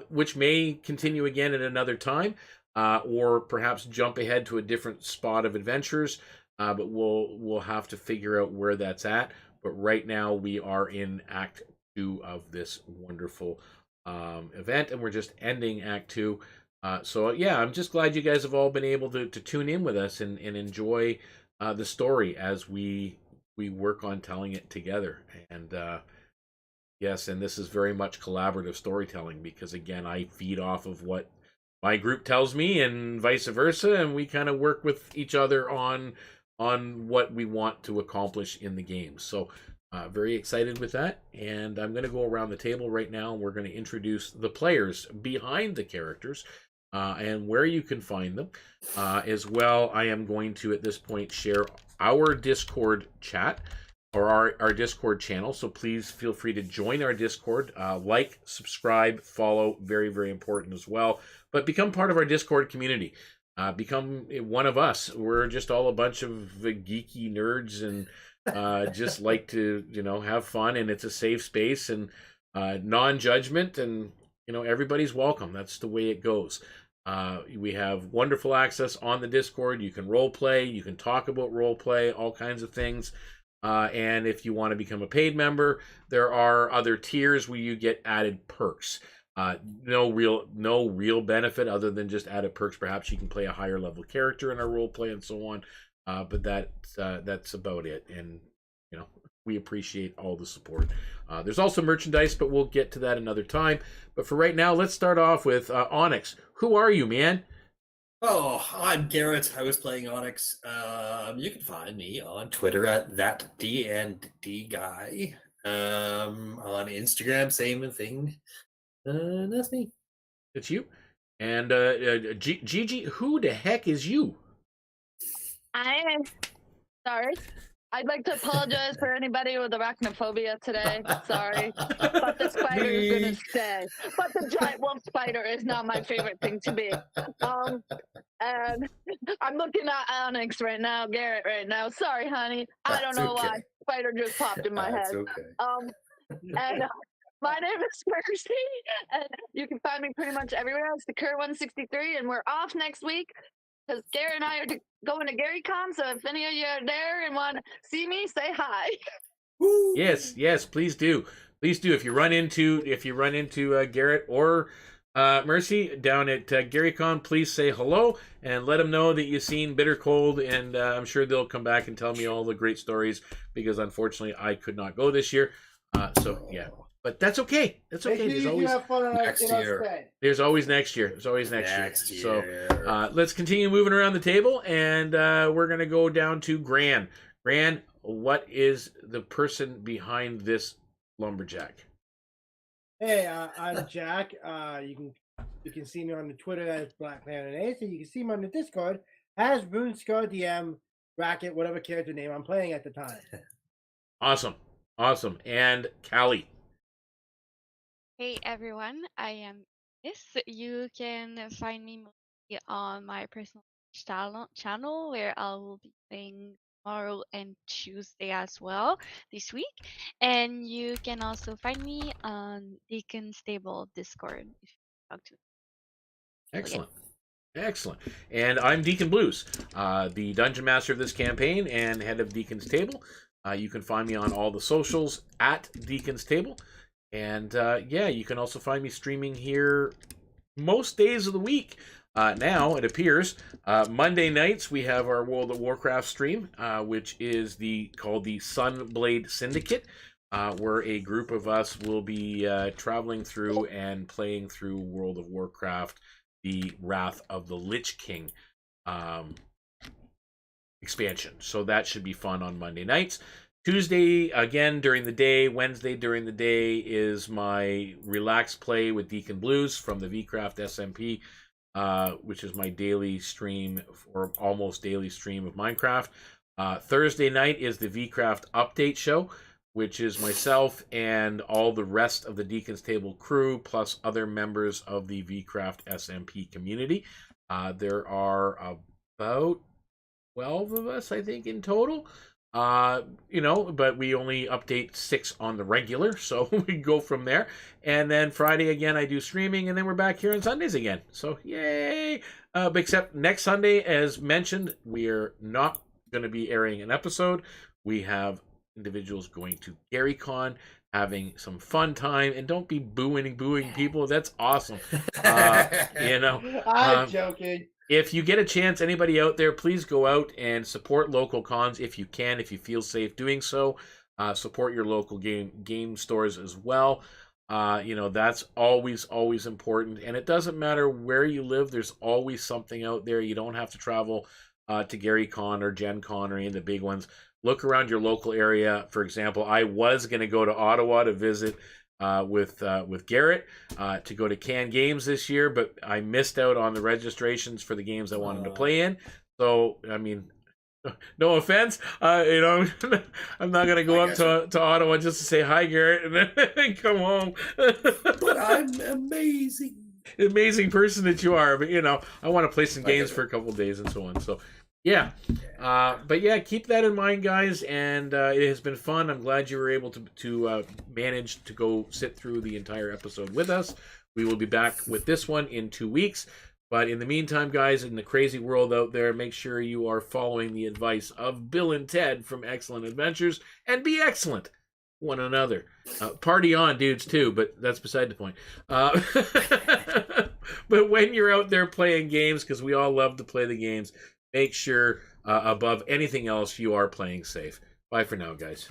Which may continue again at another time, or perhaps jump ahead to a different spot of adventures. But we'll have to figure out where that's at. But right now we are in Act 2 of this wonderful event, and we're just ending Act 2. So yeah, I'm just glad you guys have all been able to tune in with us and enjoy the story as we work on telling it together. And yes, and this is very much collaborative storytelling because, again, I feed off of what my group tells me and vice versa, and we kind of work with each other on what we want to accomplish in the game. So very excited with that, and I'm going to go around the table right now, and we're going to introduce the players behind the characters and where you can find them. As well, I am going to, at this point, share our Discord chat, or our Discord channel, so please feel free to join our Discord. Like, subscribe, follow, very, very important as well. But become part of our Discord community. Become one of us. We're just all a bunch of geeky nerds and just like to, have fun, and it's a safe space and non-judgment, and, everybody's welcome. That's the way it goes. We have wonderful access on the Discord. You can role play, you can talk about role play, all kinds of things. And if you want to become a paid member, there are other tiers where you get added perks. No real benefit other than just added perks. Perhaps you can play a higher level character in our role play and so on. But that's about it. And we appreciate all the support. There's also merchandise, but we'll get to that another time. But for right now, let's start off with Onyx. Who are you, man? Oh, I'm Garrett. I was playing Onyx. You can find me on Twitter at thatdndguy. On Instagram, same thing. That's me. It's you. And GiGi, who the heck is you? Sorry. I'd like to apologize for anybody with arachnophobia today. Sorry. But the spider is going to stay. But the giant wolf spider is not my favorite thing to be. And I'm looking at Onyx right now, Garrett right now. Sorry, honey. I don't know why. Spider just popped in my head. Okay. And my name is Mercy, and you can find me pretty much everywhere. It's the Cur 163, and we're off next week. Because Gary and I are going to GaryCon, so if any of you are there and want to see me, say hi. Yes, please do. Please do. If you run into Garrett or Mercy down at GaryCon, please say hello and let them know that you've seen Bitter Cold, and I'm sure they'll come back and tell me all the great stories because unfortunately I could not go this year. So yeah, But that's okay. That's Make okay. sure you have fun in next our year. stead. There's always next year. There's always next year. So let's continue moving around the table, and we're going to go down to Gran. Gran, what is the person behind this lumberjack? Hey, I'm Jack. You can see me on the Twitter as Black Planet Ace, and you can see me on the Discord as RuneScar DM bracket whatever character name I'm playing at the time. Awesome. And Callie. Hey everyone, I am Miss. You can find me mostly on my personal channel where I will be playing tomorrow and Tuesday as well this week. And you can also find me on DeaconsTable Discord if you talk to me. Excellent. Excellent. And I'm Deacon Blues, the Dungeon Master of this campaign and head of Deacon's Table. You can find me on all the socials at Deacon's Table. And yeah, you can also find me streaming here most days of the week. Now, it appears, Monday nights we have our World of Warcraft stream, which is called the Sunblade Syndicate, where a group of us will be traveling through and playing through World of Warcraft, the Wrath of the Lich King expansion. So that should be fun on Monday nights. Tuesday, again, during the day. Wednesday, during the day, is my relaxed play with Deacon Blues from the VeeCraft SMP, which is my daily stream, or almost daily stream of Minecraft. Thursday night is the VeeCraft update show, which is myself and all the rest of the Deacon's Table crew, plus other members of the VeeCraft SMP community. There are about 12 of us, I think, in total. But we only update 6 on the regular, so we go from there. And then Friday again, I do streaming, and then we're back here on Sundays again. So yay! But except next Sunday, as mentioned, we are not going to be airing an episode. We have individuals going to GaryCon, having some fun time, and don't be booing people. That's awesome. I'm joking. If you get a chance, anybody out there, please go out and support local cons if you can, if you feel safe doing so. Support your local game stores as well. That's always important. And it doesn't matter where you live, there's always something out there. You don't have to travel to GaryCon or Gen Con or any of the big ones. Look around your local area. For example, I was going to go to Ottawa to visit with Garrett to go to Can Games this year, but I missed out on the registrations for the games I wanted to play in. So, I mean, no offense, I'm not going to go up to Ottawa just to say hi, Garrett, and then come home. But I'm amazing. Amazing person that you are, but I want to play some games for a couple of days and so on. So, yeah. But yeah, keep that in mind, guys, and it has been fun. I'm glad you were able to manage to go sit through the entire episode with us. We will be back with this one in 2 weeks. But in the meantime, guys, in the crazy world out there, make sure you are following the advice of Bill and Ted from Excellent Adventures, and be excellent one another. Party on, dudes, too, but that's beside the point. But when you're out there playing games, because we all love to play the games, make sure, above anything else, you are playing safe. Bye for now, guys.